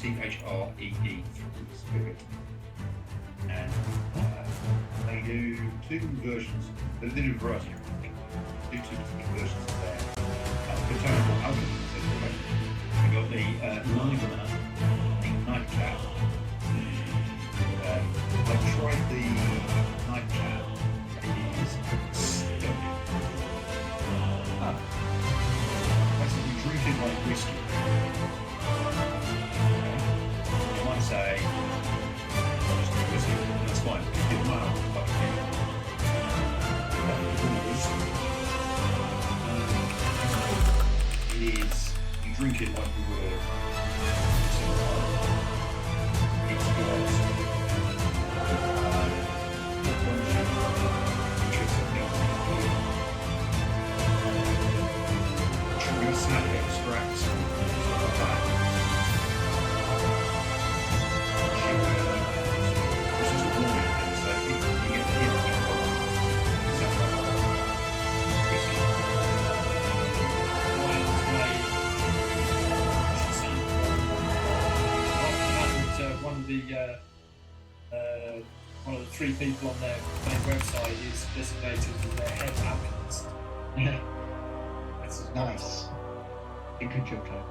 T-H-R-E-E, Spirit. And they do two versions. They do a variety of things. They do two different versions of their botanical alchemy. We've got the livener, the nightcap. I tried the nightcap. It is stunning. Basically, drink it like whiskey. You might say, just drink whiskey, that's fine. It doesn't matter. It is, you drink it like you would it's got tree sap extracts, this is a warming thing, so you get the hint one of the three people on their main website is designated as their head alchemist. That's Nice. Good job, Joe.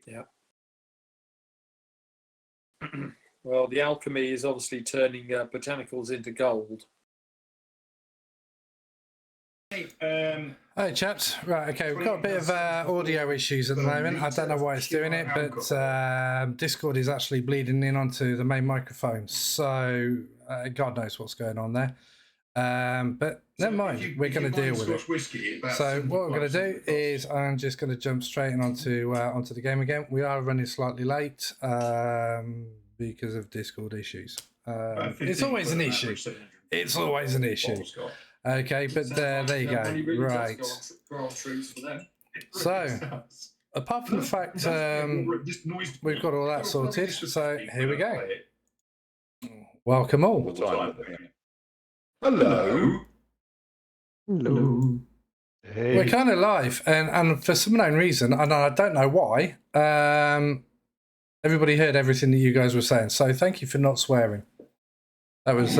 Yeah. Well, the alchemy is obviously turning botanicals into gold. Hey chaps, right, okay, we've got a bit of audio issues at the moment. I don't know why it's doing it, but Discord is actually bleeding in onto the main microphone, so God knows what's going on there. But never mind, we're going to deal with it. So what we're going to do is I'm just going to jump straight in onto the game again. We are running slightly late because of Discord issues. It's always an issue. It's always an issue. Okay, but there you go. Right. So, apart from the fact we've got all that sorted, so here we go. Welcome all. Hello. Hello. Hey. We're kind of live, and for some unknown reason, and I don't know why, everybody heard everything that you guys were saying. So thank you for not swearing. That was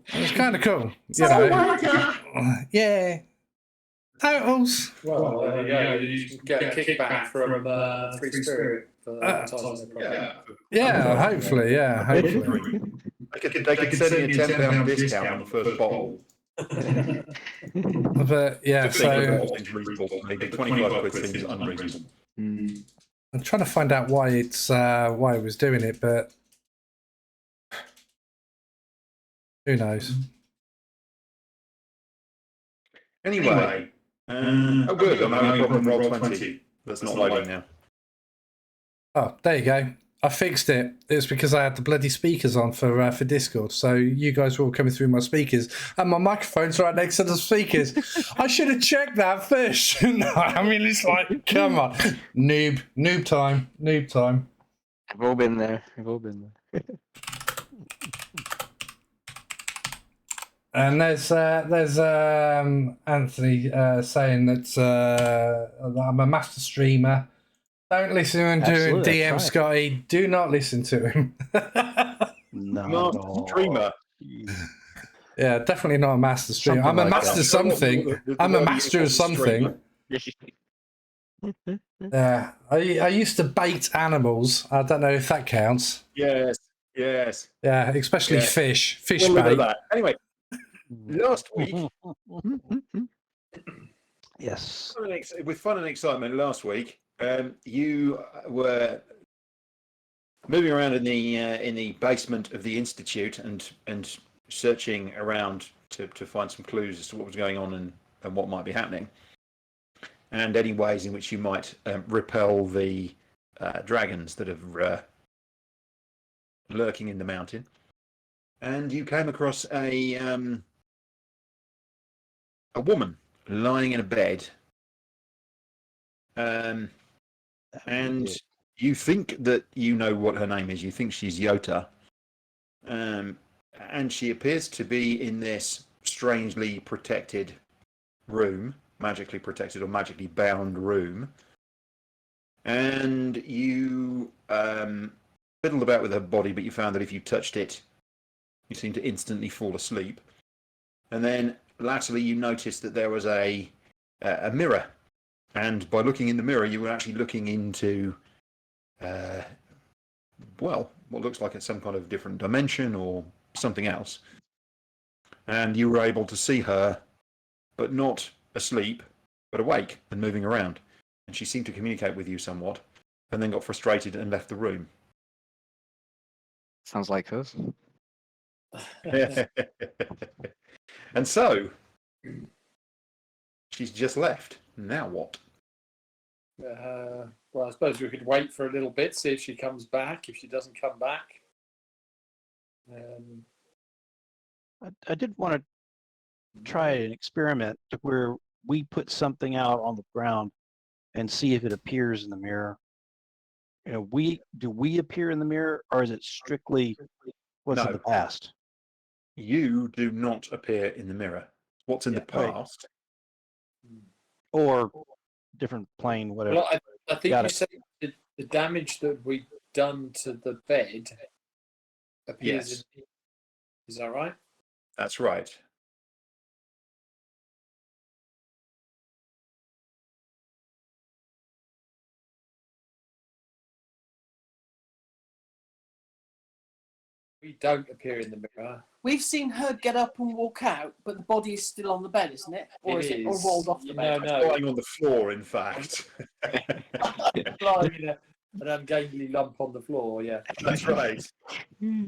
it was kind of cool. You know. Yeah. Totals. Well, there you go. You can get a kickback from Free Spirit for advertising the product. Yeah, hopefully. Yeah, hopefully. They could send me a £10 discount on the first bottle. But yeah, so maybe 25 quid seems unreasonable. I'm trying to find out why it was doing it, but who knows? Anyway, oh good, I'm having a problem with Roll20. That's not loading now. Oh, there you go. I fixed it. It's because I had the bloody speakers on for Discord. So you guys were all coming through my speakers, and my microphone's right next to the speakers. I should have checked that first. No, I mean, it's like, come on, noob time. We've all been there. We've all been there. And there's Anthony saying that I'm a master streamer. Don't listen to him doing Absolutely, DM, that's right. Scotty. Do not listen to him. Not at Master all. streamer. Yeah, definitely not a master streamer. Something I'm a like master that. something. I'm a master of something. Yeah, I used to bait animals. I don't know if that counts. Yes. Yeah, especially Yeah. fish We'll leave it bait. at that. Anyway, last week, Yes. with fun and excitement, last week, you were moving around in the basement of the institute and searching around to find some clues as to what was going on and what might be happening, and any ways in which you might repel the dragons that are lurking in the mountain. And you came across a woman lying in a bed, and you think that you know what her name is. You think she's Yota, and she appears to be in this strangely protected room, magically protected or magically bound room. And you fiddled about with her body, but you found that if you touched it, you seemed to instantly fall asleep. And then latterly you noticed that there was a mirror, and by looking in the mirror you were actually looking into what looks like it's some kind of different dimension or something else. And you were able to see her, but not asleep, but awake and moving around. And she seemed to communicate with you somewhat, and then got frustrated and left the room. Sounds like us. And so she's just left. Now what? Well, I suppose we could wait for a little bit, see if she comes back. If she doesn't come back, I did want to try an experiment where we put something out on the ground and see if it appears in the mirror. You know, do we appear in the mirror, or is it strictly what's in No. the past? You do not appear in the mirror. What's in the right. past? Or different plane, whatever. well, I think Got you it. said the damage that we've done to the bed appears. Yes. Is that right? That's right. We don't appear in the mirror. We've seen her get up and walk out, but the body is still on the bed, isn't it? Or is it or rolled off the bed? No. Lying on the floor, in fact. Lying in an ungainly lump on the floor. Yeah. That's right. You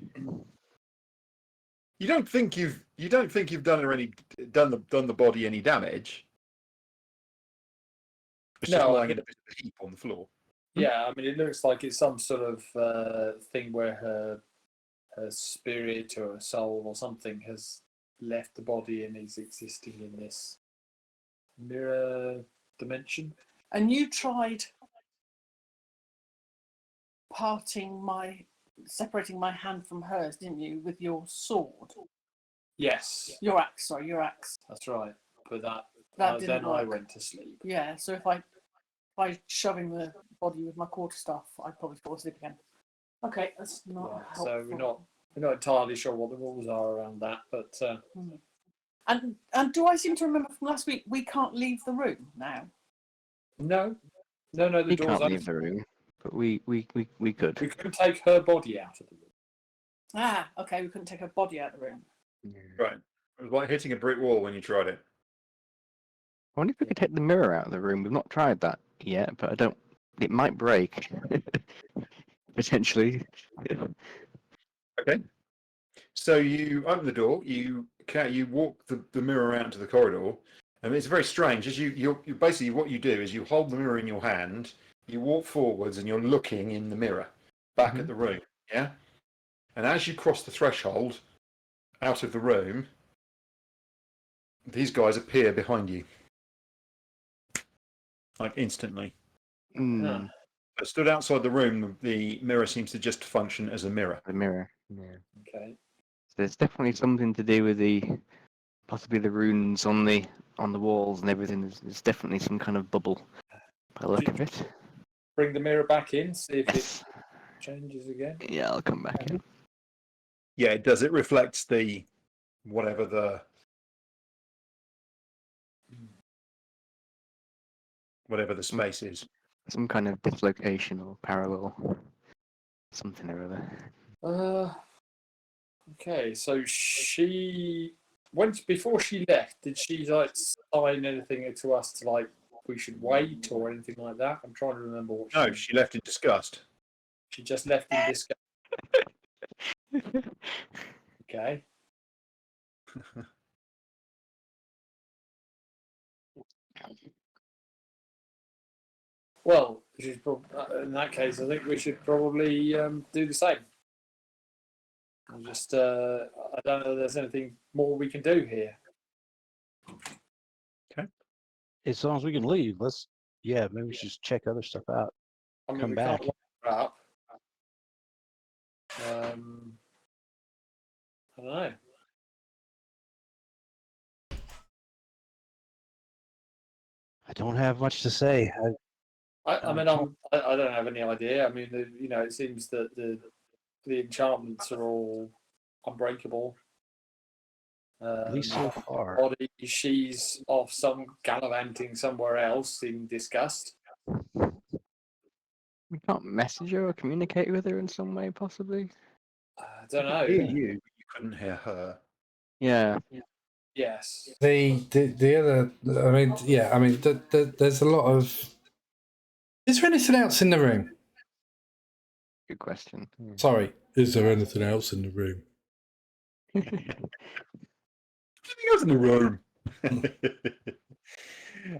don't think you've done the body any damage? It's just No, lying in a bit of a heap on the floor. Yeah, I mean, it looks like it's some sort of thing where her spirit or her soul or something has left the body and is existing in this mirror dimension. And you tried separating my hand from hers, didn't you, with your sword? Yes, Your axe, sorry, your axe. that's right. But That then didn't I work. went to sleep. Yeah, so if I shoving the body with my quarterstaff, I'd probably fall asleep again. Okay, that's not Yeah, helpful. so we're not entirely sure what the rules are around that, but And do I seem to remember from last week we can't leave the room now? no, the We door's can't open. leave the room, but we could. We couldn't take her body out of the room. Ah, okay, we couldn't take her body out of the room. Right. It was like hitting a brick wall when you tried it. I wonder if we could take the mirror out of the room. We've not tried that yet, but I don't. It might break. Potentially. Okay. So you open the door. You walk the mirror out into the corridor. I mean, it's very strange. As you basically what you do is you hold the mirror in your hand. You walk forwards and you're looking in the mirror, back at the room. Yeah. And as you cross the threshold out of the room, these guys appear behind you. Like instantly. Mm, But stood outside the room, the mirror seems to just function as a mirror. the mirror. Yeah. Okay. So there's definitely something to do with possibly the runes on the walls and everything. There's definitely some kind of bubble by the look of it. Bring the mirror back in, see if Yes. it changes again. Yeah, I'll come back in. Yeah, it does. It reflects the whatever the space is. Some kind of dislocation or parallel, something or other. Okay, so before she left, did she like sign anything to us to like we should wait or anything like that? I'm trying to remember what No, she left in disgust. she just left in disgust. Okay. Well, in that case, I think we should probably do the same. I don't know if there's anything more we can do here. As long as we can leave, maybe we should just check other stuff out. I mean, Come we back. can't lock her up. I don't know. I don't have much to say. I don't have any idea. I mean, it seems that the enchantments are all unbreakable. At least so far. Body, she's off gallivanting somewhere else in disgust. We can't message her or communicate with her in some way, possibly. I don't know. Hear you, but you couldn't hear her. Yeah. Yes. The other, there's a lot of. Is there anything else in the room? Good question. Sorry, is there anything else in the room? Anything else in the room?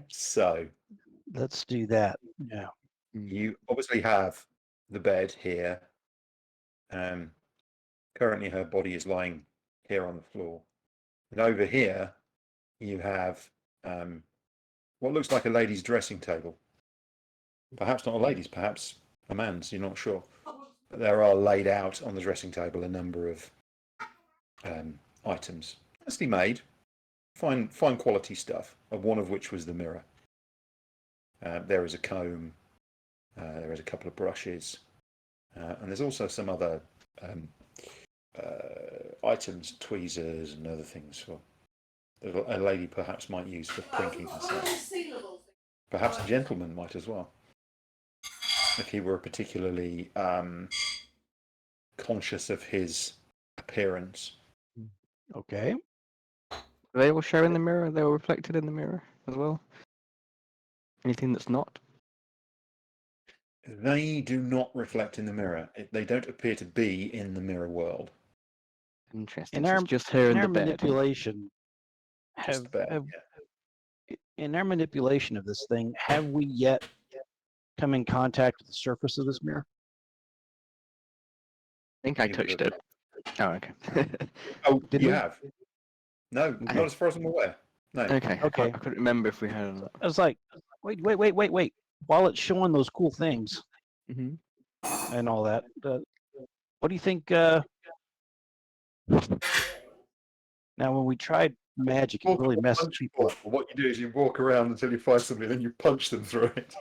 So, Let's do that. Yeah. you obviously have the bed here. Currently, her body is lying here on the floor. And over here, you have what looks like a lady's dressing table. Perhaps not a lady's, perhaps a man's, you're not sure. But there are laid out on the dressing table a number of items. Nicely made, fine quality stuff, of one of which was the mirror. There is a comb, there is a couple of brushes, and there's also some other items, tweezers and other things for a lady perhaps might use for prinking herself. Perhaps a gentleman might as well, if he were particularly conscious of his appearance. Okay. Are they all show in the mirror? Are they all reflected in the mirror as well? Anything that's not? They do not reflect in the mirror. They don't appear to be in the mirror world. Interesting. In So our, it's just her in in our the bed. manipulation, Just the bed, in our manipulation of this thing, have we yet come in contact with the surface of this mirror? I think I You touched would it. Oh, okay. Oh, Did you we? have? No, Okay. not as far as I'm aware. No. Okay. Okay. I couldn't remember if we had or not. I was like, wait. While it's showing those cool things Mm-hmm. and all that, what do you think? Now, when we tried magic, it really messes people up. What you do is you walk around until you find something, and you punch them through it.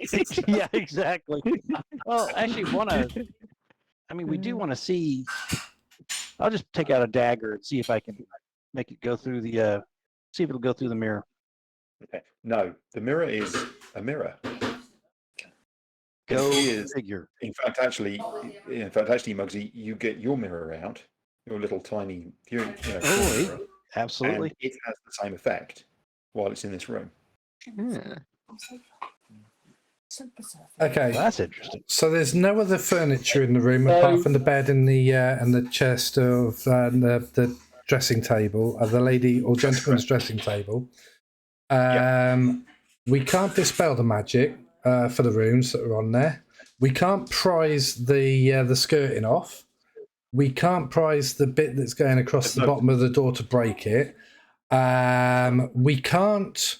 Yeah, exactly. Well, actually, we do want to see. I'll just take out a dagger and see if I can make it go through see if it'll go through the mirror. Okay. No, the mirror is a mirror. Go It is. figure. In fact, actually, Muggsy, you get your mirror out, your little tiny, Oh, mirror, absolutely. and it has the same effect while it's in this room. Yeah. Okay, That's interesting. so there's no other furniture in the room apart from the bed and the chest of the dressing table, the lady or gentleman's dressing table. We can't dispel the magic for the rooms that are on there. We can't prise the skirting off. We can't prise the bit that's going across the bottom of the door to break it. We can't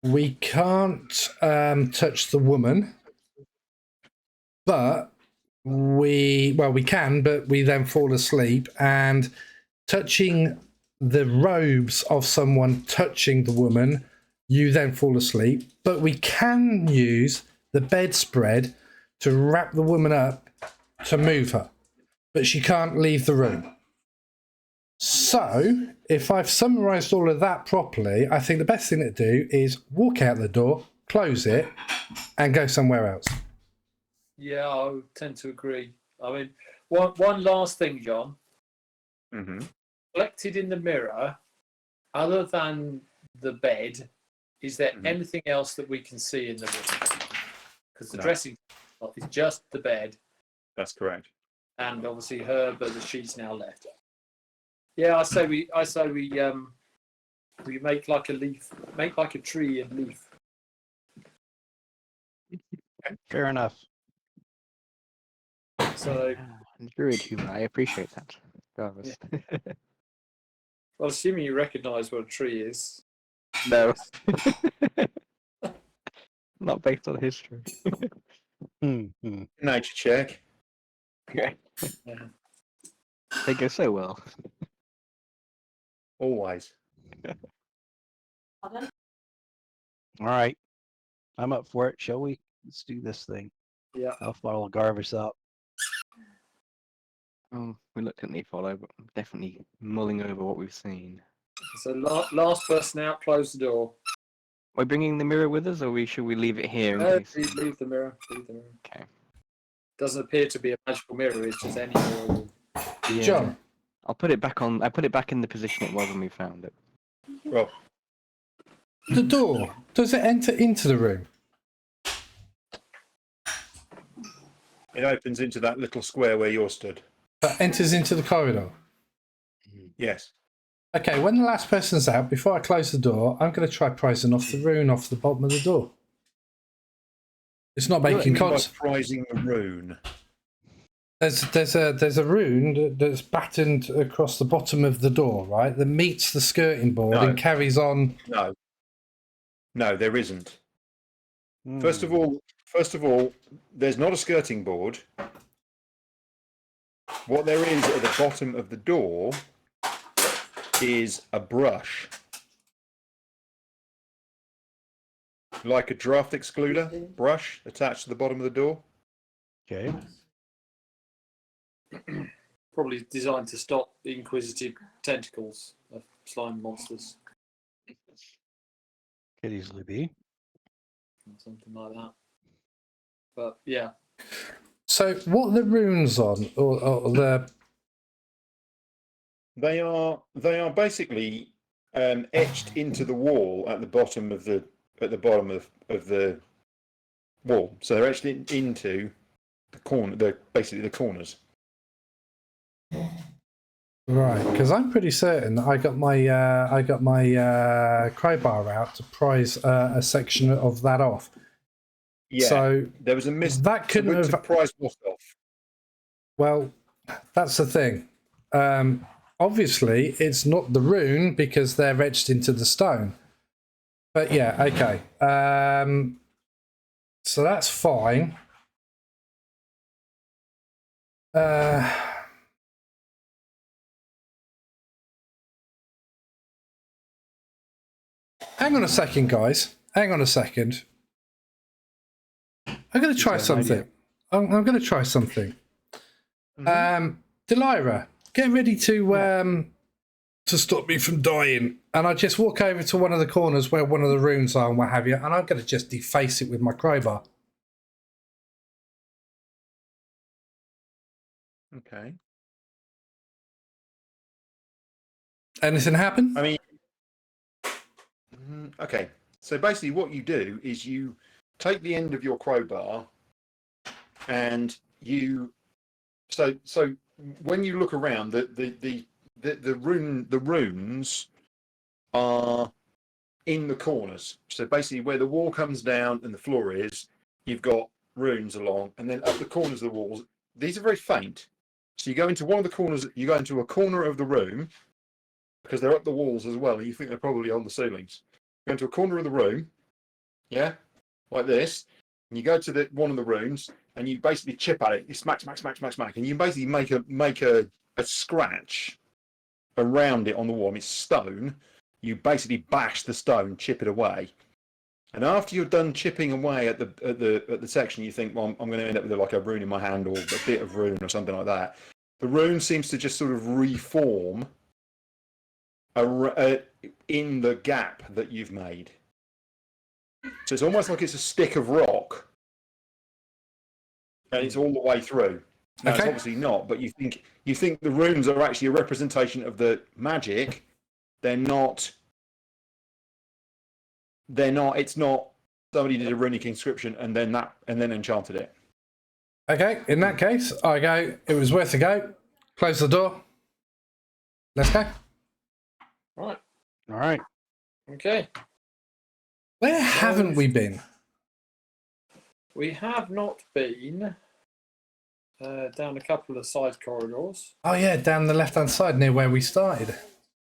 touch the woman, but we can, but we then fall asleep, and touching the robes of someone touching the woman, you then fall asleep. But we can use the bedspread to wrap the woman up to move her, but she can't leave the room. So, if I've summarised all of that properly, I think the best thing to do is walk out the door, close it, and go somewhere else. Yeah, I would tend to agree. I mean, one last thing, John. Mm-hmm. Reflected in the mirror, other than the bed, is there anything else that we can see in the room? Because the dressing is just the bed. That's correct. And obviously her, but the sheet's now left. Yeah, I say we make like a leaf, make like a tree and leaf. Fair enough. So, Druid humour, I appreciate that. Jarvis. well, assuming you recognise what a tree is. No. Not based on history. Nature check. Okay. Yeah. They go so well. Always. All right. I'm up for it. Shall we? Let's do this thing. Yeah. I'll follow Garvis up. Reluctantly follow, but I'm definitely mulling over what we've seen. So last person out, close the door. Are we bringing the mirror with us, or should we leave it here in case? Leave the mirror. Leave the mirror. Okay. Doesn't appear to be a magical mirror. It's just any mirror. Yeah. John, I'll put it back on. I put it back in the position it was when we found it. Well, the door, does it enter into the room? it opens into that little square where you're stood. That enters into the corridor? Yes. Okay, when the last person's out, before I close the door, I'm going to try prising off the rune off the bottom of the door. It's not making contact. Prizing the rune. There's a rune that's battened across the bottom of the door, right? That meets the skirting board and carries on. No, there isn't. First of all, there's not a skirting board. What there is at the bottom of the door is a brush, like a draft excluder brush attached to the bottom of the door. Okay. Probably designed to stop the inquisitive tentacles of slime monsters. Could easily be. Something like that. But yeah. So what are the runes on, or the? They are basically etched into the wall at the bottom of the wall. So they're etched into the corner. Basically the corners. Right, because I'm pretty certain that I got my crowbar out to prise a section of that off. Yeah. So there was a miss. That couldn't have prized what off. Well, that's the thing. Obviously, it's not the rune because they're etched into the stone. But yeah, okay. So that's fine. Hang on a second, guys. Hang on a second. I'm going to try something. I'm going to try something. Delira, get ready to stop me from dying. And I just walk over to one of the corners where one of the runes are and what have you, and I'm going to just deface it with my crowbar. Okay. Anything happen? I mean, okay. So basically what you do is you take the end of your crowbar and you so when you look around, the runes are in the corners. So basically where the wall comes down and the floor is, you've got runes along, and then up the corners of the walls. These are very faint. So you go into one of the corners. You go into a corner of the room because they're up the walls as well. And you think they're probably on the ceilings. You go into a corner of the room, yeah, like this. And you go to one of the rooms, and you basically chip at it. You smack, smack, smack, smack, smack, and you basically make a scratch around it on the wall. I mean, it's stone. You basically bash the stone, chip it away. And after you're done chipping away at the section, you think, well, I'm going to end up with like a rune in my hand or a bit of rune or something like that. The rune seems to just sort of reform in the gap that you've made. So it's almost like it's a stick of rock, and it's all the way through. Now it's obviously not, but you think the runes are actually a representation of the magic. They're not. It's not. Somebody did a runic inscription and then enchanted it. Okay, in that case, I go. It was worth a go. Close the door. Let's go. Right. All right. Okay. Where haven't we been? We have not been down a couple of side corridors. Oh yeah, down the left-hand side near where we started.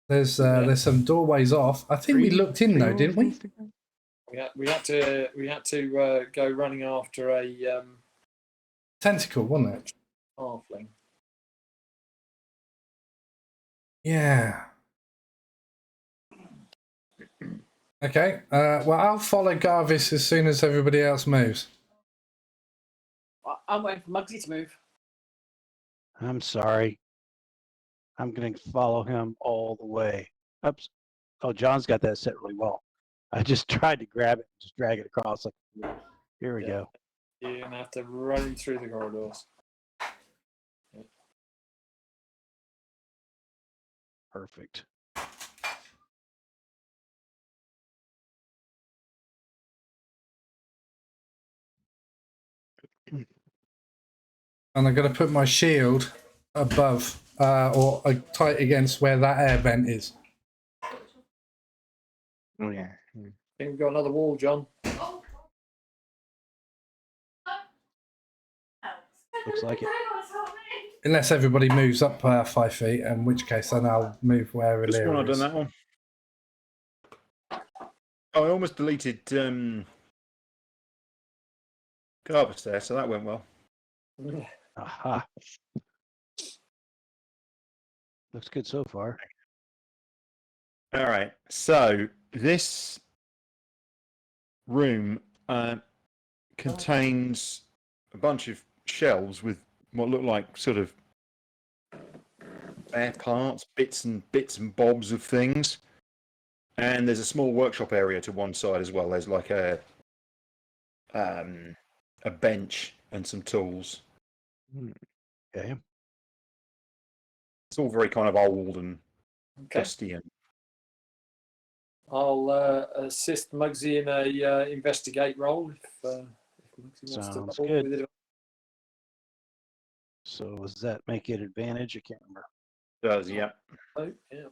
There's some doorways off. I think we looked in though, didn't we? We had to go running after a Tentacle, wasn't it? halfling. Yeah. Okay. Well, I'll follow Garvis as soon as everybody else moves. I'm waiting for Muggsy to move. I'm sorry. I'm going to follow him all the way. Oops. Oh, John's got that set really well. I just tried to grab it and just drag it across. Like, here we go. You're going to have to run through the corridors. Perfect. And I'm going to put my shield above or tight against where that air vent is. Oh yeah. I think we've got another wall, John. Looks like it. Unless everybody moves up 5 feet, in which case then I'll move where Just when I've Illyria is. done that one. Oh, I almost deleted Garvis there, so that went well. Aha. Looks good so far. All right. So this room contains a bunch of shelves with what look like sort of spare parts, bits and bobs of things. And there's a small workshop area to one side as well. There's like a bench and some tools. Okay. It's all very kind of old and dusty and. I'll assist Muggsy in a investigate roll if Muggsy wants Sounds to good. with it. So does that make it advantage? I can't remember. Does, yeah. Oh, yeah.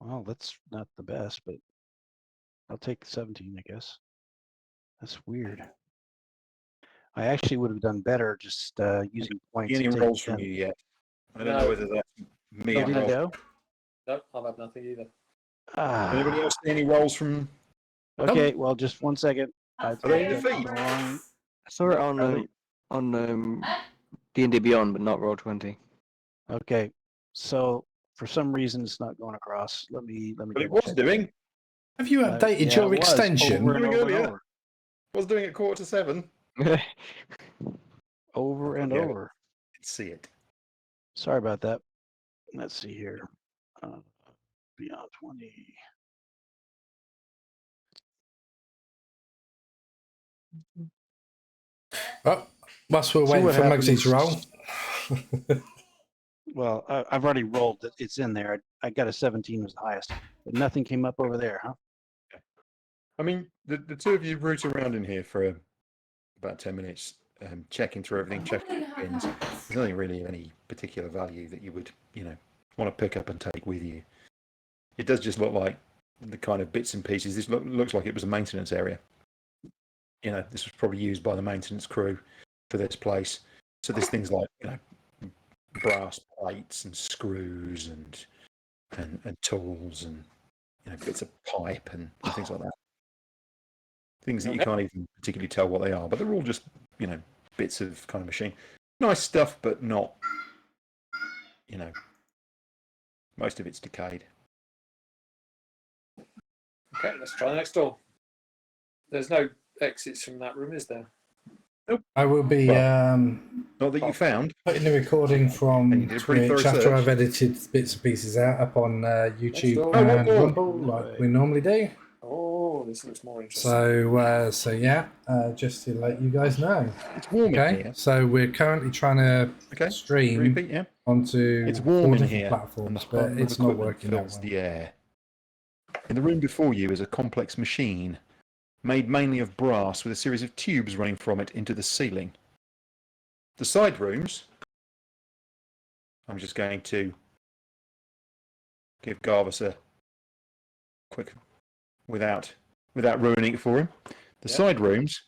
Well, that's not the best, but I'll take the 17, I guess. That's weird. I actually would have done better just using points. Any to take rolls from 10. you yet? I don't know whether that's me Oh, or did it not. go? No, I've had nothing either. Anybody else see any rolls from? Okay, well, just 1 second. Are they in the feed? I saw it on D&D Beyond, but not Roll20. Okay, so for some reason it's not going across. Let me. But it double was check. doing. Have you updated Yeah, your it was extension? over and Doing over and earlier. over. I was doing it 6:45. Over and Yeah. over. Let's see it. Sorry about that. Let's see here. Beyond 20. Oh, whilst we're See waiting what for happens. Muggsy's roll. Well, I've already rolled that it's in there. I got a 17 was the highest, but nothing came up over there, huh? I mean, the two of you root around in here for about 10 minutes, checking through everything, checking pins. There's nothing really of any particular value that you would, want to pick up and take with you. It does just look like the kind of bits and pieces. This looks like it was a maintenance area. You know, this was probably used by the maintenance crew for this place. So there's things like, you know, brass plates and screws and tools and, you know, bits of pipe and things like that. Things that you can't even particularly tell what they are, but they're all just, you know, bits of kind of machine. Nice stuff, but not, you know, most of it's decayed. Okay, let's try the next door. There's no exits from that room, is there? I will be Not that you found. putting the recording from And you did a pretty Twitch thorough after search. I've edited bits and pieces out up on YouTube door. and Oh, Rumble, like we normally do. Oh, this looks more interesting. So yeah, just to let you guys know. It's warm in Okay, here. so we're currently trying to stream Repeat, yeah. onto It's warm 4 in different here, and platforms, the but hum of it's not equipment working that fills well. the air. In the room before you is a complex machine, made mainly of brass with a series of tubes running from it into the ceiling. The side rooms, I'm just going to give Garvis a quick, without ruining it for him. The side rooms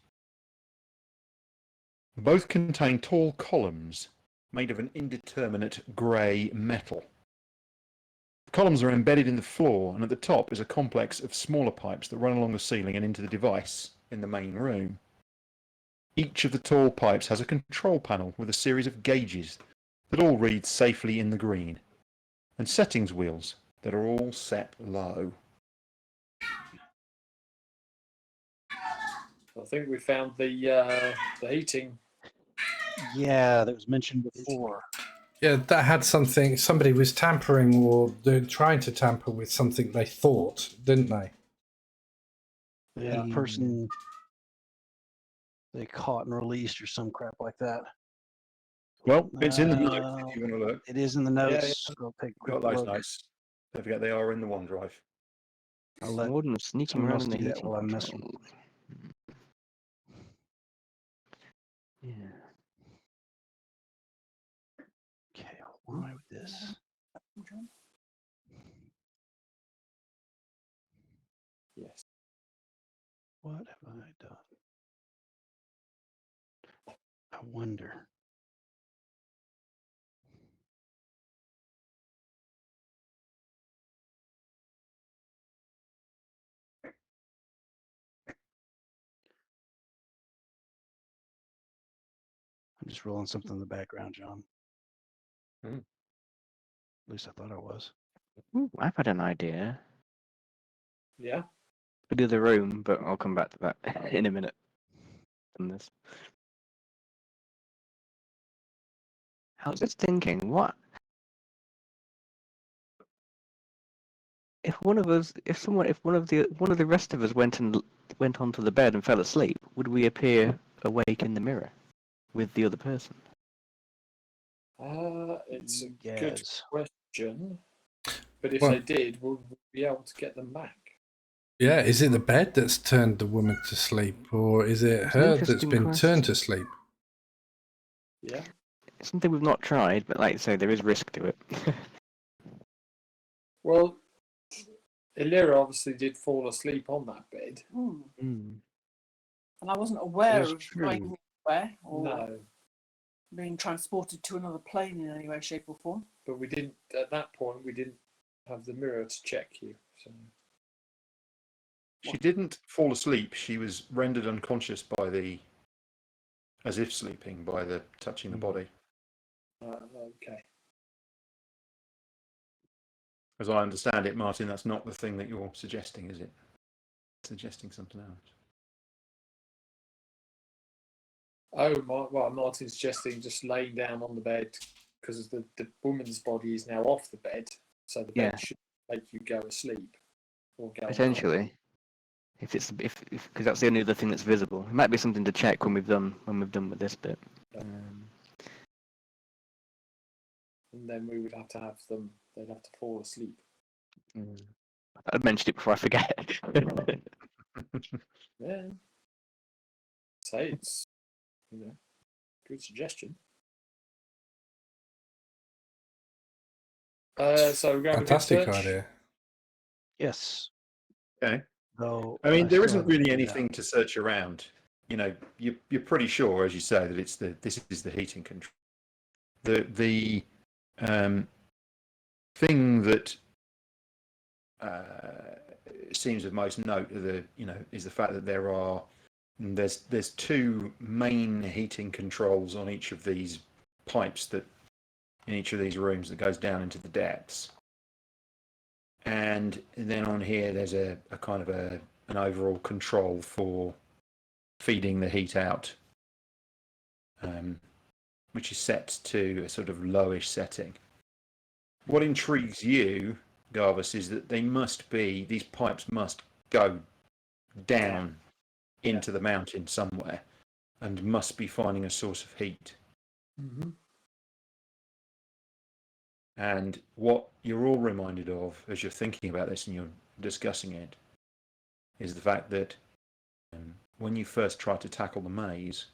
both contain tall columns made of an indeterminate grey metal. The columns are embedded in the floor, and at the top is a complex of smaller pipes that run along the ceiling and into the device in the main room. Each of the tall pipes has a control panel with a series of gauges that all read safely in the green, and settings wheels that are all set low. I think we found the heating. Yeah, that was mentioned before. Yeah, that had something. Somebody was tampering or they're trying to tamper with something they thought, didn't they? Yeah, person they caught and released or some crap like that. Well, it's in the notes if you want to look. It is in the notes. I'll take a quick Got those look. notes. Don't forget they are in the OneDrive. I'll let Warden was sneaking someone around else in the do that heating while I'm messing. controls. Yeah. Okay, where am I with this? Yes. What have I done? I wonder. I'm just rolling something in the background, John. Hmm. At least I thought I was. Ooh, I've had an idea Yeah. for the other room, but I'll come back to that in a minute. On this, I was just thinking, what if one of us, if one of the rest of us went onto the bed and fell asleep, would we appear awake in the mirror with the other person? It's a good Yes. question. But if Well- they did, we'll be able to get them back. Yeah, is it the bed that's turned the woman to sleep, or is it It's an her that's interesting been turned to question. sleep? Yeah. It's something we've not tried, but like I say, there is risk to it. Well, Illyra obviously did fall asleep on that bed. And I wasn't aware That's of true. going anywhere or No, being transported to another plane in any way, shape, or form. but we didn't. At that point, we didn't have the mirror to check you. So She didn't fall asleep. She was rendered unconscious by the, as if sleeping, by the touching the body. okay. As I understand it, Martin, that's not the thing that you're suggesting, is it? Suggesting something else. Oh, well, Martin's suggesting just laying down on the bed because the woman's body is now off the bed, so the bed Yeah. should make you go asleep or go Potentially, if because that's the only other thing that's visible. It might be something to check when we've done with this bit. and then we would have to have them. They'd have to fall asleep. I'd mentioned it before I forget. Yeah. Say it's good suggestion. So we're going Fantastic to search. idea. Yes. Okay. Though I mean, there still isn't haven't really figured it anything out. to search around. You know, you're pretty sure, as you say, that this is the heating control. The thing that seems of most note is the fact that there's two main heating controls on each of these pipes that in each of these rooms that goes down into the depths. And then on here, there's a kind of an overall control for feeding the heat out, which is set to a sort of lowish setting. What intrigues you, Garvis, is that these pipes must go down into the mountain somewhere and must be finding a source of heat. Mm-hmm. And what you're all reminded of as you're thinking about this and you're discussing it is the fact that when you first tried to tackle the maze,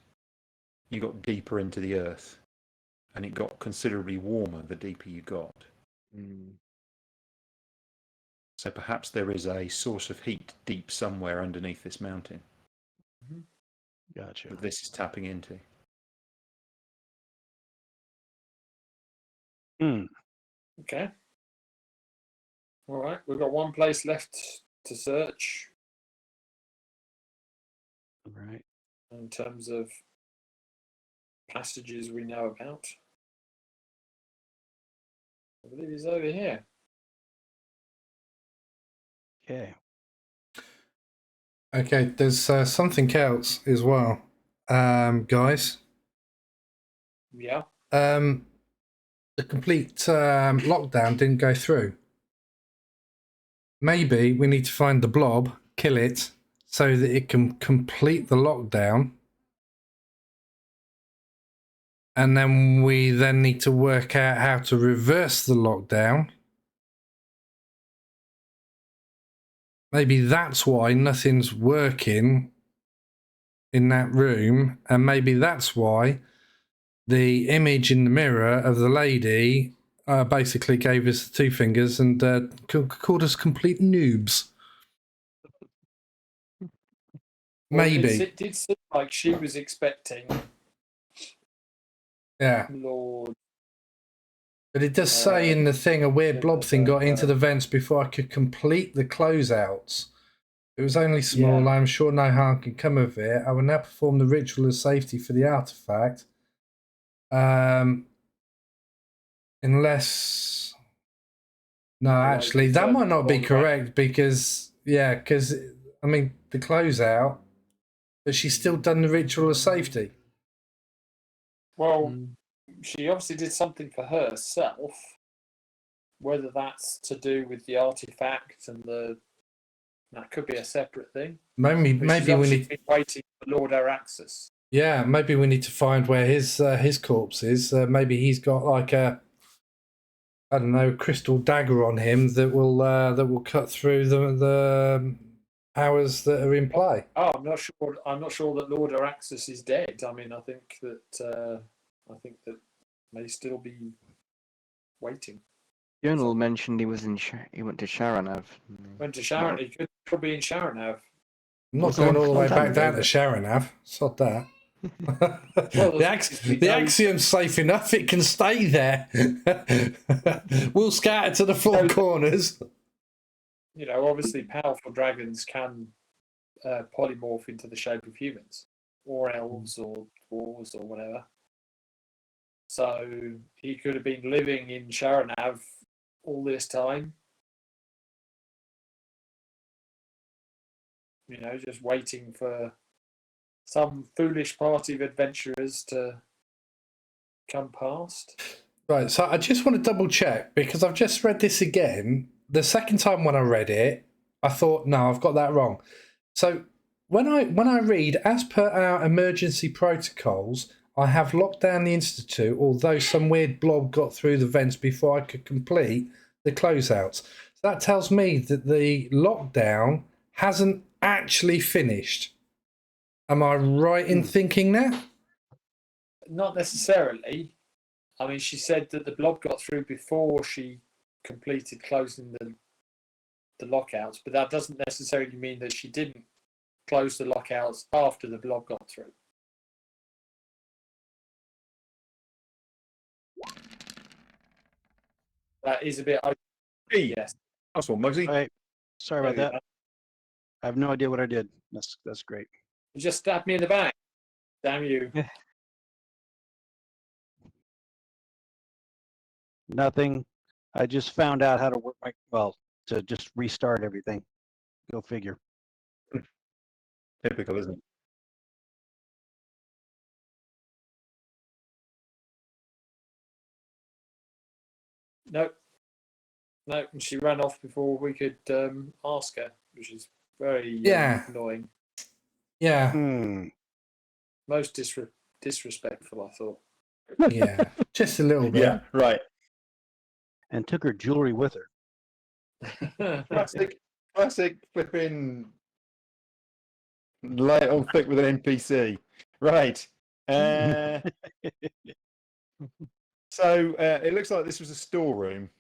you got deeper into the earth and it got considerably warmer the deeper you got. So perhaps there is a source of heat deep somewhere underneath this mountain Gotcha. that this is tapping into. Hmm. Okay. All right. We've got one place left to search All right. in terms of passages we know about. I believe he's over here. Okay. Okay, there's something else as well, guys. Yeah. The complete lockdown didn't go through. Maybe we need to find the blob, kill it, so that it can complete the lockdown. And then we need to work out how to reverse the lockdown. Maybe that's why nothing's working in that room. And maybe that's why the image in the mirror of the lady basically gave us the two fingers and called us complete noobs. Well, Maybe. it did seem like she was expecting Yeah. Lord. But it does say in the thing, a weird blob thing got into the vents before I could complete the closeouts. It was only small. Yeah. I'm sure no harm can come of it. I will now perform the ritual of safety for the artifact. Unless... No, actually, that might not be correct because, I mean, the closeout, but she's still done the ritual of safety. Well, she obviously did something for herself. Whether that's to do with the artifact and that could be a separate thing. Maybe we need been waiting for Lord Araxis. Yeah, maybe we need to find where his corpse is. Maybe he's got like a, I don't know, crystal dagger on him that will cut through the powers that are in play. Oh, I'm not sure. I'm not sure that Lord Araxis is dead. I mean, I think that may still be waiting. Journal mentioned he was he went to Sharanav. Went to Sharon. He could be in Sharanav. I'm not going all the way back down to Sharanav. Sod that. The axiom's safe enough. It can stay there. We'll scatter to the four corners. You know, obviously, powerful dragons can polymorph into the shape of humans, or elves, or dwarves, or whatever. So he could have been living in Sharanav all this time. You know, just waiting for some foolish party of adventurers to come past. Right, so I just want to double check because I've just read this again. The second time when I read it, I thought, no, I've got that wrong. So when I read, as per our emergency protocols, I have locked down the Institute, although some weird blob got through the vents before I could complete the closeouts. So that tells me that the lockdown hasn't actually finished. Am I right in thinking that? Not necessarily. I mean, she said that the blob got through before she completed closing the lockouts, but that doesn't necessarily mean that she didn't close the lockouts after the blob got through. That is a bit. Hey, Yes. that's one, Muggsy. All right. Sorry about There you that. I have no idea what I did. That's great. You just stabbed me in the back. Damn you. Nothing. I just found out how to work to just restart everything. Go figure. Typical, isn't it? Nope. No, and she ran off before we could ask her, which is very Yeah. annoying. Yeah, Most disrespectful, I thought. yeah, just a little bit. Yeah, right. And took her jewelry with her. Classic flipping lay it on thick with an NPC. Right. So it looks like this was a storeroom,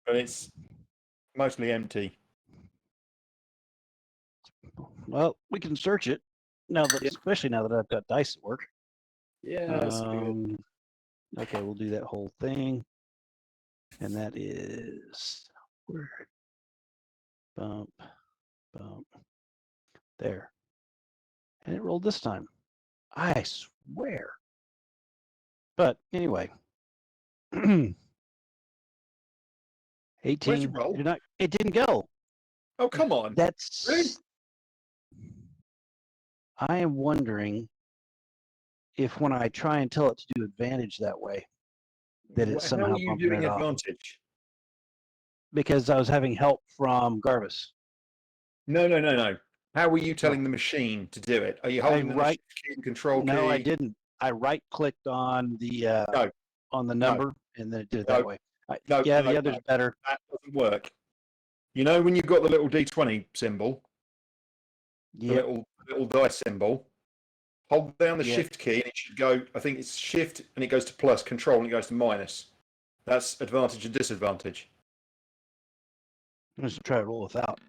but it's mostly empty. Well, we can search it now that, Yeah. especially now that I've got dice at work. Yeah, that's pretty good. Okay, we'll do that whole thing, and that is where bump, bump, there, and it rolled this time. I swear. But anyway, 18. Where'd you roll? It didn't go. Oh, come on. That's. Really? I am wondering if when I try and tell it to do advantage that way, that it How somehow are you bumping doing it off. advantage? Because I was having help from Garvis. No. How were you telling the machine to do it? Are you holding the shift key and control key? No, I didn't. I right-clicked on the No. on the number, and then it did it No. that way. No, the no, other's no. better. That doesn't work. You know when you've got the little D20 symbol, the Yep. little dice symbol, hold down the Yeah. shift key and it should go, I think it's shift and it goes to plus, control and it goes to minus. That's advantage and disadvantage. Let's try to roll without.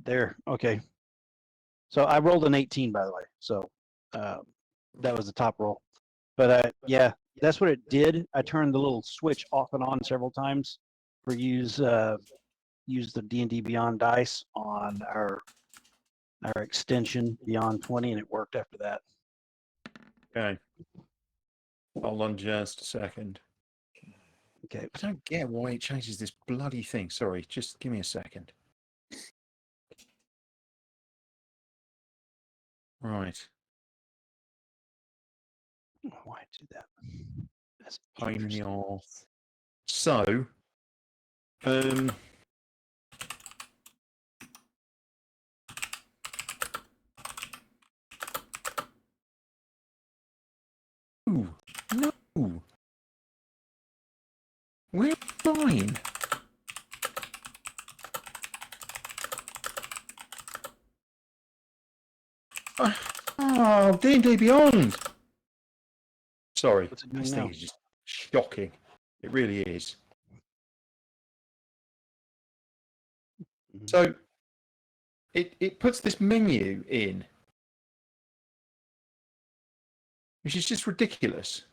There. Okay. So I rolled an 18, by the way. So that was the top roll. But yeah, that's what it did. I turned the little switch off and on several times for use the D&D Beyond dice on our extension Beyond 20, and it worked after that. Okay. Hold on just a second. Okay. I don't get why it changes this bloody thing. Sorry, just give me a second. Right. Why do that? That's Pain in the interesting. arse. So, ooh, no. We're fine. Oh, D&D Beyond. Sorry, What's it doing this now? thing is just shocking. It really is. Mhm. So, it puts this menu in, which is just ridiculous.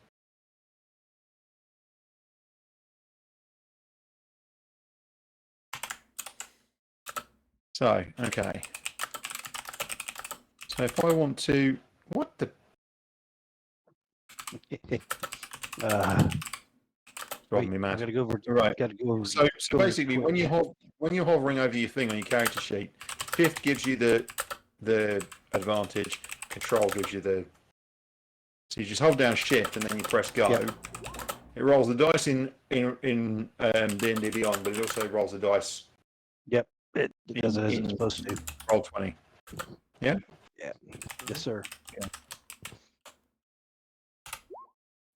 So, okay. So if I want to, what the? Driving me I mad. gotta go over. Right. Gotta go over. So go over basically, when Twitch. you're hovering over your thing on your character sheet, shift gives you the advantage, control gives you the. So you just hold down shift and then you press go. Yep. It rolls the dice in D&D Beyond, but it also rolls the dice. Yep, it does it as in it's supposed to. Roll 20. Yeah. Yes, sir.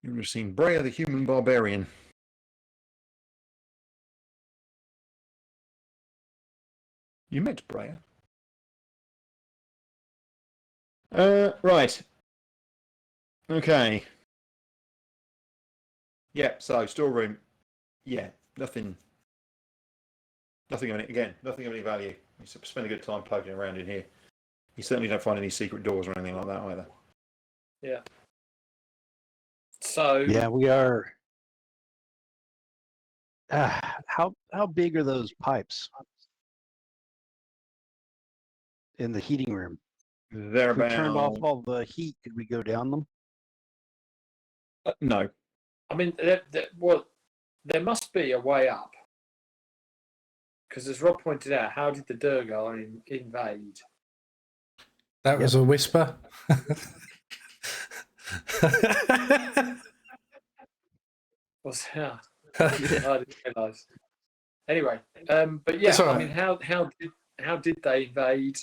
You would have seen Brea the Human Barbarian. You met Brea. Right. Okay. Yeah, so storeroom. Yeah, nothing Nothing of any value. You spend a good time poking around in here. You certainly don't find any secret doors or anything like that either. Yeah. So Yeah, we are. How big are those pipes in the heating room? They're If we turned off about all the heat, could we go down them? no. I mean, there must be a way up. Because as Rob pointed out, how did the Durgar invade? That was a whisper. Was yeah, I didn't realise. Anyway, but yeah, It's all I right. mean, how did they invade?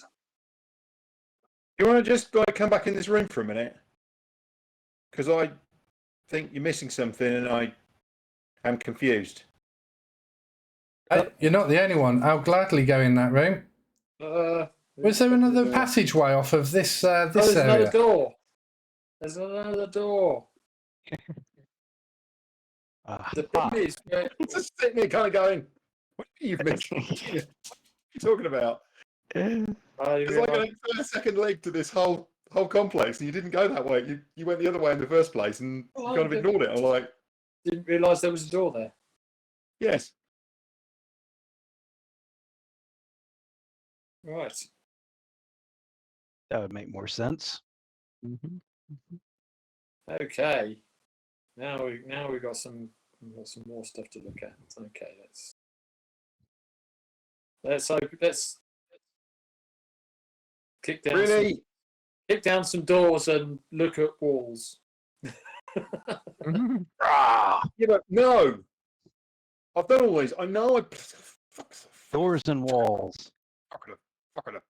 You want to just come back in this room for a minute? Because I think you're missing something, and I am confused. Hey, you're not the only one. I'll gladly go in that room. Was there another passageway off of this this there's area? another door. There's another door. The problem is, Just sitting there, kind of going, "What are you missing? What are you talking about?" There's like a second leg to this whole complex, and you didn't go that way. You went the other way in the first place, and you kind of ignored it. I'm like, didn't realise there was a door there. yes. Right. That would make more sense. Okay. Now we've got some more stuff to look at. Okay, let's kick down Really? kick down some doors and look at walls. No. I've done all these. I know. Doors and walls. Fuck it up.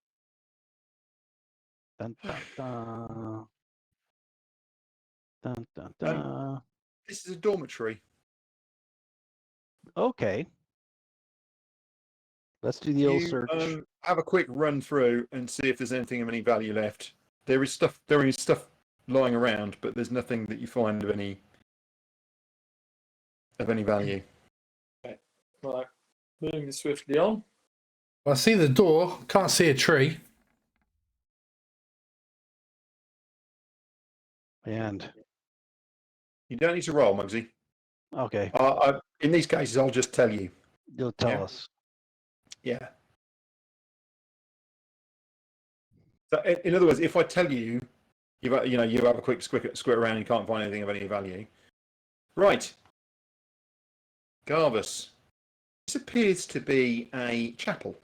Dun, dun, dun. Dun, dun, dun. This is a dormitory. Okay. Let's do the old You search. have a quick run through and see if there's anything of any value left. There is stuff lying around, but there's nothing that you find of any value. Okay. Right. Moving swiftly on. Well, I see the door. Can't see a tree. And You don't need to roll, Muggsy. okay, In these cases, I'll just tell you. you'll tell us. Yeah. So, in other words, if I tell you, you have a quick squint around and you can't find anything of any value. Right. Garvus. This appears to be a chapel.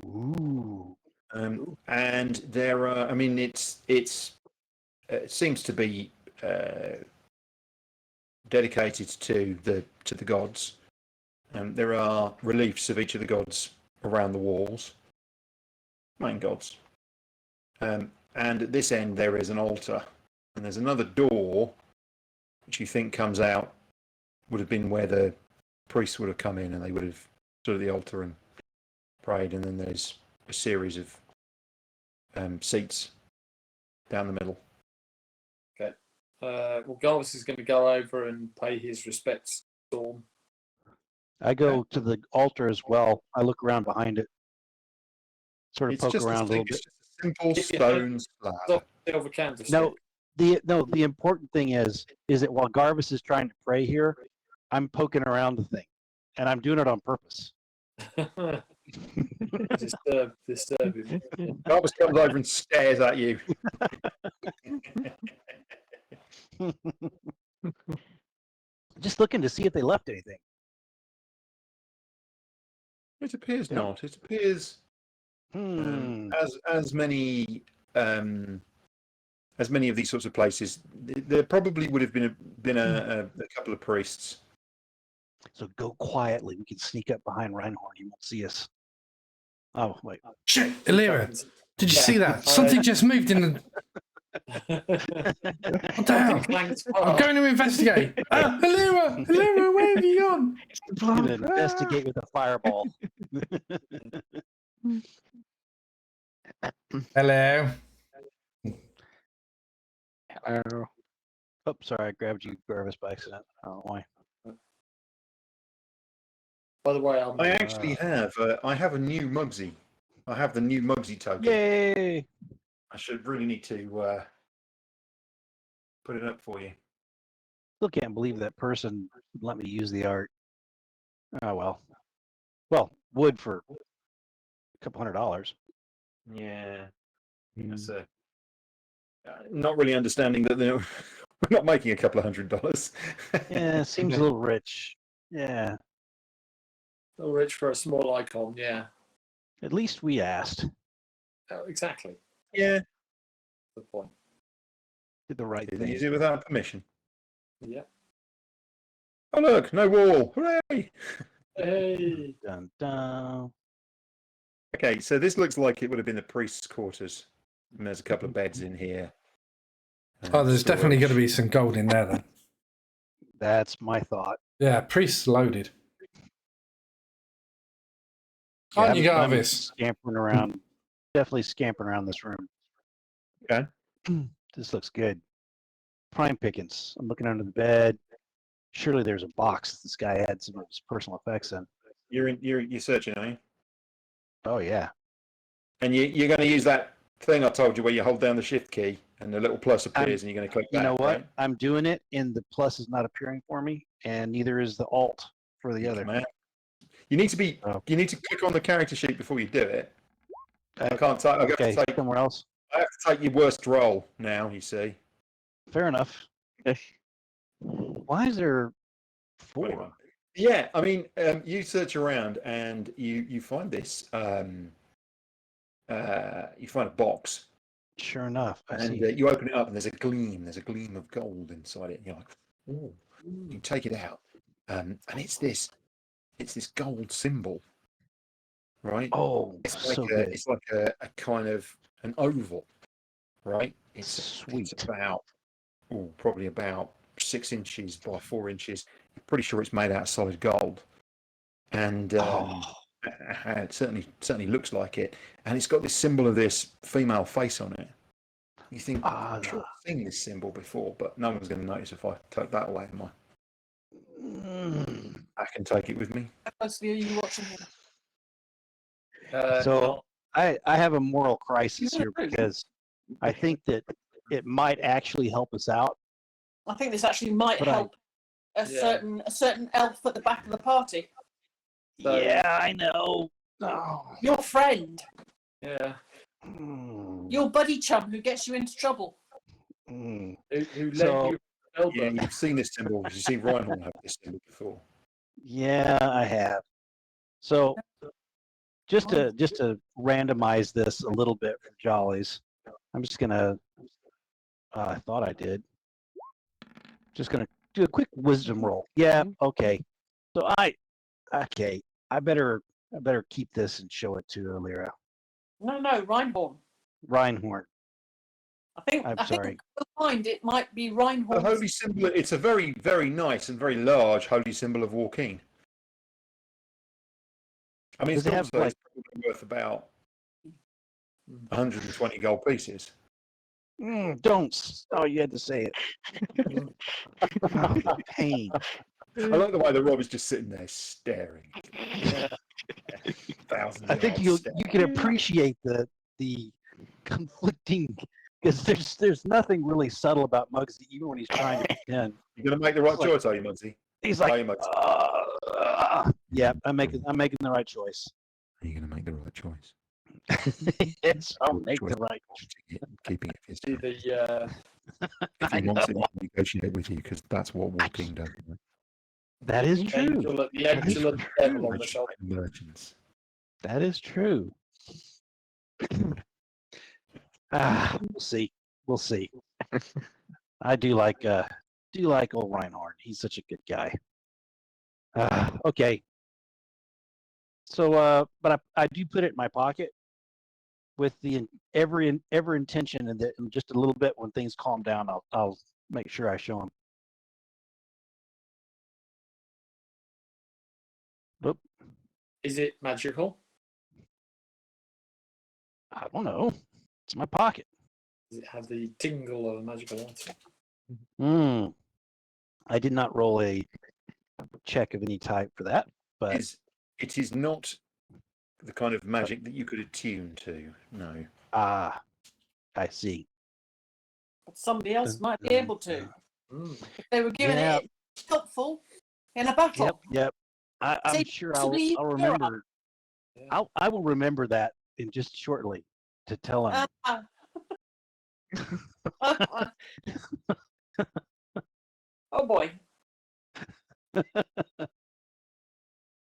Ooh. And there are. I mean, it seems to be dedicated to the gods. There are reliefs of each of the gods around the walls, main gods. And at this end there is an altar, and there's another door, which you think comes out, would have been where the priests would have come in, and they would have stood at the altar and prayed. And then there's a series of seats down the middle. Okay. Well, Garvis is going to go over and pay his respects to Storm. I go to the altar as well. I look around behind it, sort of It's poke just around a little it's bit. just a simple stone slab. Silver candlestick. No, the important thing is that while Garvis is trying to pray here, I'm poking around the thing, and I'm doing it on purpose. Disturb him. Garvus comes over and stares at you. Just looking to see if they left anything. It appears Yeah. not. It appears as many of these sorts of places. There probably would have been a couple of priests. So go quietly. We can sneak up behind Reinhorn. He won't see us. Oh wait. Shit, Elira, did you see that? Something just moved in the. What the hell? I'm going to investigate. Elira, where have you gone? I'm gonna investigate with a fireball. Hello. Hello. Oh, sorry, I grabbed you, Garvis, by accident. I don't know why. By the way, I'm. I actually have. I have a new Mugsy. I have the new Mugsy token. Yay! I should really need to put it up for you. Still can't believe that person let me use the art. Oh well. Well, would for a couple $100. Yeah, that's not really understanding that we're not making a couple of $100. Yeah, seems a little rich. Yeah. So rich for a small icon, yeah. At least we asked. Oh, exactly. Yeah, The point. Did the right didn't thing. use it without permission. Yeah. Oh look, no wall! Hooray! Hey. Dun dun. Okay, so this looks like it would have been the priest's quarters. And there's a couple of beds in here. Oh, there's definitely going to Storage. be some gold in there then. That's my thought. Yeah, priest's loaded. Yeah, On you go, I'm Vis. scampering around. Definitely scampering around this room. Okay. This looks good. Prime pickings. I'm looking under the bed. Surely there's a box this guy had some of his personal effects in. You're searching, are you? Oh yeah. And you're going to use that thing I told you where you hold down the shift key and the little plus appears and you're going to click You back, know what? right? I'm doing it, and the plus is not appearing for me, and neither is the alt for the other. Come out. You need to be. Oh. You need to click on the character sheet before you do it. I can't take. I Okay, have to take. somewhere else. I have to take your worst roll now. You see. Fair enough. Why is there 4? 21. Yeah, I mean, you search around and you find this. You find a box Sure enough, I and see. you open it up and there's a gleam. There's a gleam of gold inside it. And you're like, oh, you take it out, and it's this gold symbol, right? Oh, It's like so a, good. it's like a kind of an oval, right? It's Sweet. about probably about 6 inches by 4 inches. I'm pretty sure it's made out of solid gold, and it certainly looks like it. And it's got this symbol of this female face on it. You think I'm sure I've seen this symbol before, but no one's going to notice if I take that away. I can take it with me. How closely are you watching him? So I have a moral crisis here Yeah. because I think that it might actually help us out. I think this actually might But help a certain elf at the back of the party. So- Yeah, I know. Oh. Your friend, Yeah. your buddy chum who gets you into trouble. Mm. Who led So- you elbow? Yeah, you've seen this symbol. You see Reinhorn have this symbol before. Yeah, I have. So just to randomize this a little bit for jollies, I'm just gonna. I thought I did. Just gonna do a quick wisdom roll. Yeah. Okay. So I better keep this and show it to Lyra. No, Reinhorn. Reinhorn. I think I'm I sorry. think we'll find it might be The Reinhorn. holy symbol, it's a very, very nice and very large holy symbol of Warkeen. I mean, Does it's it have, also it's probably worth about 120 gold pieces. Don't. Oh, you had to say it. Oh, the pain. I like the way that Rob is just sitting there staring. Thousands I of think yards you can appreciate the conflicting, because there's nothing really subtle about Muggsy, even when he's trying to pretend. You're going to make the right Like- choice, are you, Muggsy? He's Are like, you, Muggsy? yeah, I'm making the right choice. Are you going to make the right choice? Yes, I'll make the right. Keeping it for See yourself. the If I he wants it, know. he can negotiate with you because that's what Warking does. you know. That is true. angel at the angel of the devil on the shoulder. Merchants. That is true. We'll see. We'll see. I do like old Reinhardt. He's such a good guy. Okay. So, but I do put it in my pocket with the every intention, and that in just a little bit when things calm down, I'll make sure I show him. Oop, Is it magical? I don't know. It's my pocket. Does it have the tingle of a magical item? I did not roll a check of any type for that, but Is It is not the kind of magic that you could attune to. No. Ah, I see. But somebody else might be able to. Mm. If they were given Yeah. it helpful in a battle. Yep. I'm Say sure possibly I'll Europe. remember. Yeah. I will remember that in just shortly to tell him. Oh boy.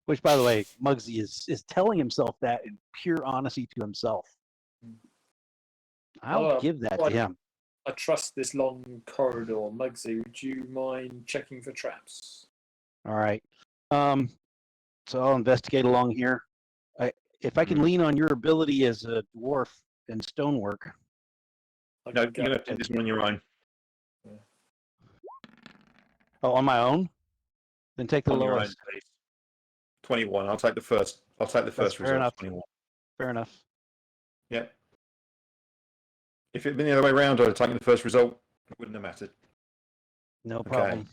Which, by the way, Muggsy is telling himself that in pure honesty to himself. I'll Oh, give that right. to him. I trust this long corridor. Muggsy, would you mind checking for traps? All right. So I'll investigate along here. If I can lean on your ability as a dwarf in stonework. No, Okay, you have to do this one on your own. Oh, on my own? Then take the On your own, lowest. please. 21. I'll take the first. I'll take the That's first fair result. enough. 21. Fair enough. Yep. If it had been the other way around, I'd have taken the first result. It wouldn't have mattered. No problem.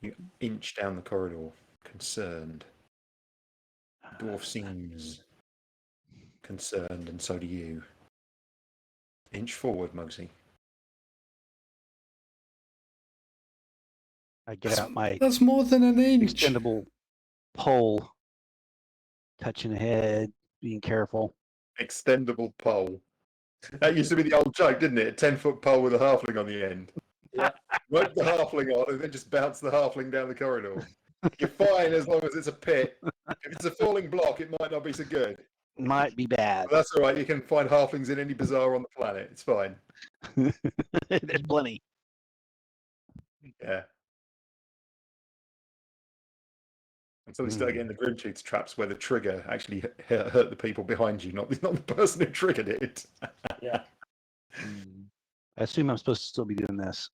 You inch down the corridor, concerned. The dwarf seems concerned, and so do you. Inch forward, Muggsy. I get out my That's more than an inch. extendable pole, touching the head, being careful. Extendable pole. That used to be the old joke, didn't it? A 10-foot pole with a halfling on the end. Yeah. Rope the halfling on and then just bounce the halfling down the corridor. You're fine as long as it's a pit. If it's a falling block, it might not be so good. Might be bad. But that's all right. You can find halflings in any bazaar on the planet. It's fine. There's plenty. Yeah. Until you start getting the Grimtooth traps where the trigger actually hurt the people behind you, not the person who triggered it. Yeah. I assume I'm supposed to still be doing this.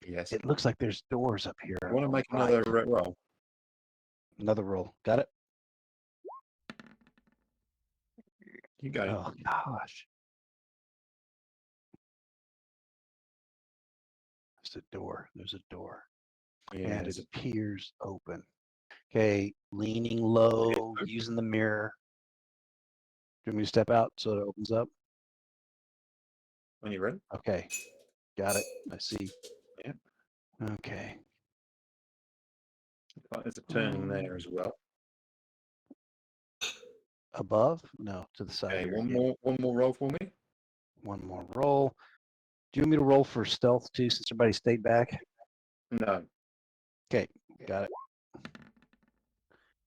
Yes. It looks like there's doors up here. You want to make Right. another roll? Another roll. Got it? You go. Oh, gosh. There's a door. There's a door. And it Yes. appears open. Okay, leaning low, using the mirror. Do you want me to step out so it opens up? When you're ready. Okay, got it. I see. Yeah. Okay. There's a turning there as well. Above? No, to the side. Okay, here. one Yeah. more roll for me. One more roll. Do you want me to roll for stealth too, since everybody stayed back? No. Okay, got it.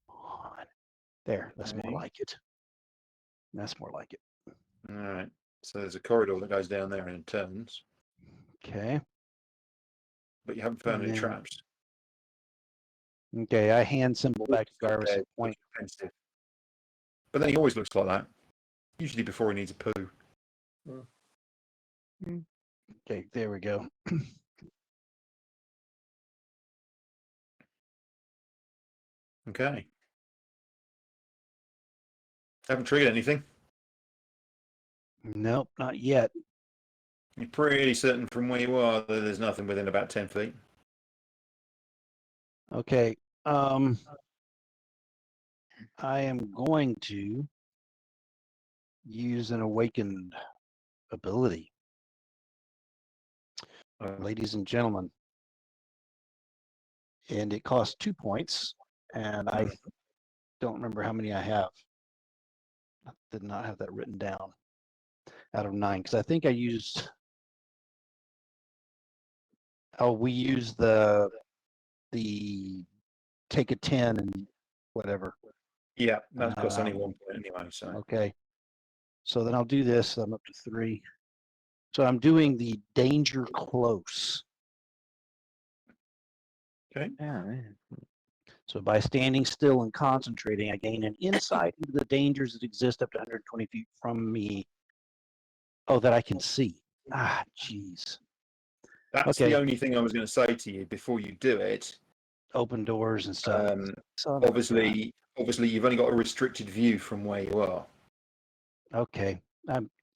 On. There, that's more Okay. like it. That's more like it. All right. So there's a corridor that goes down there and it turns, Okay. but you haven't found any Yeah. traps. Okay, I hand symbol back to Looks Garvis dead, and point. looks offensive. But then he always looks like that. Usually before he needs a poo. Okay, there we go. Okay. Haven't triggered anything. Nope, not yet. You're pretty certain from where you are that there's nothing within about 10 feet. Okay. I am going to use an awakened ability. Ladies and gentlemen. And it costs 2 points, and I don't remember how many I have. I did not have that written down out of 9, because I think I used. Oh, we used the take a 10 and whatever. Yeah, that costs only 1 point anyway. So Okay. So then I'll do this. I'm up to 3. So I'm doing the danger close. okay. Yeah, man. So by standing still and concentrating, I gain an insight into the dangers that exist up to 120 feet from me. Oh, that I can see. Ah, jeez. That's Okay. the only thing I was going to say to you before you do it. Open doors and stuff. Obviously, you've only got a restricted view from where you are. Okay.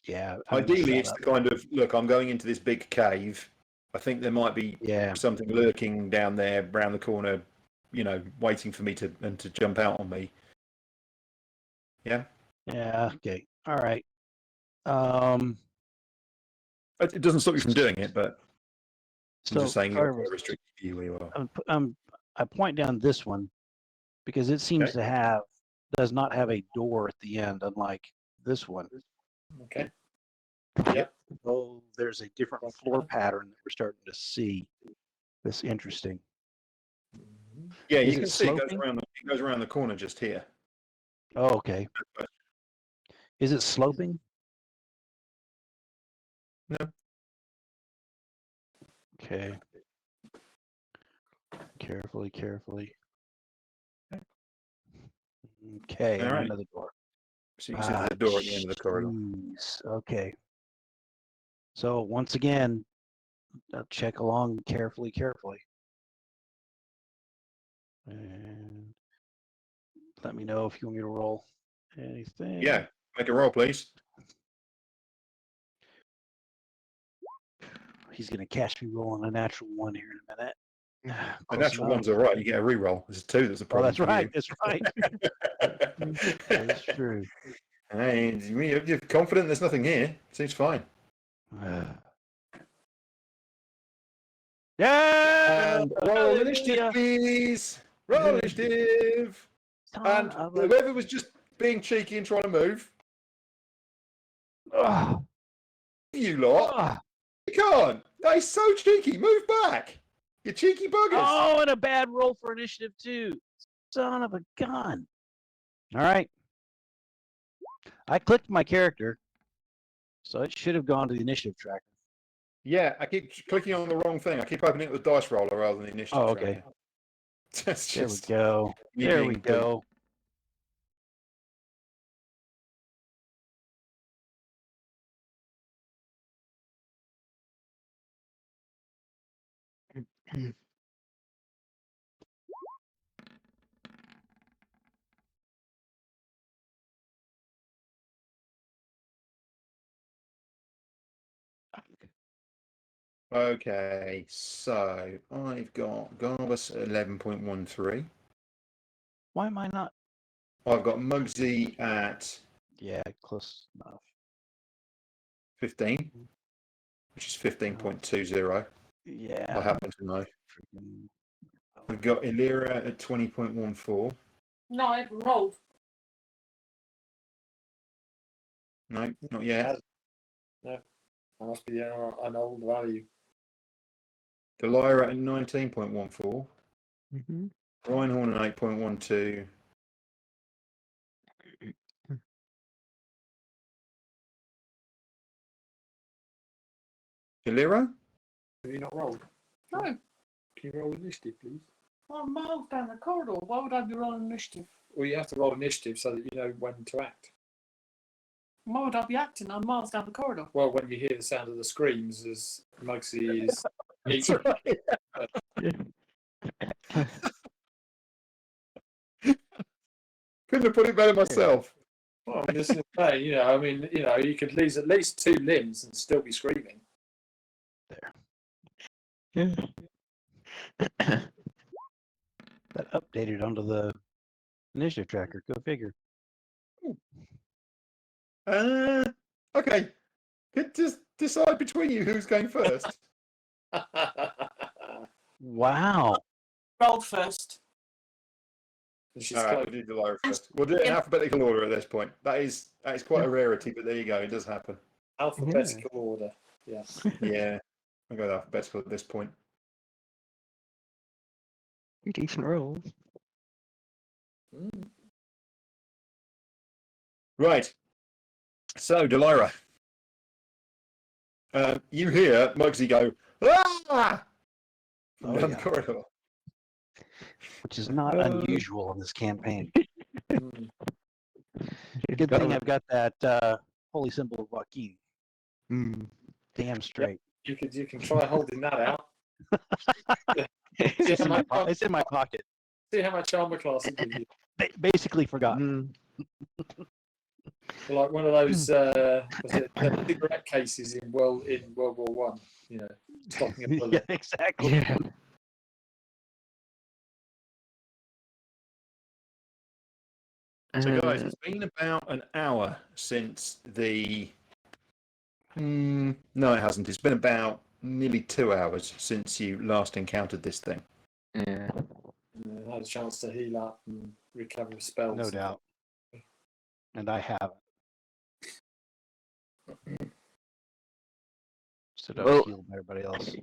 Yeah. Ideally, it's the kind of, look, I'm going into this big cave. I think there might be Yeah. something lurking down there, around the corner, waiting for me to jump out on me. Yeah. Yeah. Okay. All right. It doesn't stop you from doing it, but I'm So just saying you're Carver, quite restricted view where you are. I point down this one because it seems to does not have a door at the end, unlike this one. Okay. Oh, there's a different floor pattern that we're starting to see. That's interesting. Yeah, Is you it can see sloping? it goes around the corner just here. Oh, okay. Is it sloping? No. Okay. Carefully. Okay, All and right. another door. So you can see there's a door at the end of the corridor. Jeez. Okay. So once again, I'll check along carefully. And let me know if you want me to roll anything. Yeah, make a roll, please. He's going to catch me rolling a natural one here in a minute. The natural one's all right. You get a re-roll. There's a 2 that's a Oh, problem. that's right. That's right. That's true. Hey, you're confident there's nothing here. Seems fine. Yeah. And roll initiative, please. Roll initiative. And whoever was just being cheeky and trying to move, you lot, you can't. That is so cheeky. Move back. You cheeky buggers. Oh, and a bad roll for initiative too. Son of a gun. All right. I clicked my character, so it should have gone to the initiative tracker. Yeah, I keep clicking on the wrong thing. I keep opening it with the dice roller rather than the initiative. Oh, okay. That's There we just go. me There we being go. Okay, so I've got Garbus 11.13. Why am I not? I've got Muggsy at Yeah, close enough. 15, which is 15.20. Yeah. I happen to know. Freaking- We've got Illyria at 20.14. No, I haven't rolled. No, not yet. That must be an old value. Delyra at 19.14. Mm-hmm. Reinhorn at 8.12. Illyria? Have you not rolled? No, Can you roll initiative, please? I'm miles down the corridor. Why would I be rolling initiative? Well, you have to roll initiative so that you know when to act. Why would I be acting? I'm miles down the corridor. Well, when you hear the sound of the screams as Muggsy is That's eating. right. Couldn't have put it better myself. Well, I mean, this is saying, you could lose at least 2 limbs and still be screaming. That updated onto the initiative tracker. Go figure. Okay. Just decide between you who's going first. Wow. Rolled first. She's All right, close. we'll do Delyra first. We'll do it in alphabetical order at this point. That is quite a rarity, but there you go. It does happen. Alphabetical order. Yeah. Yeah, I'll go with alphabetical at this point. Decent rolls. Right. So, Delyra, you hear Muggsy go, "Ah!" from down the corridor. Which is not unusual in this campaign. Mm. Good thing I've got that holy symbol of Joaquin. Mm. Damn straight. You can try holding that out. It's in my pocket. See how much armor class it gives you. Basically forgotten. Like one of those cigarette cases in World War One. Stopping a bullet. Yeah, exactly. Yeah. So, guys, it's been about an hour since the. No, it hasn't. It's been about nearly 2 hours since you last encountered this thing. Yeah. I had a chance to heal up and recover spells. No doubt. And I haven't. Stood up Well, healed by everybody else.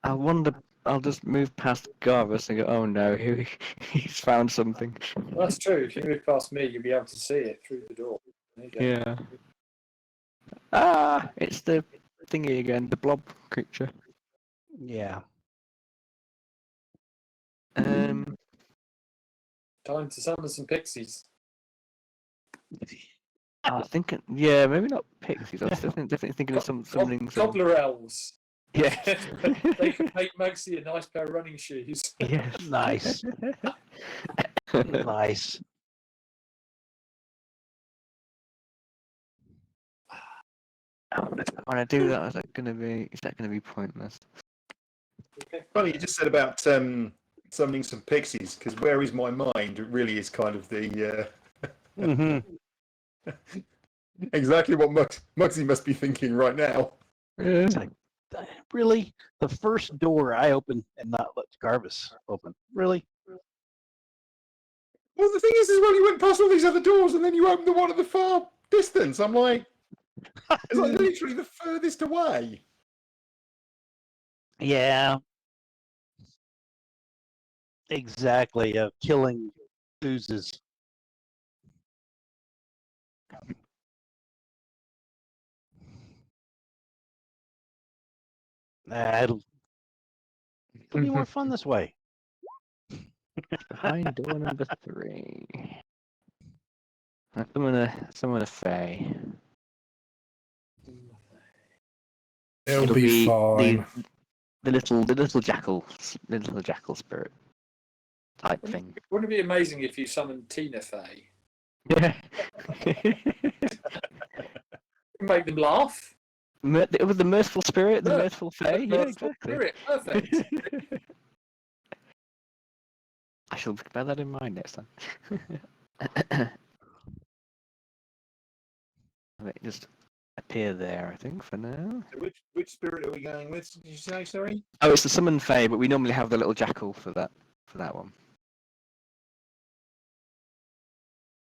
I wonder. I'll just move past Garvis and go. Oh no, he's found something. Well, that's true. If you move past me, you'll be able to see it through the door. There you go. Yeah. Ah, it's the thingy again, the blob creature. Yeah. Um, Time to summon some pixies. I was thinking, yeah, maybe not pixies. I was definitely thinking of something. Cobbler elves. Yeah. They could make Moxie a nice pair of running shoes. Yes. Nice. Nice. When I do that, is that going to be pointless? Okay. Funny, you just said about summoning some pixies, because where is my mind? It really is kind of the exactly what Mugsy must be thinking right now. It's like, really? The first door I opened and not let Garvis open. Really? Well, the thing is well, you went past all these other doors, and then you opened the one at the far distance. I'm like, it's like literally the furthest away. Yeah. Exactly. Killing oozes. It'll be more fun this way. Behind door number 3. Summon a Fae. It'll be fine. The little jackal spirit type thing. Wouldn't it be amazing if you summoned Tina Fey? Yeah. Make them laugh. It was the merciful spirit, the Yeah, merciful Fae. Yeah, Merciful exactly. Spirit. Perfect. I shall bear that in mind next time. Let it just appear there, I think, for now. So which spirit are we going with? Did you say? Sorry. Oh, it's the summon Fae, but we normally have the little jackal for that one.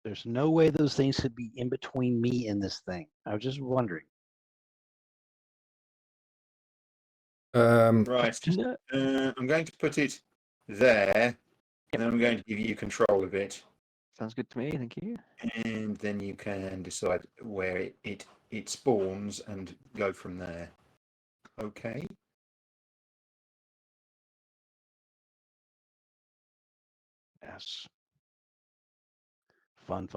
There's no way those things could be in between me and this thing. I was just wondering. Right. No. I'm going to put it there, and then I'm going to give you control of it, Sounds good to me, thank you. and then you can decide where it spawns and go from there. Okay. Yes. Fun.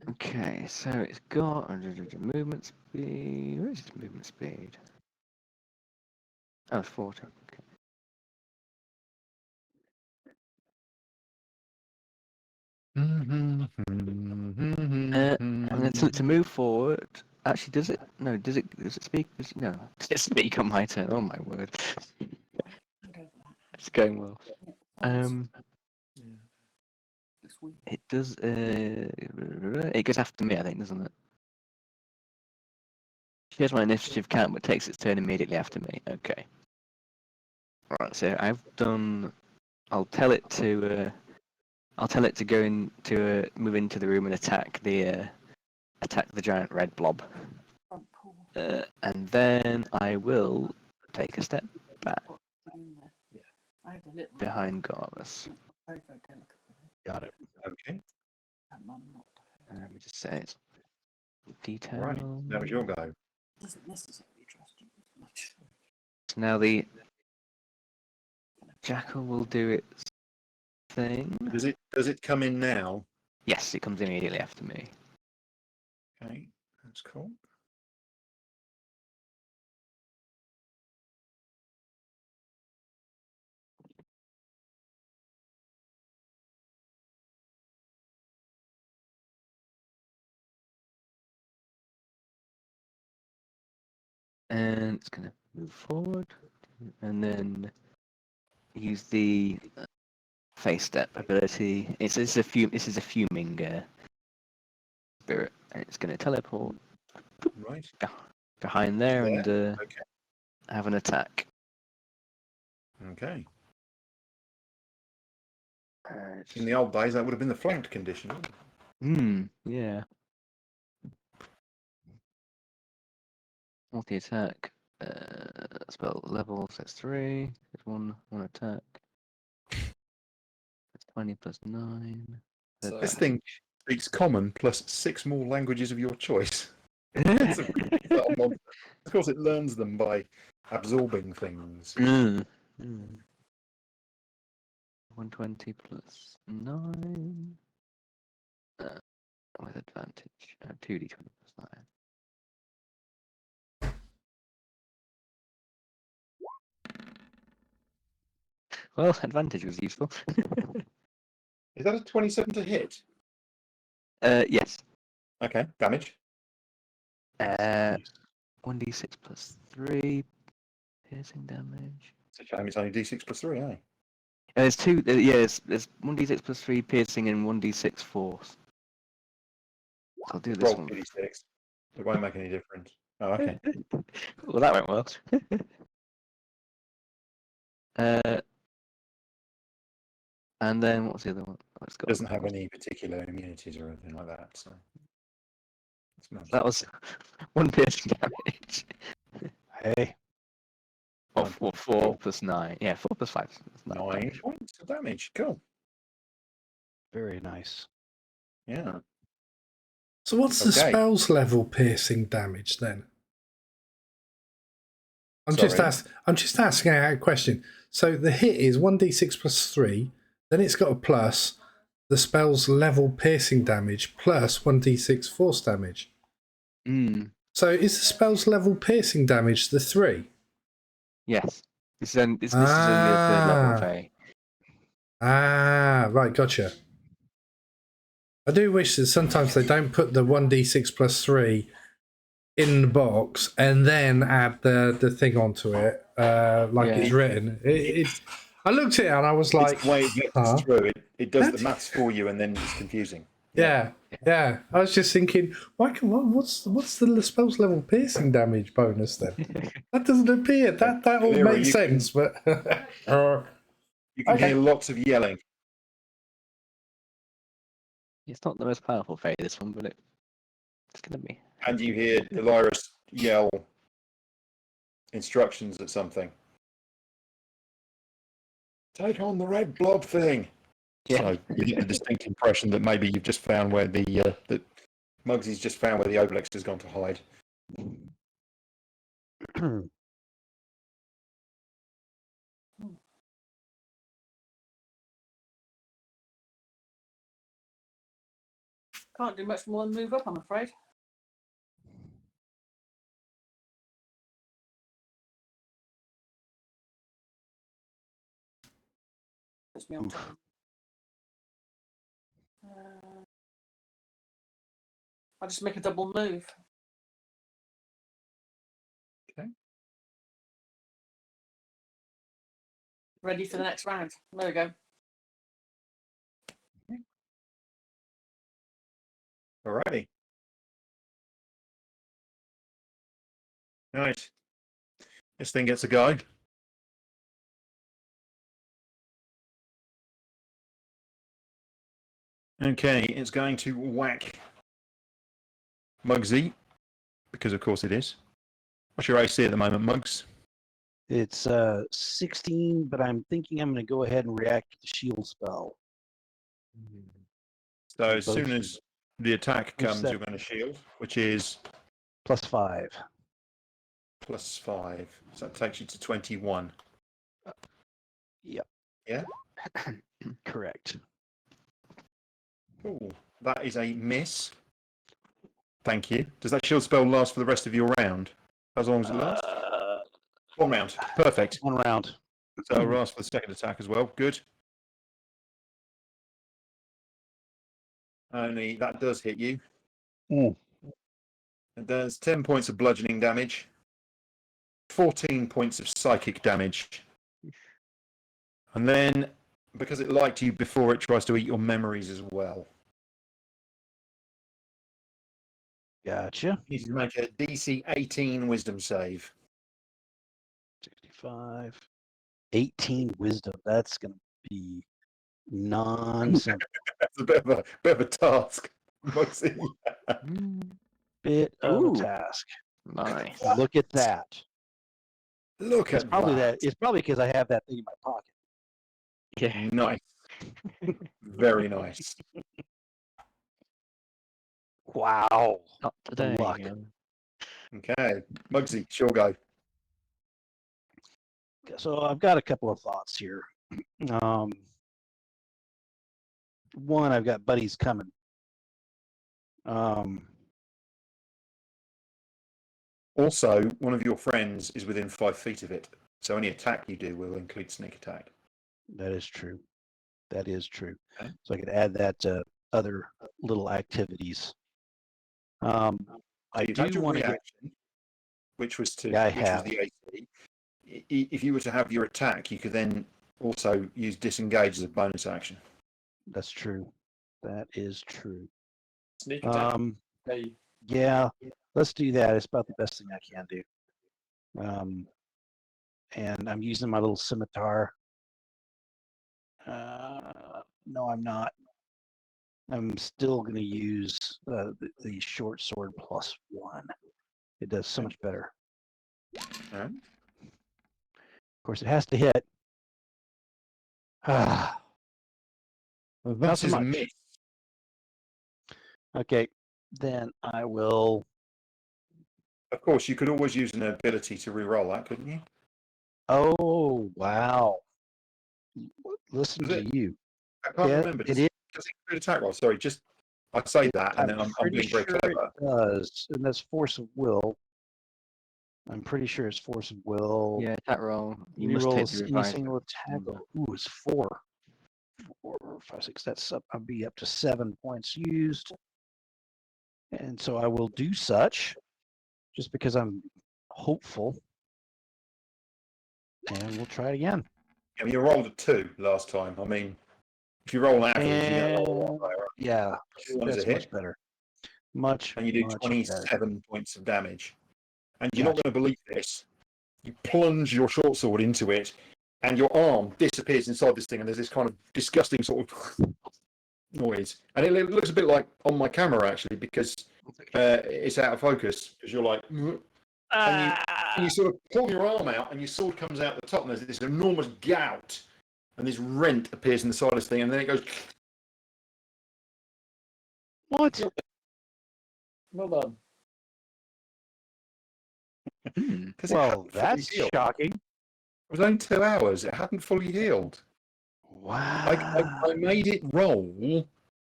Okay, so it's got movement speed. Where is its movement speed? Oh, it's 40. Okay. And then to move forward. Actually, does it? No. Does it speak? No. Does it speak on my turn? Oh my word! It's going well. It does. It goes after me, I think, doesn't it? Here's my initiative count, but takes its turn immediately after me. Okay. Right. So I've done. I'll tell it to. I'll tell it to go in to move into the room and attack the giant red blob. And then I will take a step back behind Garvis. Got it. Okay. Let me just say it's detail. Right. That was your go. Doesn't necessarily trust you as much. So now the jackal will do its thing. Does it come in now? Yes, it comes immediately after me. Okay, that's cool. And it's going to move forward and then use the face step ability. This is a fuming spirit, and it's going to teleport Right. behind there and Okay. have an attack. Okay. In the old days, that would have been the flanked condition. Yeah. Multi attack. Spell level, so it's 3. There's one attack. It's 20 plus 9. So- This thing speaks common plus 6 more languages of your choice. It's a little monster. Of course, it learns them by absorbing things. 120 plus 9. With advantage. 2d20 plus 9. Well, advantage was useful. Is that a 27 to hit? Yes. Okay, damage. 1d6 plus 3 piercing damage. It's a shame it's only d6 plus 3, eh? There's two. There's 1d6 plus 3 piercing and 1d6 force. I'll do this Roll one. 2d6. It won't make any difference. Oh, okay. Well, that went well. And then what's the other one? Oh, it's It got doesn't have any particular immunities or anything like that, so. That was 1 piercing damage. Hey, Or 4 plus 9. Yeah, 4 plus 5. That's 9 9 damage. points of damage. Cool. very nice. Yeah. So what's the Okay. spells level piercing damage then? I'm just asking out a question. So the hit is 1d6 plus 3, then it's got a plus the spell's level piercing damage plus 1d6 force damage. So is the spell's level piercing damage the 3? Yes. This is only the 3rd level, Faye. Right, gotcha. I do wish that sometimes they don't put the 1d6 plus 3 in the box and then add the thing onto it, it's written. I looked at it and I was like, it's the way it gets through. It does the maths for you and then it's confusing. Yeah. I was just thinking, what's the spells level piercing damage bonus then? That doesn't appear. That all Clearer, makes you sense, but You can hear lots of yelling. It's not the most powerful Fae, this one, but it's going to be. And you hear Delirus yell instructions at something. Take on the red blob thing. Yeah. So you get the distinct impression that maybe you've just found where that Muggsy's just found where the obelisk has gone to hide. Can't do much more than move up, I'm afraid. Puts me on time. I'll just make a double move. Okay. Ready for the next round. There we go. Alrighty. Right. This thing gets a go. Okay, it's going to whack Muggsy, because of course it is. What's your AC at the moment, Muggs? It's 16, but I'm thinking I'm going to go ahead and react to the shield spell. So as soon as the attack Which comes, that- you're going to shield, which is +5. +5. So that takes you to 21. Yep. Yeah? Correct. Cool. That is a miss. Thank you. Does that shield spell last for the rest of your round? As long as it lasts? 1 round. Perfect. 1 round. So it'll last for the second attack as well. Good. Only that does hit you. Mm. It does 10 points of bludgeoning damage, 14 points of psychic damage. And then because it liked you before it tries to eat your memories as well. Gotcha. You need to make a DC 18 Wisdom save. 65. 18 wisdom. That's going to be nonsense. That's a bit of a task. Moxie. Bit of Ooh. a task. Nice. Look at that. Look It's at probably that. It's probably because I have that thing in my pocket. Yeah. Nice. Very nice. Wow. Not today. luck. Yeah. Okay. Muggsy, sure go. So I've got a couple of thoughts here. One, I've got buddies coming. Also, one of your friends is within 5 feet of it, so any attack you do will include sneak attack. That is true. That is true. Okay. So I could add that to other little activities. I You've had do your want to get. reaction, which was to Yeah, I which have. was the AC. If you were to have your attack, you could then also use disengage as a bonus action. That's true. That is true. Sneak attack. Hey, Yeah, let's do that. It's about the best thing I can do. And I'm using my little scimitar. No, I'm not. I'm still going to use the short sword +1. It does so much better. All right. Of course, it has to hit. Not That so is a much. miss. Okay, then I will. Of course, you could always use an ability to re-roll that, couldn't you? Oh, wow. Listen Is to it? you. I can't Yeah, remember. it Does is. it include attack roll? Sorry, just I say that, and then I'm pretty being very sure clever. it does, and that's force of will. I'm pretty sure it's force of will. Yeah, attack roll. You must Reroll take the any revised. single attack. Ooh, it's 4. 4, 5, 6. That's up. I'll be up to 7 points used, and so I will do such, just because I'm hopeful. And we'll try it again. I mean, you rolled a 2 last time. I mean, if you roll an average, you get a lot And higher. yeah, One is a that's hit. much better. Much, And you do much 27 better. points of damage. And you're not Gotcha. going to believe this. You plunge your short sword into it, and your arm disappears inside this thing, and there's this kind of disgusting sort of noise. And it looks a bit like on my camera, actually, because it's out of focus, because you're like... And you sort of pull your arm out, and your sword comes out the top, and there's this enormous gout, and this rent appears in the side of this thing, and then it goes... What? well done. Well, that's shocking. It was only 2 hours. It hadn't fully healed. Wow. I made it roll.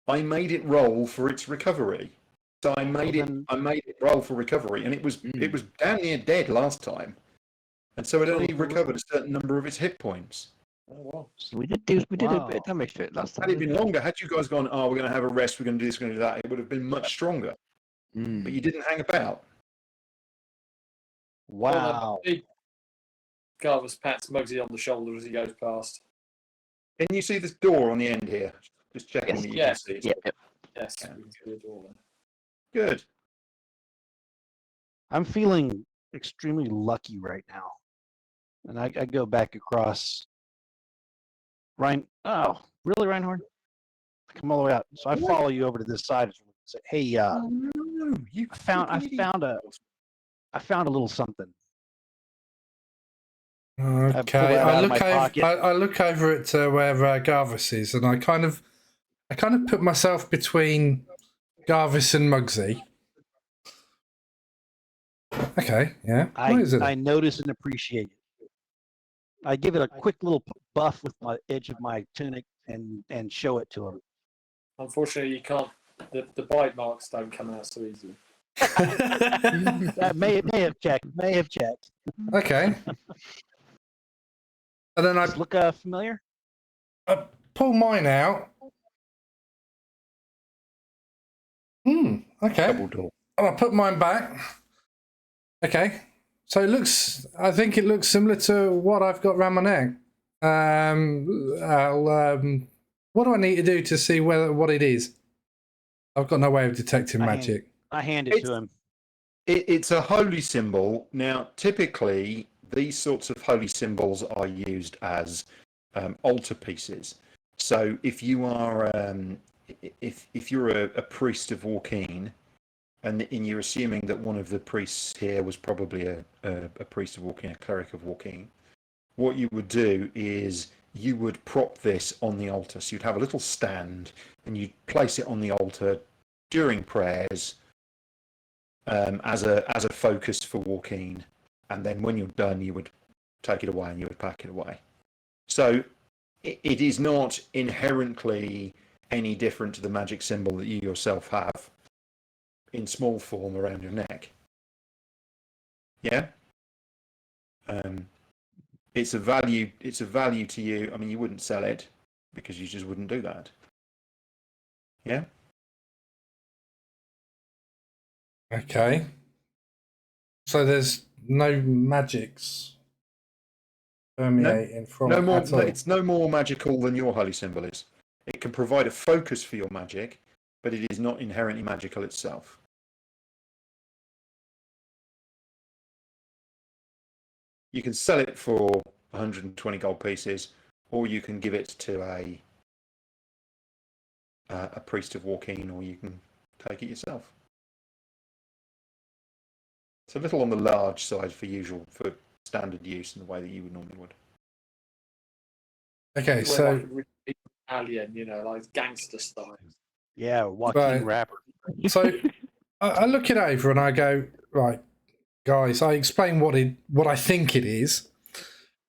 I made it roll for its recovery. So I made it roll for recovery, and it was damn near dead last time. And so it only recovered a certain number of its hit points. Oh, well. So we did a bit of damage to it last time. Had it been longer, had you guys gone, oh, we're going to have a rest, we're going to do this, we're going to do that, it would have been much stronger. But you didn't hang about. Wow. Garvis pats Muggsy on the shoulder as he goes past. Can you see this door on the end here? Just checking that you can see it. Yep. Yes, Yeah. we can see the door then. Good. I'm feeling extremely lucky right now. And I go back across. Oh, really, Reinhorn? Come all the way out. So I follow you over to this side and say, hey, No, I found a little something. Okay, I look over at where Garvis is, and I kind of put myself between Garvis and Muggsy. Okay, yeah. I notice and appreciate it. I give it a quick little buff with my edge of my tunic and show it to him. Unfortunately, you can't. The bite marks don't come out so easily. may have checked. Okay. And then I look familiar. I pull mine out. Okay. Double door. And I put mine back. Okay. So I think it looks similar to what I've got around my neck. What do I need to do to see what it is? I've got no way of detecting magic. I hand it to him. It's a holy symbol. Now, typically, these sorts of holy symbols are used as altar pieces. So, if you are, if you're a priest of Warkeen, and you're assuming that one of the priests here was probably a priest of Warkeen, a cleric of Warkeen, what you would do is you would prop this on the altar. So you'd have a little stand, and you'd place it on the altar during prayers. As a focus for Warkeen, and then when you're done, you would take it away and you would pack it away. So it is not inherently any different to the magic symbol that you yourself have in small form around your neck. Yeah. It's a value. It's a value to you. I mean, you wouldn't sell it because you just wouldn't do that. Yeah. Okay. So there's no magics permeating from No more. at all. It's no more magical than your holy symbol is. It can provide a focus for your magic, but it is not inherently magical itself. You can sell it for 120 gold pieces, or you can give it to a priest of Warkeen, or you can take it yourself. It's a little on the large side for standard use in the way that you would normally would. Okay, Wear so like a really big Italian, like gangster style. Yeah, Joaquin Right. rapper. so I look it over and I go, right, guys. I explain what I think it is,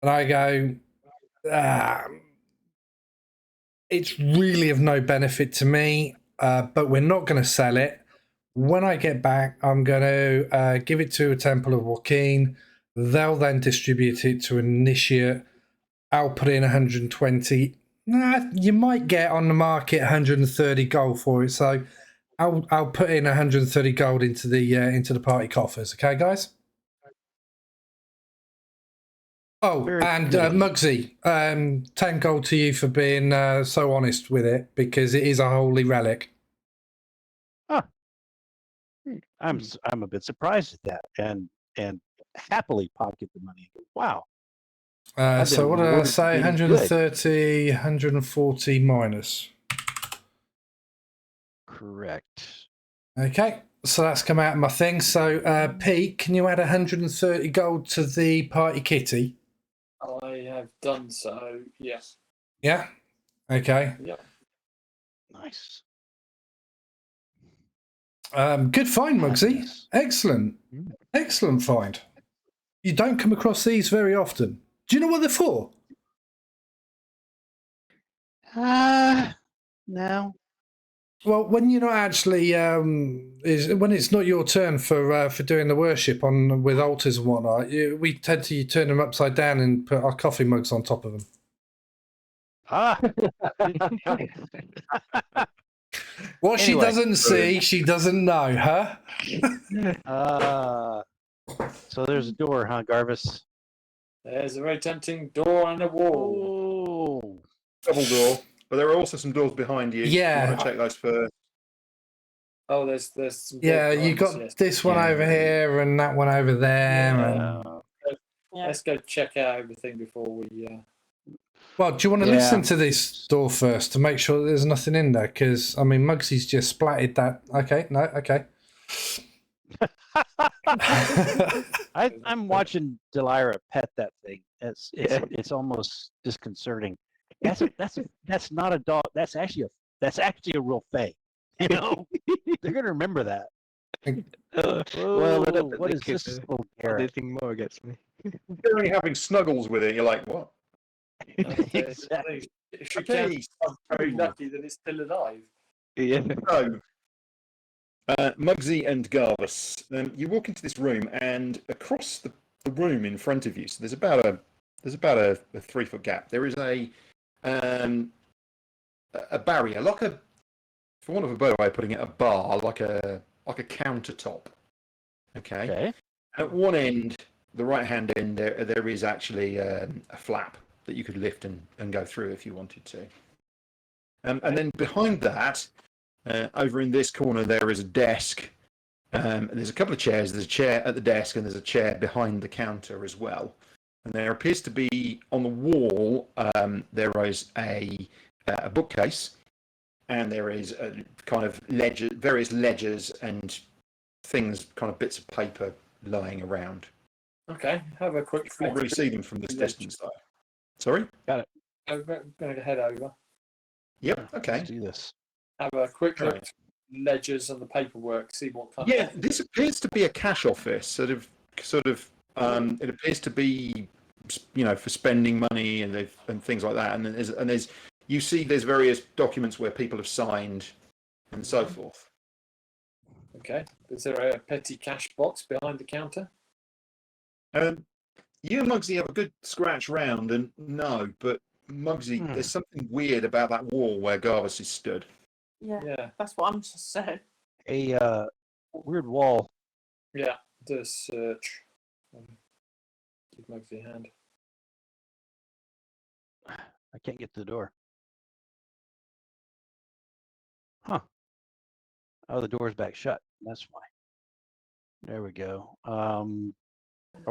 and I go, it's really of no benefit to me. But we're not going to sell it. When I get back, I'm going to give it to a Temple of Joaquin. They'll then distribute it to an initiate. I'll put in 120. You might get on the market 130 gold for it. So I'll put in 130 gold into the party coffers. Okay, guys. Oh, Very and good of you. Muggsy, 10 gold to you for being so honest with it, because it is a holy relic. I'm a bit surprised at that, and happily pocket the money. Wow. I've So been what did I rewarded for say? being 130, 140 minus. Correct. Okay, so that's come out of my thing. So, Pete, can you add 130 gold to the party kitty? I have done so, yes. Yeah? Okay. Yep. Nice. Good find, Muggsy. Madness. Excellent. Excellent find. You don't come across these very often. Do you know what they're for? No. Well, when you're not actually, when it's not your turn for doing the worship on with altars and whatnot, we tend to turn them upside down and put our coffee mugs on top of them. What she Anyway. doesn't see, she doesn't know, huh? So there's a door, huh, Garvis? There's a very tempting door and a wall. Oh. Double door, but there are also some doors behind you. Yeah. You want to check those first. Oh, there's some Yeah, doors you behind got us, yes. this one Yeah. over here and that one over there. And... Yeah. Let's go check out everything before we. Well, do you want to Yeah. listen to this door first to make sure that there's nothing in there? Because, I mean, Muggsy's just splatted that. Okay, no, okay. I'm watching Delira pet that thing. It's almost disconcerting. That's not a dog. That's actually a real fae. You know, they're gonna remember that. Well, What is this little carrot? Anything more gets me. You're only having snuggles with it. You're like, what? Exactly. If she can, I'm very lucky that it's still alive. Yeah. So, Muggsy and Garvis, you walk into this room, and across the room in front of you, so there's about a 3-foot gap. There is a barrier, like a, for want of a better way of putting it, a bar, like a countertop. Okay. At one end, the right-hand end, there is actually a flap that you could lift and go through if you wanted to. And then behind that, over in this corner, there is a desk. And there's a couple of chairs. There's a chair at the desk, and there's a chair behind the counter as well. And there appears to be on the wall. There is a bookcase, and there is a kind of various ledgers and things, kind of bits of paper lying around. Okay, have a quick. You can't really see them from this distance, though. Sorry. I'm going to head over. Yep. Okay. Let's do this. Have a quick look Right. at ledgers and the paperwork. See what kind. Yeah, this appears to be a cash office. Sort of. It appears to be, for spending money and things like that. And there's you see there's various documents where people have signed, and so forth. Okay. Is there a petty cash box behind the counter? You and Muggsy have a good scratch round, and no, but Muggsy, there's something weird about that wall where Garvis is stood. Yeah, Yeah. that's what I'm just saying. A weird wall. Yeah. Do a search. Give Muggsy a hand. I can't get to the door. Huh. Oh, the door's back shut. That's why. There we go. Are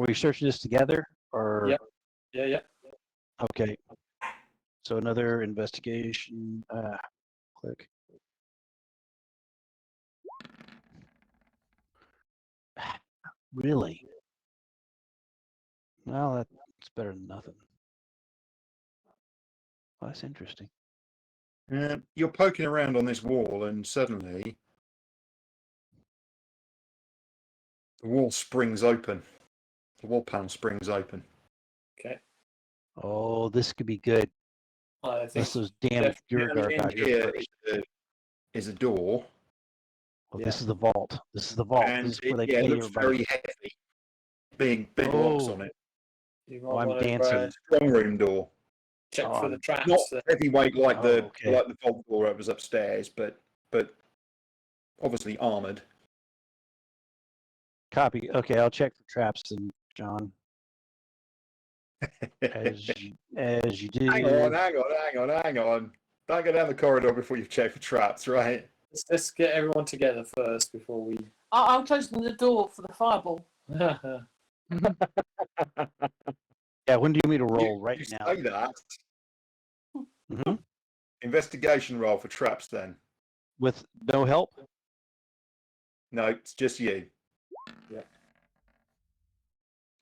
we searching this together or? Yep. Yeah. Okay. So another investigation. Click. Really? Well, that's better than nothing. Well, that's interesting. You're poking around on this wall, and suddenly the wall springs open. The wall panel springs open. Okay. Oh, this could be good. I think That's those damn definitely Durgar in guys. Here is a door, Oh, this is the vault. This is the vault. and This is where they it pay looks everybody. very heavy. Big locks on it. you Oh, might I'm want to dancing. Strong room door. check Oh, for the traps. Not there. heavyweight like Oh, the okay. vault door that was upstairs, but obviously armored. Copy. Okay, I'll check for traps then, John. As you do. Hang on. Don't go down the corridor before you check for traps, right? Let's get everyone together first before we. I'm closing the door for the fireball. Yeah, when do you want me to roll? You Right now. say that. Mhm. Investigation roll for traps then. With no help? No, it's just you. Yeah.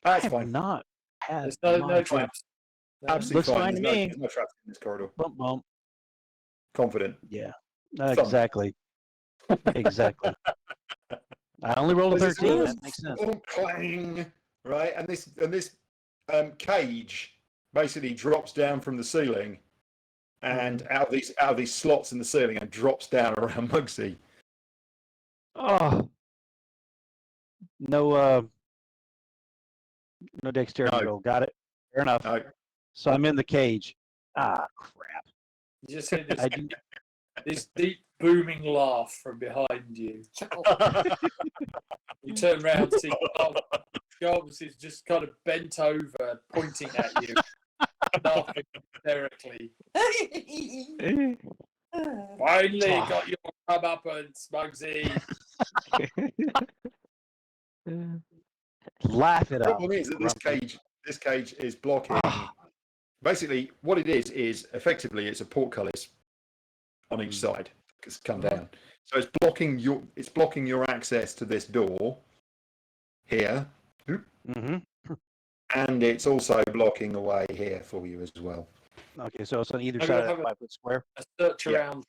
I That's have fine. not had There's no my- traps. No. Absolutely Looks fine. fine to There's me. there's no traps in this corridor. Bump, bump. Confident. Yeah. Thump. Exactly. Exactly. I only rolled a There's this 13. little That makes sense. little clang, right? And this cage basically drops down from the ceiling, and out of these slots in the ceiling, and drops down around Muggsy. Oh. No dexterity No. roll. Got it. Fair enough. No. So I'm in the cage. Ah, crap. You just hear this, I do. this deep booming laugh from behind you. Chuckle. You turn around, see Jarvis is just kind of bent over, pointing at you, laughing hysterically. Finally got your comeuppance, Muggsy. Laugh it The out. problem is that this cage is blocking. Ah. Basically, what it is effectively it's a portcullis on each side. It's come down, so it's blocking your access to this door here, Mm-hmm. and it's also blocking the way here for you as well. Okay, so it's on either I'm side gonna of that have 5-foot square. A search Yeah. around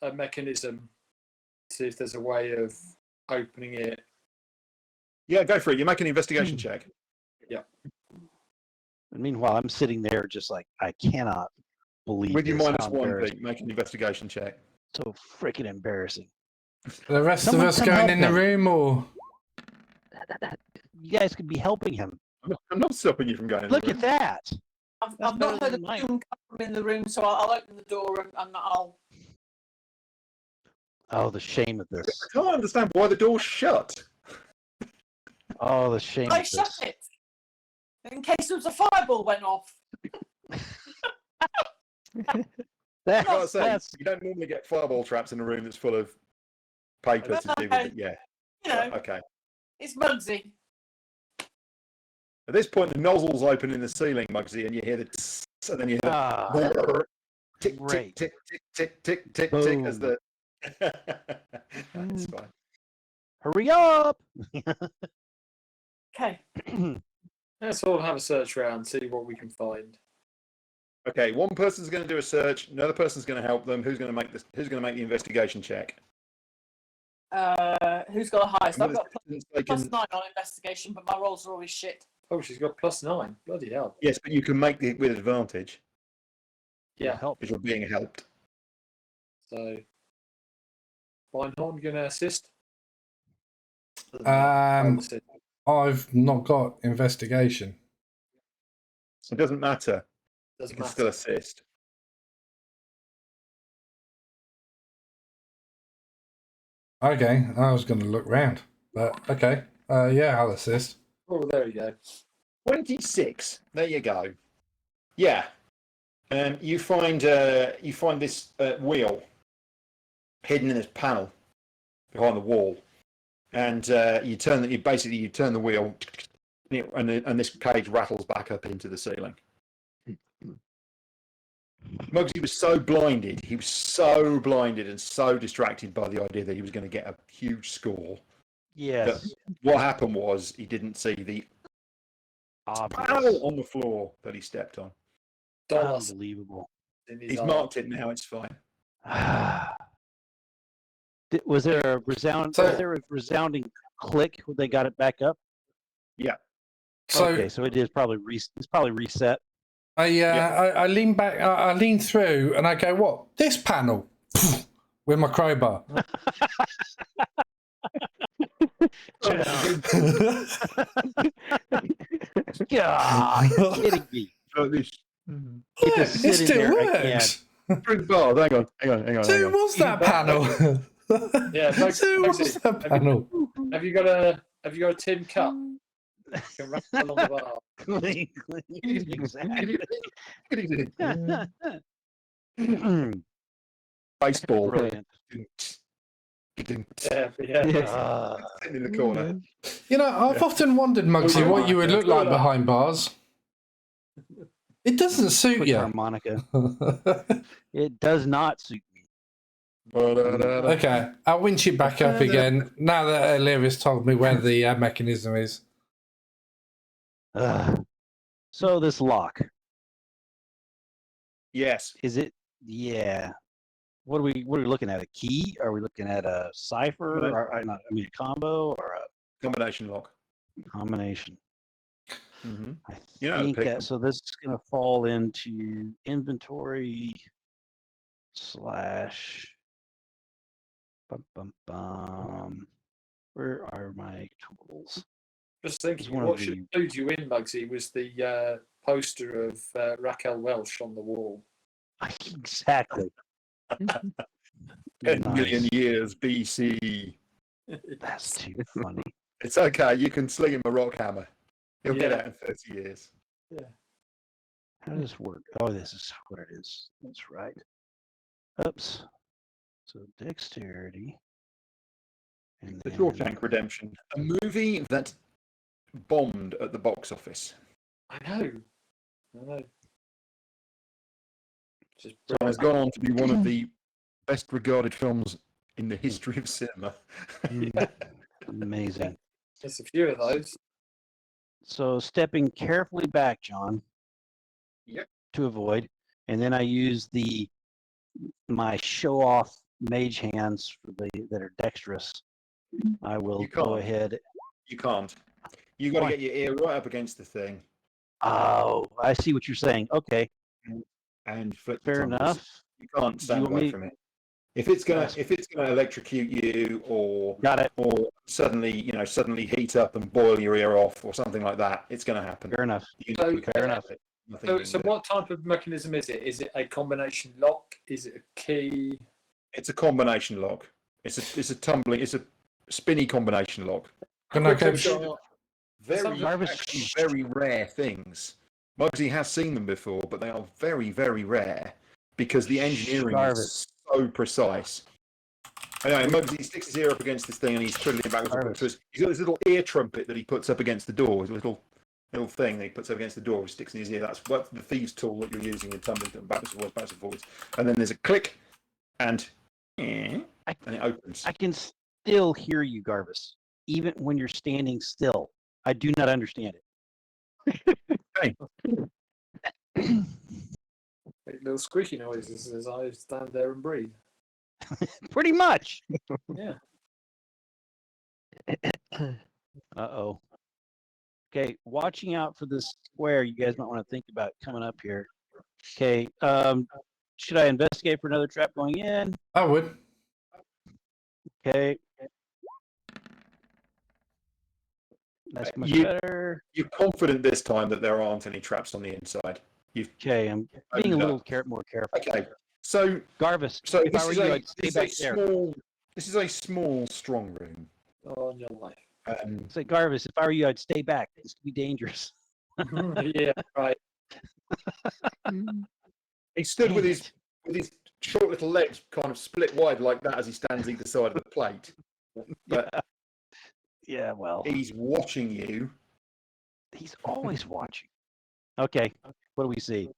a mechanism, see if there's a way of opening it. Yeah, go for it. You make an investigation check. And meanwhile, I'm sitting there just like, I cannot believe With your this. minus How 1, embarrassing. Pete, make an investigation check. So freaking embarrassing. The rest Someone of us come going help in the him. room, or You guys could be helping him. I'm not stopping you from going. in the Look at room. that. I've That's not better heard a than mine. boom come from in the room, so I'll open the door and I'll. Oh, the shame of this. I can't understand why the door's shut. Oh, the shame I of shut this. it in case there was a fireball went off. I gotta That's, say, that's you don't normally get fireball traps in a room that's full of paper to do with it. Yeah. You know, Okay. it's Muggsy. At this point, the nozzle's open in the ceiling, Muggsy, and you hear the tss, and then you hear tick, tick, great. tick, tick, tick, tick, tick, tick, as Boom. the. That's fine. Hurry up! Okay. Let's all have a search round, see what we can find. Okay, one person's going to do a search. Another person's going to help them. Who's going to make this? Who's going to make the investigation check? Who's got the highest? And I've got they plus can- 9 on investigation, but my rolls are always shit. Oh, she's got +9. Bloody hell. Yes, but you can make it with advantage Yeah. Help. because you're being helped. So, Feinhorn going to assist? I've not got investigation. It doesn't matter. Doesn't You can matter. still assist. Okay, I was going to look round, but okay. Yeah, I'll assist. Oh, there you go. 26. There you go. Yeah. You find this wheel hidden in this panel behind the wall, and you turn the wheel, and this cage rattles back up into the ceiling. Muggsy was so blinded. He was so blinded and so distracted by the idea that he was going to get a huge score. Yes. What happened was he didn't see the Obvious. panel on the floor that he stepped on. Dollars Unbelievable. in his He's arm. marked it now. It's fine. Was there a resounding click when they got it back up? So Okay, so it is probably it's probably reset. I lean back, I lean through, and I go, "What? This panel?" with my crowbar. God, you're kidding me. So this Get to Look, sit it in still there works. drink bar. Hang on. So who was that panel? Yeah, So who was Muggsy, that panel? Have you got a tin cup? You can wrap it along the bar. Exactly. Baseball. Brilliant. Yeah. Sitting in the corner. You know, I've often wondered, Muggsy, what you would look like behind bars. It doesn't suit Quick you. harmonica. It does not suit me. Okay, I'll winch it back up again now that Illyria's told me where the mechanism is. So this lock, Yes. is it? Yeah. What are we looking at? A key? Are we looking at a cipher? Or, a combo or a Combination lock. combination? Mm-hmm. I You know how to think pick that, them. so this is going to fall into inventory / Where are my tools? Just It's thinking, one what of should the- clued you in, Muggsy, was the poster of Raquel Welch on the wall. Exactly. 10 million Nice. years BC. That's too funny. It's okay. You can sling him a rock hammer. He'll get Yeah. out in 30 years. How does this work? Oh, this is what it is. That's right. Oops. So dexterity. And The then Shawshank Redemption, a movie that bombed at the box office. I know. Just So has gone on to be one of the best regarded films in the history of cinema. amazing. there's a few of those. So stepping carefully back, John. Yep. To avoid, and then I use my show off mage hands for that are dexterous. I will You go can't. ahead. You can't. You got to Why? get your ear right up against the thing Oh, I see what you're saying. Okay, and flick fair the tongue. enough. You can't stand want away me- from it. If it's gonna That's- electrocute you or Got it. suddenly heat up and boil your ear off or something like that, it's gonna happen. Fair enough. You So- you can't fair help enough. it. Nothing you So can do. what type of mechanism is it? Is it a combination lock? Is it a key? It's a combination lock. It's a spinny combination lock. Can I go? Quick shot. Very Something- actually very rare things Muggsy has seen them before, but they are very, very rare because the engineering is so precise. Anyway, Muggsy sticks his ear up against this thing and he's twiddling it backwards and forwards. He's got this little ear trumpet that he puts up against the door, his little thing that he puts up against the door, he sticks in his ear. That's what the thieves' tool that you're using in tumbling backwards and forwards. And then there's a click and it opens. I can still hear you, Garvis, even when you're standing still. I do not understand it. Okay. Make little squeaky noises as I stand there and breathe. Pretty much. Yeah. Uh-oh. Okay, watching out for this square you guys might want to think about coming up here. Okay, should I investigate for another trap going in? I would. Okay. That's much better. You're confident this time that there aren't any traps on the inside. Okay, I'm being a little more careful. Okay, so Garvis, so if I were you, I'd stay back there. This is a small strong room. Oh, on your life. Say, Garvis, if I were you, I'd stay back. This could be dangerous. Yeah, right. He stood with his short little legs kind of split wide like that as he stands either side of the plate. But yeah, well, he's watching you. He's always watching. Okay, what do we see?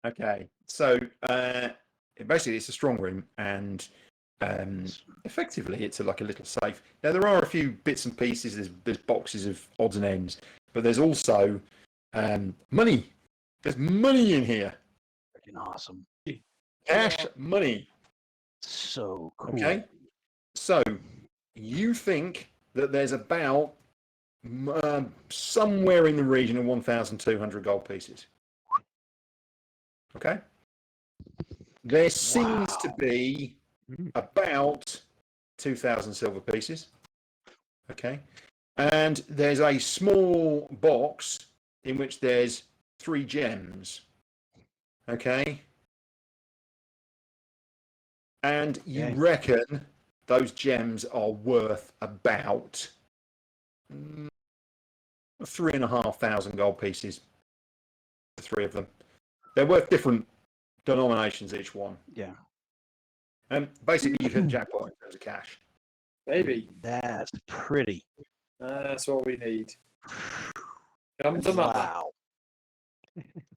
Okay, so basically it's a strong room, and effectively it's like a little safe. Now there are a few bits and pieces. There's boxes of odds and ends, but there's also money. There's money in here. Freaking awesome. Cash money. So cool. Okay, so you think that there's about somewhere in the region of 1,200 gold pieces. Okay. There seems to be about 2,000 silver pieces. Okay. And there's a small box in which there's 3 gems. Okay. And you reckon those gems are worth about 3,500 gold pieces. The 3 of them. They're worth different denominations, each one. Yeah. And basically, you've hit jackpot in terms of cash. Maybe. That's pretty. That's what we need. Come to mother. Wow.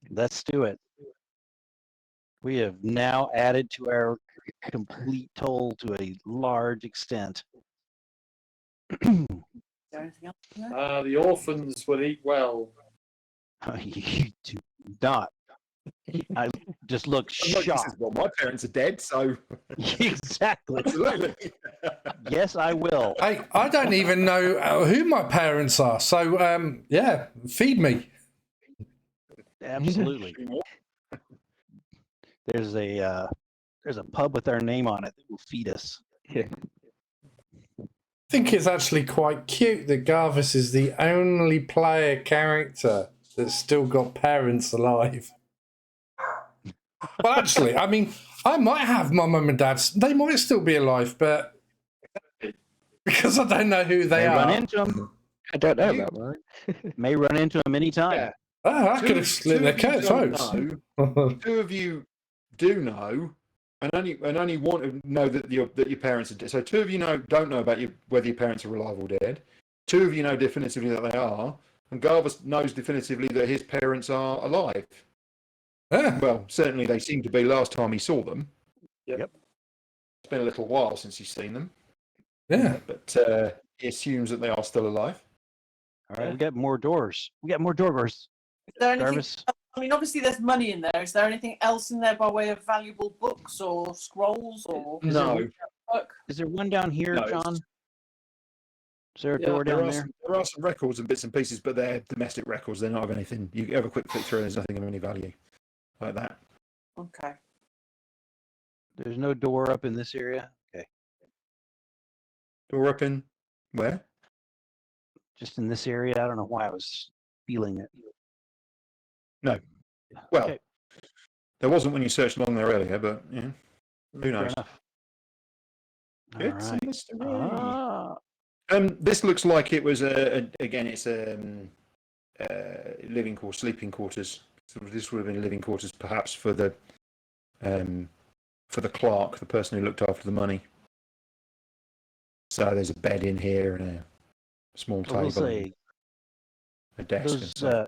Let's do it. We have now added to our complete toll to a large extent. Is there anything else in there? The orphans will eat well. You do not. I just look shocked. Well, my parents are dead, so Exactly. absolutely. Yes, I will. I don't even know who my parents are. So, yeah, feed me. Absolutely. There's a pub with their name on it that will feed us. I think it's actually quite cute that Garvis is the only player character that's still got parents alive. Well, actually, I mean, I might have my mum and dad's. They might still be alive, but because I don't know who they are. Run into them. I don't know about mine. May run into them anytime. Yeah. Oh, I could have slit their throats. 2 of you do know, and only want to know that your parents are dead. So 2 of you don't know about whether your parents are alive or dead. 2 of you know definitively that they are, and Garvis knows definitively that his parents are alive. Yeah. Well, certainly they seem to be last time he saw them. Yep. It's been a little while since he's seen them. Yeah. But he assumes that they are still alive. All right, we got more doors. We got more doors. Is there anything? Jarvis? I mean, obviously there's money in there. Is there anything else in there by way of valuable books or scrolls or? No. Is there one down here, No, John? Is there a Yeah, door down there? there are some records and bits and pieces, but they're domestic records. They're not of anything. You have a quick flick through, and there's nothing of any value like that. Okay. There's no door up in this area? Okay. Door up in where? Just in this area? I don't know why I was feeling it. No. Well, Okay. there wasn't when you searched along there earlier, but yeah, who Fair knows? enough. All It's right. a mystery. Ah, This looks like it was again. It's living quarters, sleeping quarters. So this would have been living quarters, perhaps for the clerk, the person who looked after the money. So there's a bed in here and a small I will table, say a desk, and those so.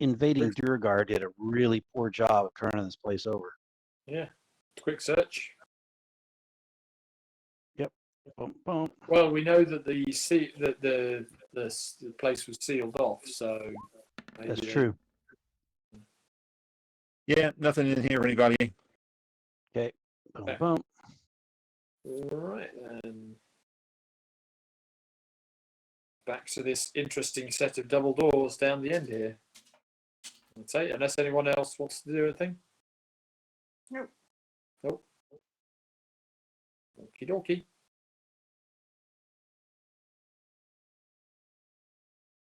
invading Durgar did a really poor job of turning this place over. Yeah. Quick search. Boom, boom. Well, we know that the place was sealed off, so maybe That's they- true. Yeah, nothing in here, anybody. Okay. Boom, Okay. boom. All right, then. Back to this interesting set of double doors down the end here. I'd say, unless anyone else wants to do anything. Nope. Nope. Okie dokie.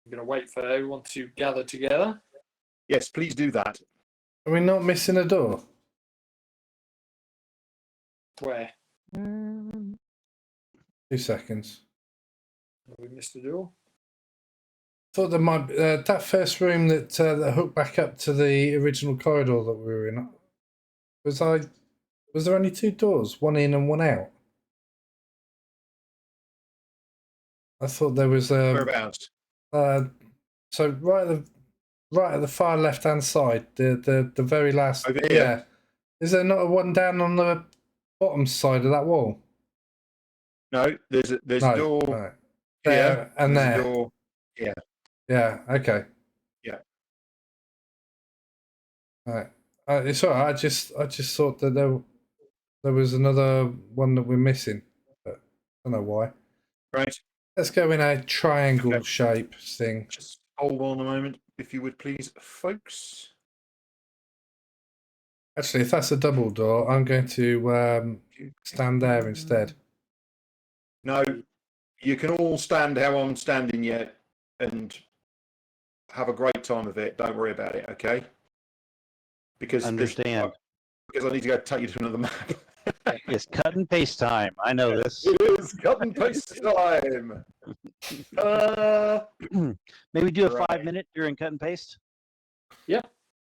I'm going to wait for everyone to gather together. Yes, please do that. Are we not missing a door? Where? 2 seconds. Have we missed a door? Thought there might be, that first room that hooked back up to the original corridor that we were in. Was there only 2 doors, one in and one out? I thought there was Whereabouts? so right at the far left hand side, the very last. Over here? Yeah. Is there not a one down on the bottom side of that wall? No, there's a No. door Right. here, There and there's there. a door. Yeah. Okay. Yeah. Right. It's all right. I just thought that there was another one that we're missing, but I don't know why. Right. Let's go in a triangle Okay. shape thing. Just hold on a moment, if you would please, folks. Actually, if that's a double door, I'm going to stand there instead. No, you can all stand how I'm standing yet and have a great time of it. Don't worry about it, okay? Because Understand. because I need to go take you to another map. It's cut and paste time. I know this. It is cut and paste time. Maybe do a Right. 5-minute during cut and paste. Yeah.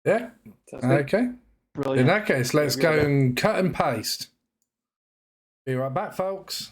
Sounds good. Okay. In Brilliant. that case, let's Yeah, go we'll go. and cut and paste. Be right back, folks.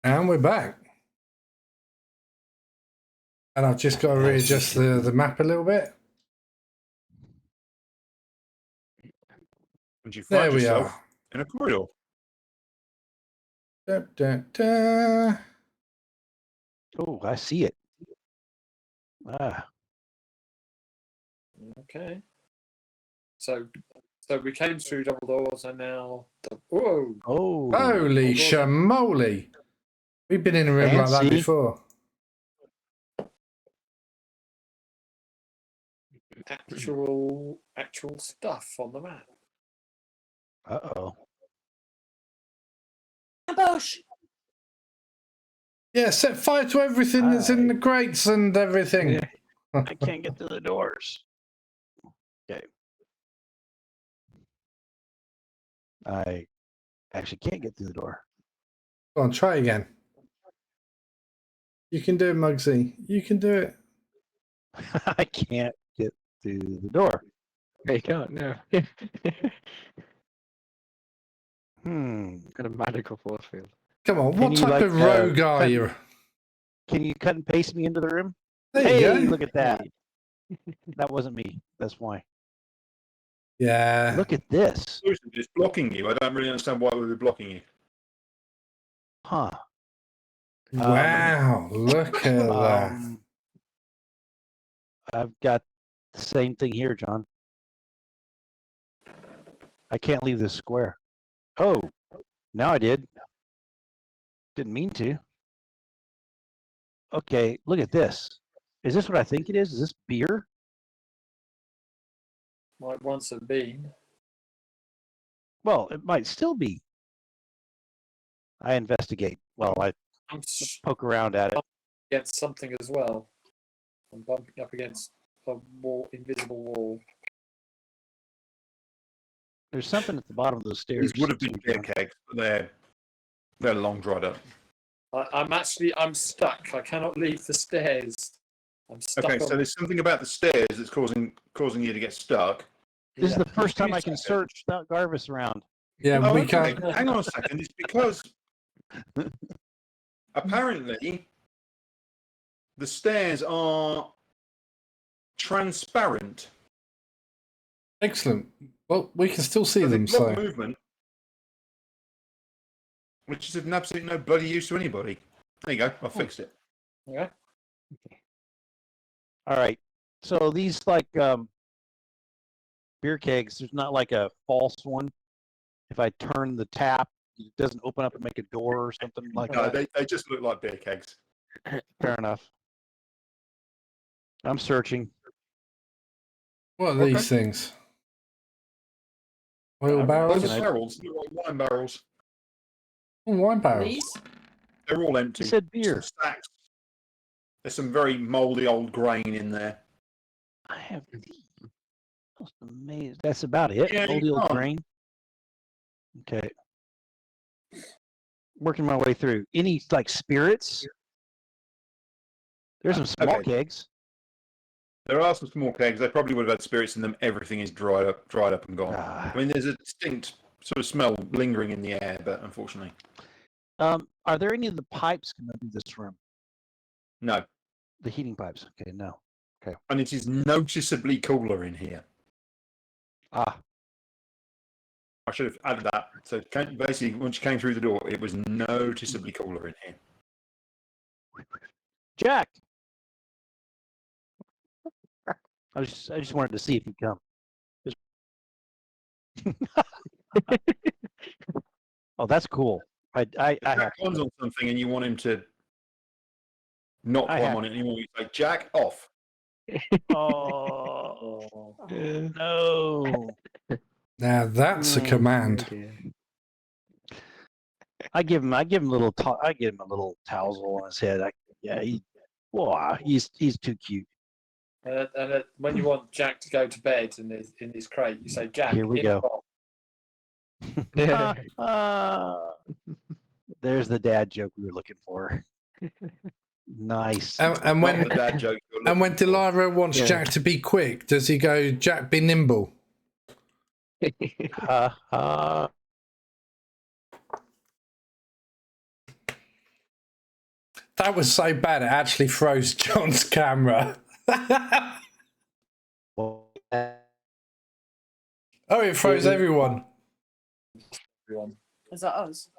And we're back. And I've just got to readjust the map a little bit. And you There find we yourself are. in a corridor. Da, da, da. Oh, I see it. Ah, Okay. So we came through double doors and now. Whoa! oh, Holy shamoly. We've been in a room like that Fancy. before. Actual stuff on the map. uh-oh. Ambush! Yeah, set fire to everything that's in the grates and everything. Yeah. I can't get to the doors. Okay. I actually can't get through the door. Go on, try again. You can do it, Muggsy. You can do it. I can't get through the door. You can't, no. Got a magical force field. Come on, Can what you, type like, of rogue are cut- you? Can you cut and paste me into the room? There Hey, you go. look at that. That wasn't me. That's why. Yeah. Look at this. It's blocking you. I don't really understand why we were blocking you. Huh. Wow, look at that. I've got the same thing here, John. I can't leave this square. Oh, now I did. Didn't mean to. Okay, look at this. Is this what I think it is? Is this beer? Might once have been. Well, it might still be. I investigate. Well, I I'm poke around at it. against something as well. I'm bumping up against a invisible wall. There's something at the bottom of those stairs. These would have been too, beer John. kegs, but they're long dried up. I'm stuck. I cannot leave the stairs. I'm stuck. Okay, so there's something about the stairs that's causing you to get stuck. This is Yeah. the first time I can Seconds. search without Garvis around. Yeah, Oh, we okay. can't. Hang on a second. It's because apparently the stairs are transparent. Excellent. Well, we can still see So they them, block so. movement, which is of absolutely no bloody use to anybody. There you go. I fixed it. Yeah. All right. So these beer kegs, there's not like a false one. If I turn the tap, it doesn't open up and make a door or something like No, that. they just look like beer kegs. Fair enough. I'm searching. What are these things? Oil Those barrels? Those are barrels. They're like wine barrels. Oh, wine barrels. These? They're all empty. You said beer. Some stacks. There's some very mouldy old grain in there. I have these. That's amazing. That's about it. Yeah, Old you old can't. grain. Okay. Working my way through. Any spirits? There's some small Okay. kegs. There are some small kegs. They probably would have had spirits in them. Everything is dried up and gone. Ah. I mean, there's a distinct sort of smell lingering in the air, but unfortunately, Are there any of the pipes coming through this room? no. The heating pipes. Okay, no. And it is noticeably cooler in here. Ah, I should have added that. So basically, once you came through the door, it was noticeably cooler in here. Jack. I just wanted to see if he'd come. Oh, that's cool. I If have Jack climbs on something and you want him to not I climb have- on it anymore, you say, Jack, off. Oh no! Now that's a command. I give him a little. I give him a little towel on his head. He's too cute. And when you want Jack to go to bed in his crate, you say, Jack, Here we in go. the Ah, there's the dad joke we were looking for. Nice. And Not when the dad joke you're and when looking for. Delilah wants Yeah. Jack to be quick, does he go, Jack, be nimble? Ha ha. That was so bad, it actually froze John's camera. Well, Oh, it froze everyone. Everyone. Is that us?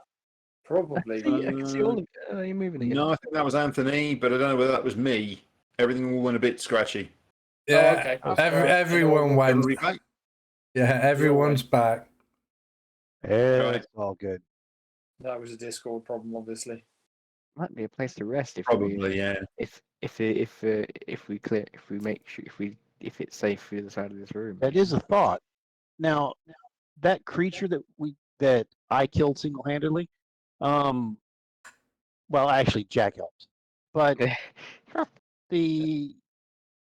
Probably. I can see all of you're moving again. No, I think that was Anthony, but I don't know whether that was me. Everything all went a bit scratchy. Yeah, okay. everyone went. Everybody back? Yeah, everyone's back. it's all good. That was a Discord problem, obviously. Might be a place to rest if Probably, yeah. if we clear if we make sure if it's safe for the other side of this room. That is a thought. Now, that creature that I killed single-handedly, well, actually, Jack helped, but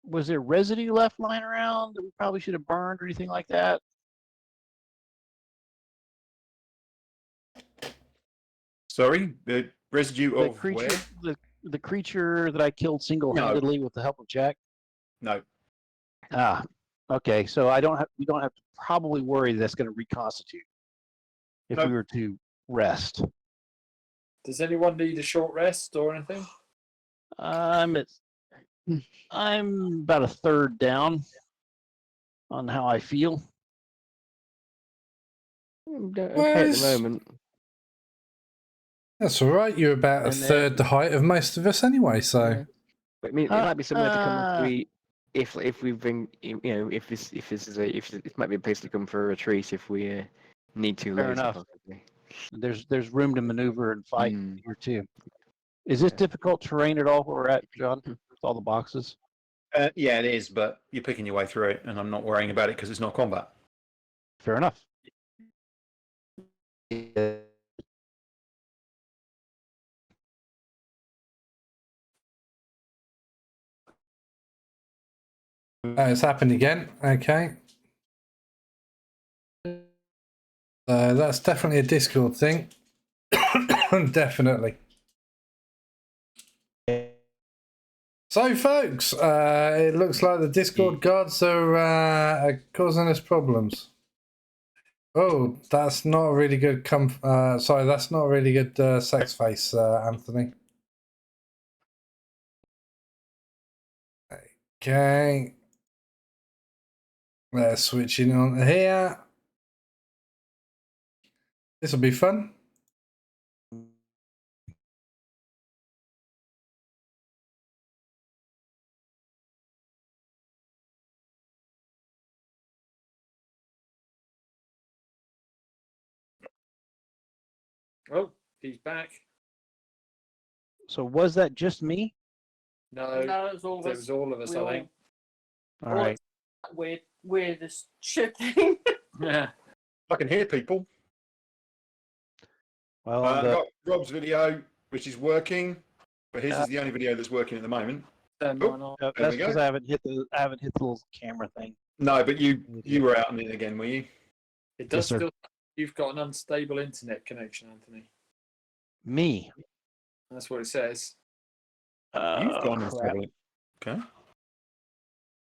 was there residue left lying around that we probably should have burned or anything like that? Sorry, the residue The of creature, where? the creature that I killed single-handedly with the help of Jack. No. Ah, okay. So we don't have to probably worry that's going to reconstitute if Nope. we were to rest. Does anyone need a short rest or anything? I'm about a third down on how I feel. Okay at the moment. That's all right. You're about a And then- third the height of most of us anyway, so. Yeah. But I mean, it might be somewhere to come if we bring if this might be a place to come for a retreat if we need to Fair later. enough. Possibly. There's room to maneuver and fight Mm. here too. Is this difficult terrain at all where we're at, John? With all the boxes? Yeah, it is, but you're picking your way through it, and I'm not worrying about it because it's not combat. Fair enough. It's happened again. Okay. That's definitely a Discord thing. Definitely. So, folks, it looks like the Discord gods are causing us problems. Oh, that's not a really good sorry, that's not a really good sex face, Anthony. Okay. Let's switch in on here. This will be fun. Oh, he's back. So was that just me? No, No, it was all of it us. was all of us, We I all- think. All right. Weirdest shit thing. Yeah. I can hear people. Well, I got Rob's video, which is working, but his Yeah. is the only video that's working at the moment. Turn Oh. mine on. There that's we go. because I haven't hit the little camera thing. No, but you were out on it again, were you? It does Yes, sir. still. You've got an unstable internet connection, Anthony. Me. That's what it says. You've gone and crap. it. Okay.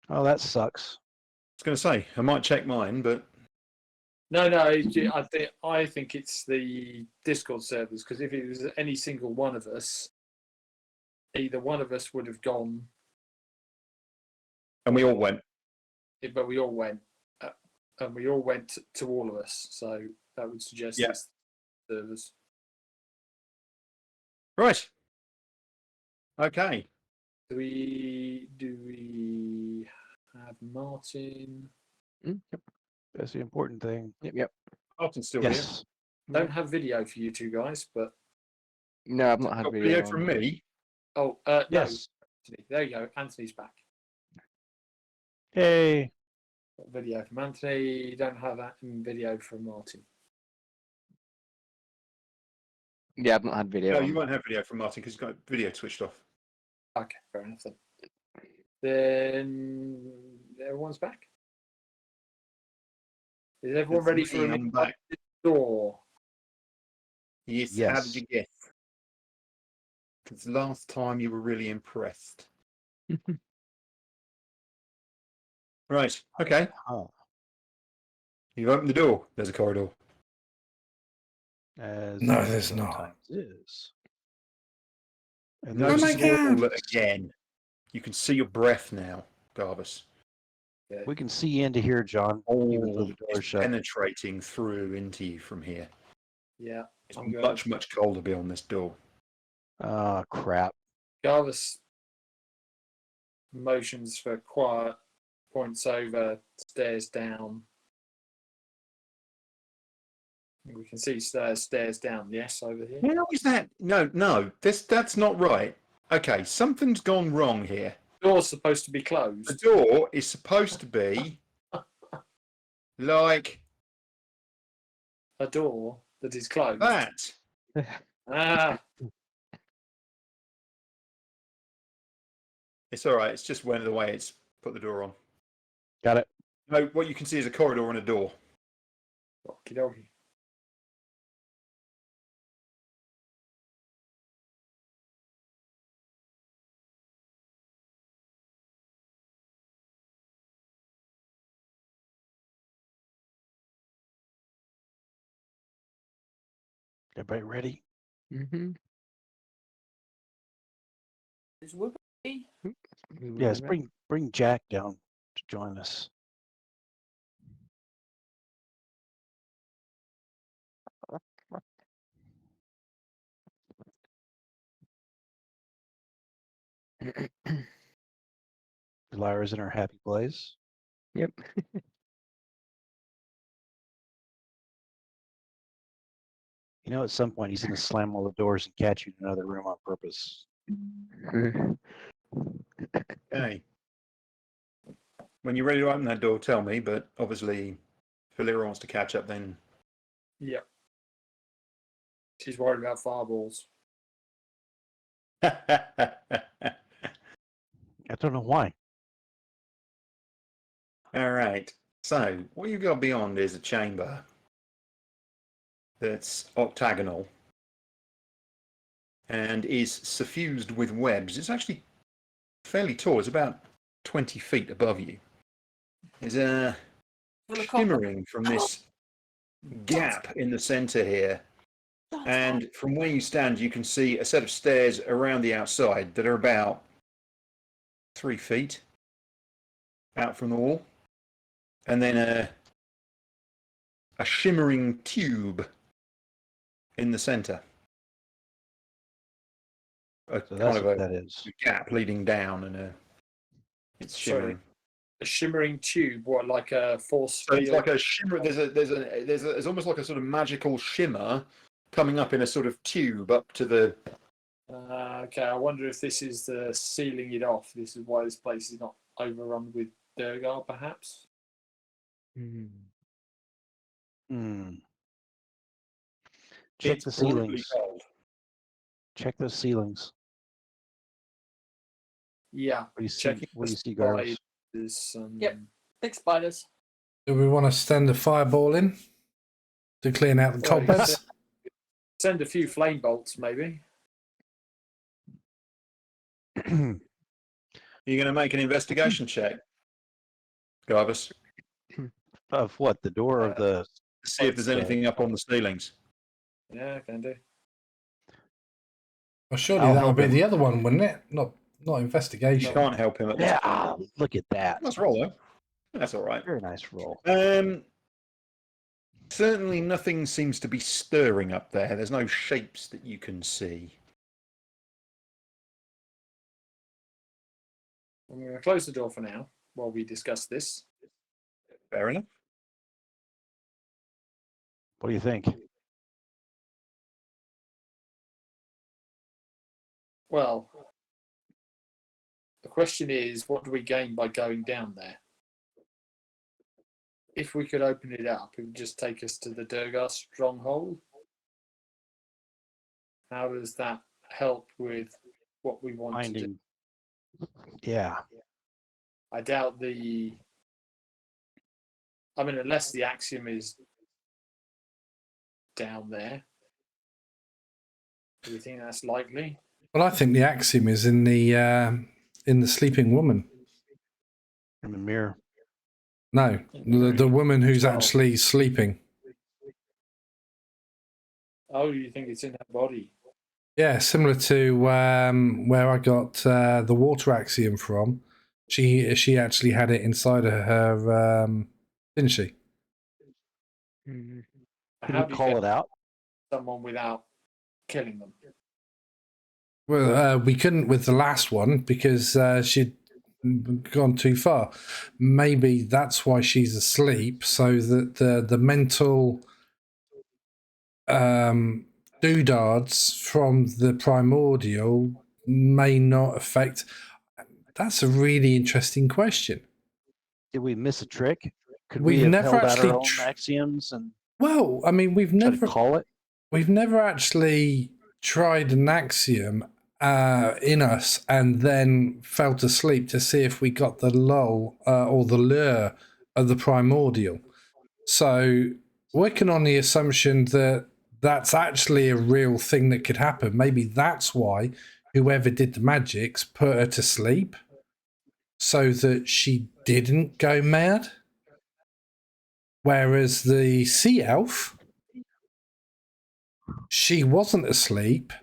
Oh, that sucks. I was going to say I might check mine, but No, I think it's the Discord servers because if it was any single one of us, either one of us would have gone, and we all went. but we all went, and we all went to all of us. So that would suggest Yeah. it's the servers. Right. Okay. Do we have Martin? Yep. That's the important thing. Yep. Martin's still Yes. Don't have video for you two guys, but No, I've not here. had Got video. video on. from me. no, Yes. Anthony. There you go. Anthony's back. Hey. Got video from Anthony. You don't have that video from Martin. Yeah, I've not had video. No, on. you won't have video from Martin because he's got video switched off. Okay, fair enough then. Then everyone's back. Is everyone It's ready me, for a I'm back. door? Yes. Yes. How did you guess? Because last time you were really impressed. Right. Okay. Oh, You've opened the door. There's a corridor. as No, it there's not. sometimes is. And Notice my God. all again. You can see your breath now, Garvis. we can see into here, John, even though All the door is is shut. penetrating through into you from here. Yeah. It's I'm good. much colder beyond this door. Oh, crap. Garvis motions for quiet, points over, stares down. We can see stairs down, yes, over here. How is that? No, that's not right. Okay, something's gone wrong here. Door's supposed to be The closed. door is supposed to be like A door that is closed. that. Ah, It's all right. It's just one of the way it's put the door on. Got it. No, what you can see is a corridor and a door. okie dokie. Everybody ready? Mm-hmm. Is Whoopi? Yes, bring Jack down to join us. Lyra's in her happy place. Yep. You know, at some point he's going to slam all the doors and catch you in another room on purpose. Okay. When you're ready to open that door, tell me. But obviously, if Alira wants to catch up, then Yep. She's worried about fireballs. I don't know why. All right. So what you've got beyond is a chamber that's octagonal and is suffused with webs. It's actually fairly tall. It's about 20 feet above you. There's a Full of copper. shimmering from this gap in the center here. That's And from where you stand, you can see a set of stairs around the outside that are about 3 feet out from the wall. And then a shimmering tube in the center. A So kind that's of what a that is. gap leading down, and it's shimmering. A shimmering tube, what, like a force So it's field? like a shimmer. There's almost like a sort of magical shimmer coming up in a sort of tube up to the. Okay, I wonder if this is the sealing it off. This is why this place is not overrun with Durgar, perhaps. Mm. Hmm. Check It's the brutally ceilings. cold. Check those ceilings. Yeah. What do you see? Checking What do you the see, Garvis? spiders. Yep. Big spiders. Do we want to send a fireball in to clean out the Well, you cobwebs? Send a few flame bolts, maybe. You're going to make an investigation check, Garvis, Of what? The door of the. to see if there's anything up on the ceilings. Yeah, can do. Well, surely I'll that would help be him. the other one, wouldn't it? Not You investigation. can't help him at this Yeah, point. look at that. Nice roll, though. That's all right. Very nice roll. Certainly nothing seems to be stirring up there. There's no shapes that you can see. I'm going to close the door for now while we discuss this. Fair enough. What do you think? Well, the question is, what do we gain by going down there? If we could open it up, it would just take us to the Durgar stronghold. How does that help with what we want to do? Finding. Yeah. I doubt the. I mean, unless the axiom is down there. Do you think that's likely? Well, I think the axiom is in the sleeping woman. In the mirror. No, the woman who's actually sleeping. Oh, you think it's in her body? Yeah, similar to where I got the water axiom from. She actually had it inside of her, didn't she? Can How we do you call get it out? someone without killing them? Well, we couldn't with the last one because she'd gone too far. Maybe that's why she's asleep, so that the mental doodads from the primordial may not affect. That's a really interesting question. Did we miss a trick? Could We've we have never held out our actually own axioms and Well, I mean, tried to call it? we've never actually tried an axiom in us and then fell asleep to see if we got the lull or the lure of the primordial. So, working on the assumption that that's actually a real thing that could happen, maybe that's why whoever did the magics put her to sleep so that she didn't go mad. Whereas the sea elf, she wasn't asleep.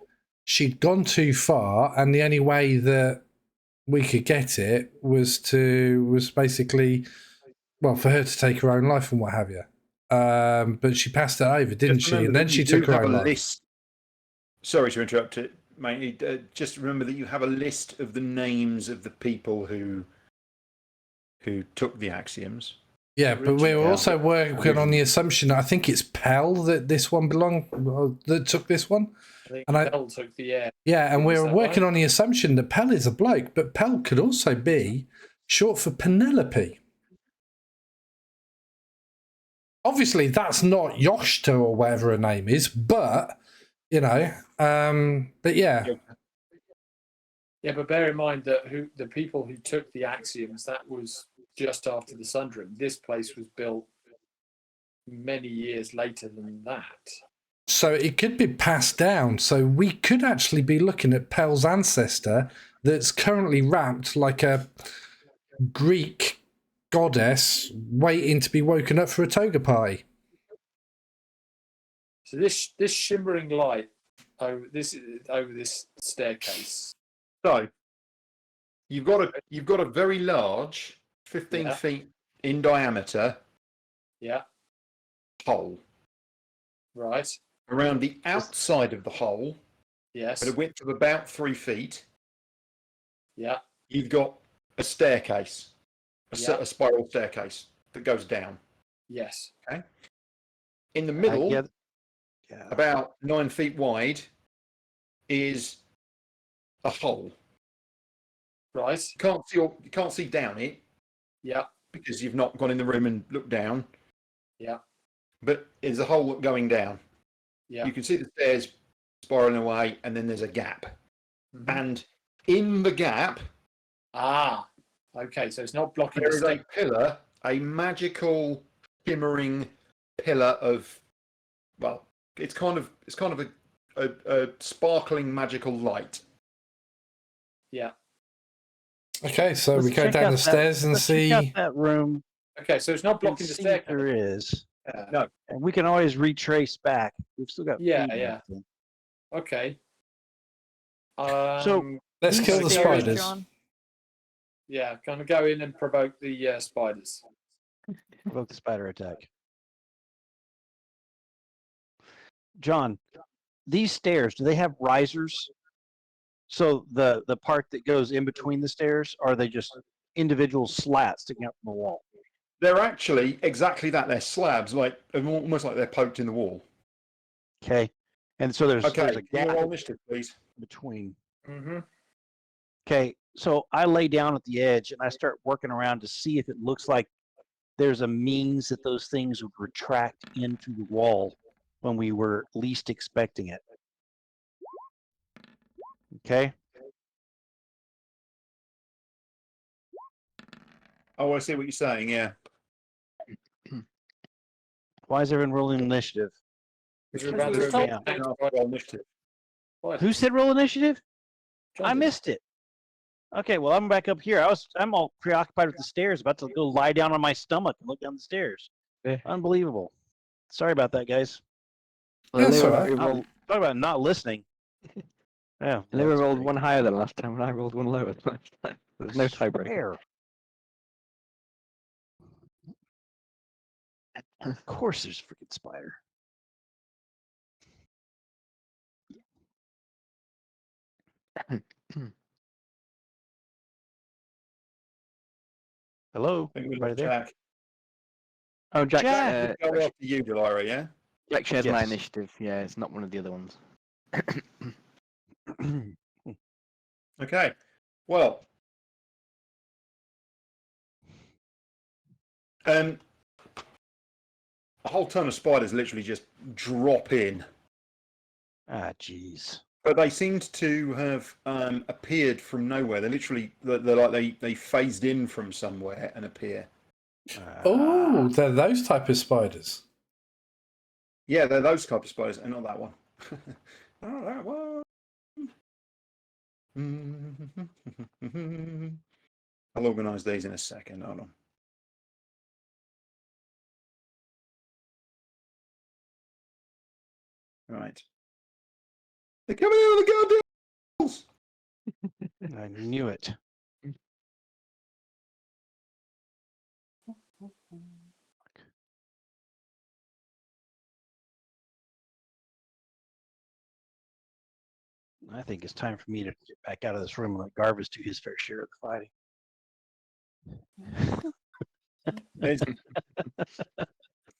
She'd gone too far, and the only way that we could get it was basically, well, for her to take her own life and what have you. But she passed it over, didn't Just she? remember And then that she you do took her have own a life. list. Sorry to interrupt it, mate. Just remember that you have a list of the names of the people who took the axioms. Yeah, but we were Yeah. also working on the assumption. I think it's Pell that this one belonged, that took this one. I think And Bell took the air. Yeah, and we Is were that working right? on the assumption that Pell is a bloke, but Pell could also be short for Penelope. Obviously, that's not Yoshta or whatever her name is, but you know, but yeah. Yeah, but bear in mind that the people who took the axioms, that was just after the Sundering. This place was built many years later than that. So it could be passed down. So we could actually be looking at Pell's ancestor that's currently wrapped like a Greek goddess waiting to be woken up for a toga party. So this shimmering light over this staircase. So you've got a very large, 15 Yeah. feet in diameter Yeah. hole. Right. Around the outside of the hole, Yes. at a width of about 3 feet, Yeah. you've got a staircase, Yeah. a spiral staircase that goes down. Yes. In the middle, Yeah. about 9 feet wide, is a hole. Right. You can't see down it Yeah. because you've not gone in the room and looked down. Yeah. But there's a hole going down. Yeah. You can see the stairs spiraling away, and then there's a gap. Mhm. And in the gap, okay. So it's not blocking there the is a stair. pillar, a magical, shimmering pillar of, well, it's kind of a sparkling magical light. Yeah. Okay, so Let's we go check down out the that- stairs and let's check out see. that room Okay. So it's not and blocking the see if staircase. there is. No. And we can always retrace back. We've still got Yeah, food and yeah. everything. Okay. So Let's these kill the stairs, spiders. John, Yeah, kind of go in and provoke the spiders. provoke the spider attack. John, these stairs, do they have risers? So the part that goes in between the stairs, or are they just individual slats sticking out from the wall? They're actually exactly that. They're slabs, like almost like they're poked in the wall. Okay. And so there's Okay, a gap roll initiative, please. between. Mm-hmm. Okay, so I lay down at the edge and I start working around to see if it looks like there's a means that those things would retract into the wall when we were least expecting it. Okay. Oh, I see what you're saying. Yeah. Why is everyone rolling initiative? Because we're Because about we to stopped. attack No, spiders. roll initiative. Who said roll initiative? John I did. missed it. Okay, well I'm back up here. I'm all preoccupied with the stairs, about to go lie down on my stomach and look down the stairs. Yeah. Unbelievable. Sorry about that, guys. That's all Lou, right. Talk about not listening. Yeah. Lyra that's rolled great. one higher than last time, and I rolled one lower than last time. There's no tiebreaker. Swear. Of course, there's a freaking spider. Hello, I think we everybody lost there? Jack. Oh, Jack. Jack! Go after you, Delira, yeah? Jack shares my Yes. initiative. Yeah, it's not one of the other ones. Okay. Well, a whole ton of spiders literally just drop in, Ah, jeez. but they seemed to have appeared from nowhere. They phased in from somewhere and appear. Oh, they're those type of spiders. Yeah, they're those type of spiders, and not that one. Not that one. I'll organise these in a second. Hold on. Right. They're coming out of the goddamn holes! I knew it. I think it's time for me to get back out of this room and let Garvis do his fair share of the fighting. There's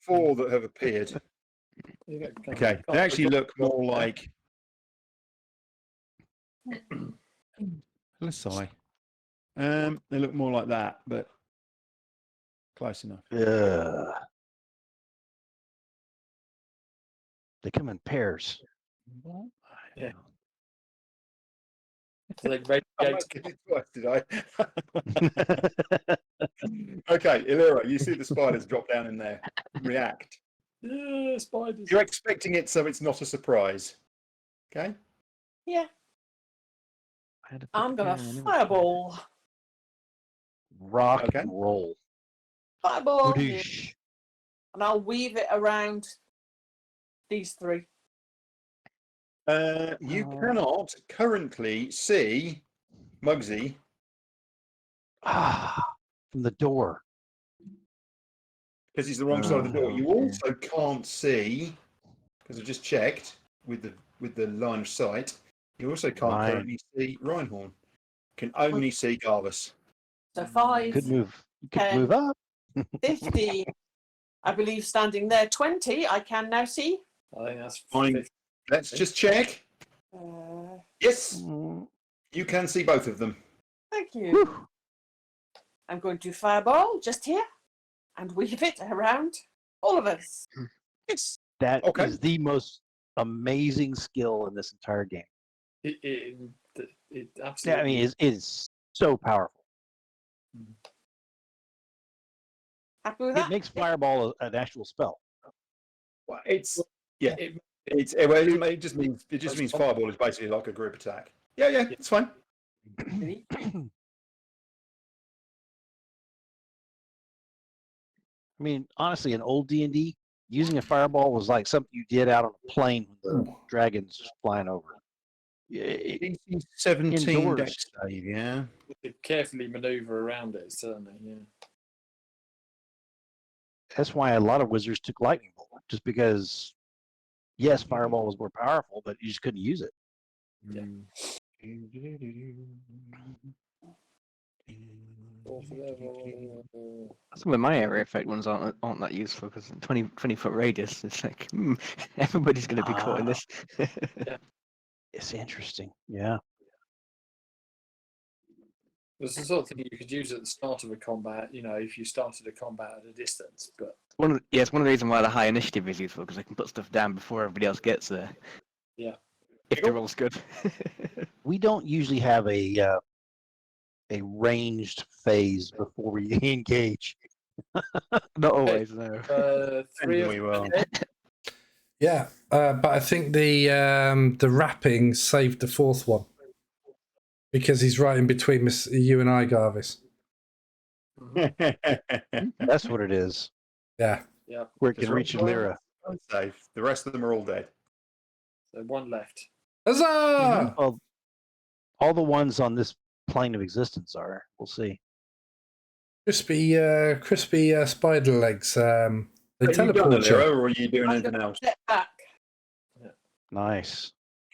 4 that have appeared. Okay, they actually look more like. Let's see. They look more like that, but close enough. Ugh. They come in pairs. Yeah. So they radiate I did it twice, did I? Okay, Illyra, you see the spiders drop down in there. React. Yeah, spiders. You're expecting it, so it's not a surprise. Okay. Yeah, I had to put I'm the gonna pair in anyway. fireball. Rock Okay. and roll. Fireball here, Whoosh. and I'll weave it around these 3. You cannot currently see Muggsy. Ah, from the door. Because he's the wrong side of the door. Oh, You yeah. also can't see, because I just checked with the line of sight. You also can't Ryan. currently see Reinhorn. You can only see Garvis. So 5, Could move. Could 10, move up. 15. I believe standing there 20. I can now see. I think that's Fine. 50. Let's just check. Yes, Mm, you can see both of them. Thank you. whew. I'm going to fireball just here and weave it around all of us. Yes. That Okay. is the most amazing skill in this entire game. It Yeah, absolutely. I mean, it is so powerful. Happy with It that? makes Fireball an actual spell. Well, it's yeah. It, It just means fireball is basically like a group attack. Yeah, it's fine. Really? I mean, honestly, in old D&D, using a fireball was like something you did out on a plane when the dragons just flying over. DC 17 Indoors. dex save, yeah. to carefully maneuver around it, certainly. Yeah. That's why a lot of wizards took lightning bolt, just because, yes, fireball was more powerful, but you just couldn't use it. Yeah. Some of my area effect ones aren't that useful because 20 foot radius. It's like everybody's going to be caught in this. It's interesting. Yeah. It's the sort of thing you could use at the start of a combat, if you started a combat at a distance. But It's one of the reasons why the high initiative is useful because I can put stuff down before everybody else gets there. Yeah. If the roll's good. We don't usually have a ranged phase before we engage. Not always, no. 3 of We will. Yeah, but I think the wrapping saved the 4th one because he's right in between you and I, Garvis. That's what it is. Yeah. Yeah. Where it can reach Lyra. Safe. The rest of them are all dead. So 1 left. Huzzah! Well, All the ones on this plane of existence are. We'll see. Crispy spider legs. They Are you done, teleport you. Alira, or are you doing I'm anything gonna else? step back. Nice.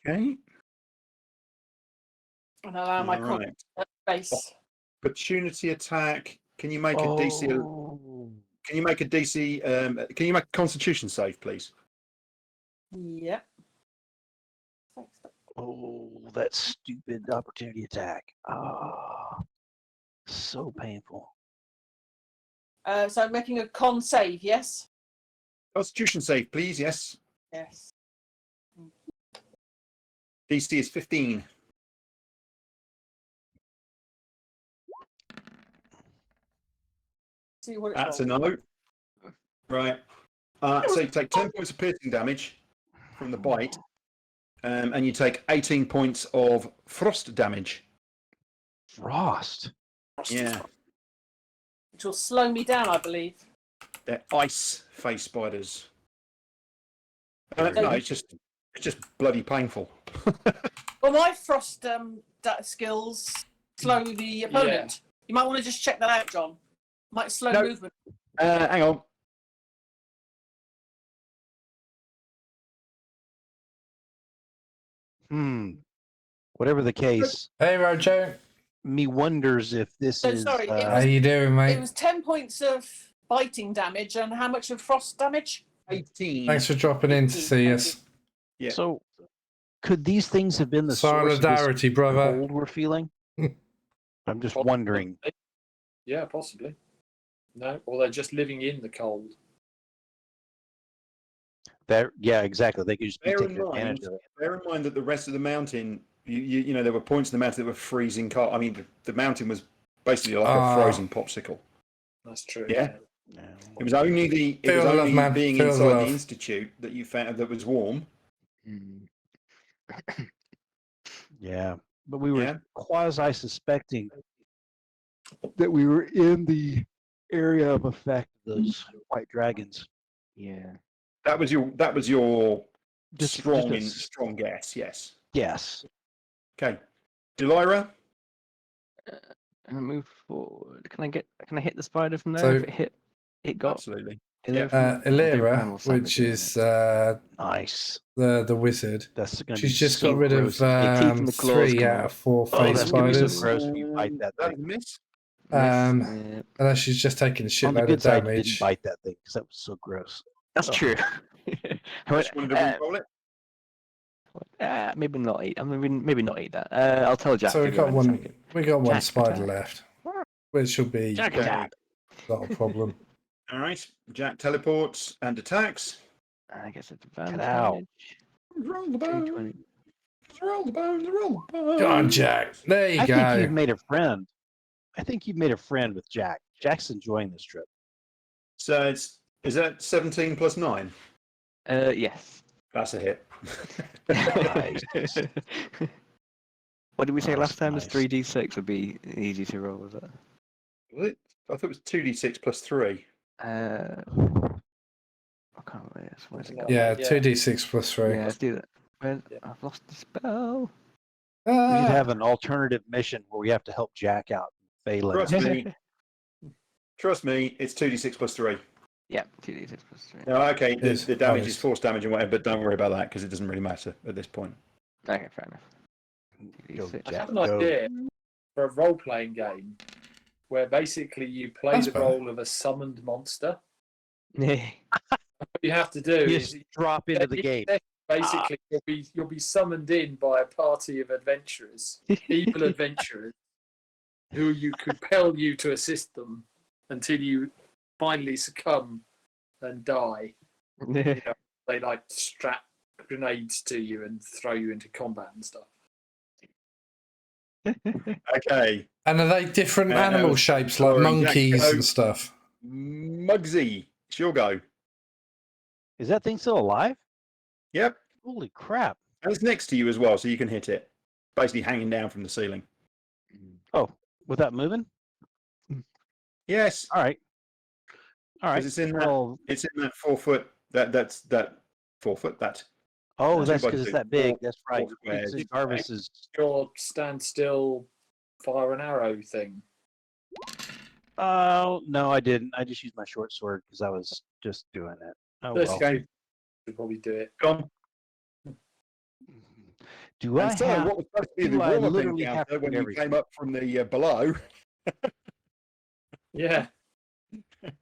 Okay. And allow my All right. base. Opportunity attack. Can you make a DC? Oh. Can you make a DC? Can you make a Constitution save, please? Yep. Thanks. Oh, that stupid opportunity attack. Ah, so painful. So I'm making a con save, yes? Constitution save, please. Yes. Yes. DC is 15. See what it's That's a rolled. no. Right. So you take 10 points of piercing damage from the bite, and you take 18 points of frost damage. Frost. Yeah. Which will slow me down, I believe. They're ice face spiders. No, it's just bloody painful. Well, my frost skills slow the opponent. You might want to just check that out, John. Might slow No. movement. Hang on. Whatever the case, Hey, Rojo. me wonders if this So is. sorry, it How you doing, It mate? was 10 points of biting damage, and how much of frost damage? 18. Thanks for dropping in to see us. Yeah. So, could these things have been the source of this Solidarity, brother. cold we're feeling? I'm just wondering. Yeah, possibly. No, or they're just living in the cold. Yeah, exactly. They could just be Bear in taking advantage mind, of it. bear in mind that the rest of the mountain, you know, there were points in the mountain that were freezing cold. I mean, the mountain was basically like a frozen popsicle. That's true. Yeah. Yeah. It was only Feel the love, man. being Feel the inside the love. institute that you found that was warm. Yeah, but we were Yeah. quasi suspecting that we were in the area of effect of those white dragons. Yeah. That was your Just strong guess. Yes. Yes. Okay. Delira. And move forward. Can I hit the spider from there? So- If it got Absolutely. Illyra Uh, from- I'll do Illyra, primal savage which in a is minute. Nice. the wizard. That's going to be She's just so got rid of gross. Your teeth and the claws 3 come out out. of 4 Oh, face that's gonna be so spiders. gross when you bite that That's thing. a miss. Um, Yeah. And then she's just taking a On the shitload good of side, you didn't damage. bite that thing because that was so gross. That's Oh. true. I just wanted to re-roll it. Maybe not eat. Maybe not eat that. I'll tell Jack. So to we go got in a one. second. We got one Jack spider attack. left, which will be Jack Okay. attack. not a problem. All right. Jack teleports and attacks. I guess it's Ow. advantage. Roll the bones. 220. Roll the bones. Roll the bones. Go on, Jack. There you I go. think you've made a friend. I think you've made a friend with Jack. Jack's enjoying this trip. So is that 17 plus 9? Yes. That's a hit. Nice. What did we say Oh, last time? nice. It's 3d6 would be easy to roll, was it? Was it? I thought it was 2d6 plus 3. I can't remember this. Where's it gone? Yeah, Yeah. 2d6 plus 3. Yeah, let's do that. Well, Yeah. I've lost the spell. We should Ah, have an alternative mission where we have to help Jack out. Phelan. Trust me, it's 2d6 plus 3. Yeah, 2d6 plus 3. No, okay, Yes, the damage honest. is force damage and whatever, but don't worry about that because it doesn't really matter at this point. Okay, fair enough. Go, 2d6. I Jack, have an go. idea for a role-playing game where basically you play That's the fine. role of a summoned monster. Yeah. What you have to do You is just drop into the game. basically you'll be summoned in by a party of adventurers, evil adventurers, who you compel you to assist them until you finally succumb and die. You know, they like strap grenades to you and throw you into combat and stuff. Okay, and are they different animal shapes like sorry, monkeys Jack, and stuff? Muggsy, it's your go. Is that thing still alive? Yep, Holy crap. and it's next to you as well, so you can hit it. Basically hanging down from the ceiling. Oh, without moving? Yes, All right. All right. because it's in that. Well, It's in that 4 foot. That's 4 foot. That Oh, Two that's by because it's two, that big. four- That's right. four squares. Big Jarvis is. Your standstill fire and arrow thing. Oh no, I didn't. I just used my short sword because I was just doing it. Oh well. 30 feet would probably do it. Gone. Do I And so, have? what was supposed to be the do I warm-up literally have encounter to when do you everything? came up from the below? Yeah.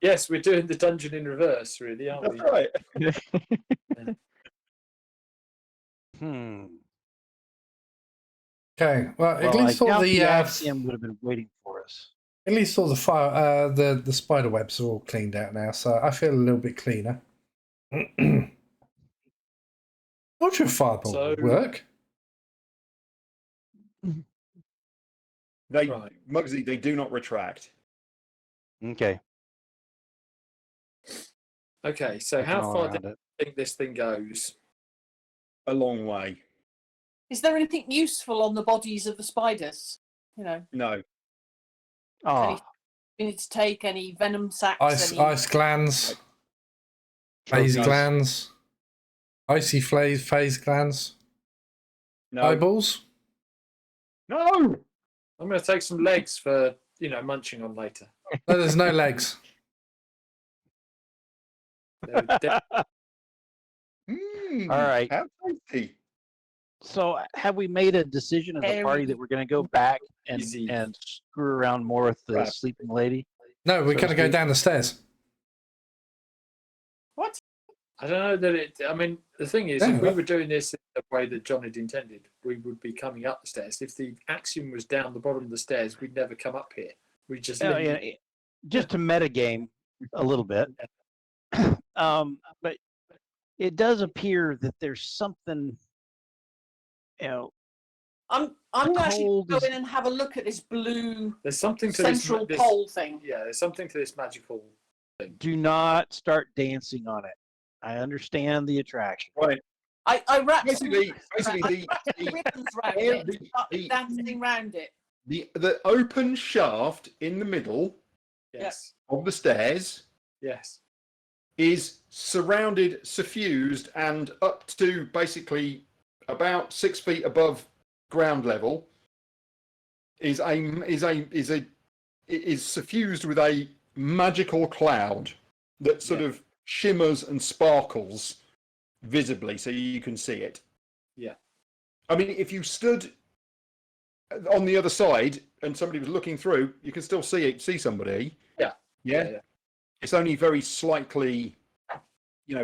Yes, we're doing the dungeon in reverse, really, aren't That's we? right. Hmm. Okay. Well, Well, at least I all doubt the axiom would have been waiting for us. at least all the fire the spider webs are all cleaned out now, so I feel a little bit cleaner. Ultra fireball So- would work. They, Right. Muggsy, they do not retract. Okay. Okay, so Looking how all far do around it. you think this thing goes? A long way. Is there anything useful on the bodies of the spiders? You know, No. Oh, you need to take any venom sacs, any Ice glands, phase trophies. glands, icy phase glands, No. eyeballs. No. I'm going to take some legs for, munching on later. No, there's no legs. They're Mm, All right. How tasty. So, have we made a decision as a party Hairy. that we're going to go back and Easy. screw around more with the Right. sleeping lady? No, we're So to going to go speak. down the stairs. What? I don't know that it. I mean, the thing is, Yeah, if we that- were doing this in the way that John had intended, we would be coming up the stairs. If the axiom was down the bottom of the stairs, we'd never come up here. We just Oh, linger. yeah, just to metagame a little bit. But it does appear that there's something, I'm The actually cold going to is- go in and have a look at this blue There's something to central this. pole thing. Yeah, there's something to this magical. do not start dancing on it. I understand the attraction. Right. I wrapped Basically, some the ribbons round air- it and started dancing round it. the open shaft in the middle Yes. of the stairs Yes. is surrounded, suffused, and up to basically about 6 feet above ground level is suffused with a magical cloud that sort of shimmers and sparkles visibly, so you can see it. Yeah. I mean, if you stood on the other side and somebody was looking through, you can still see somebody. Yeah. Yeah. It's only very slightly,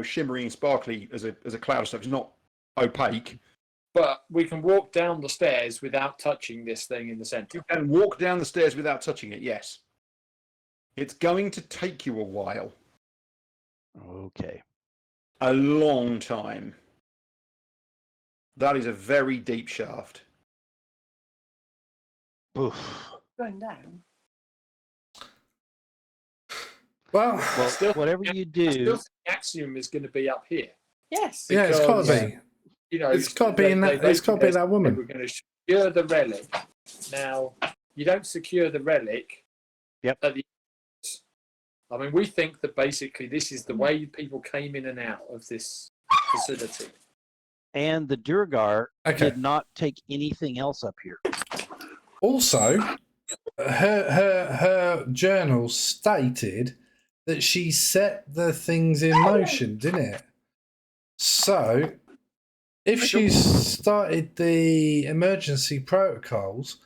shimmery and sparkly as a cloud of stuff. It's not opaque. But we can walk down the stairs without touching this thing in the centre. You can walk down the stairs without touching it. Yes. It's going to take you a while, Okay. a long time. That is a very deep shaft. Oof. Going down. Well, Well, Still- whatever you I do, still think the axiom is going to be up here. Yes. yeah, it's got to because- be. It's got to be in that. It's got to be that woman. We're going to secure the relic. Now, you don't secure the relic. Yep. At the I mean, we think that basically this is the way people came in and out of this facility. and the Durgar Okay. did not take anything else up here. Also, her journal stated that she set the things in motion, didn't it? So, if she started the emergency protocols,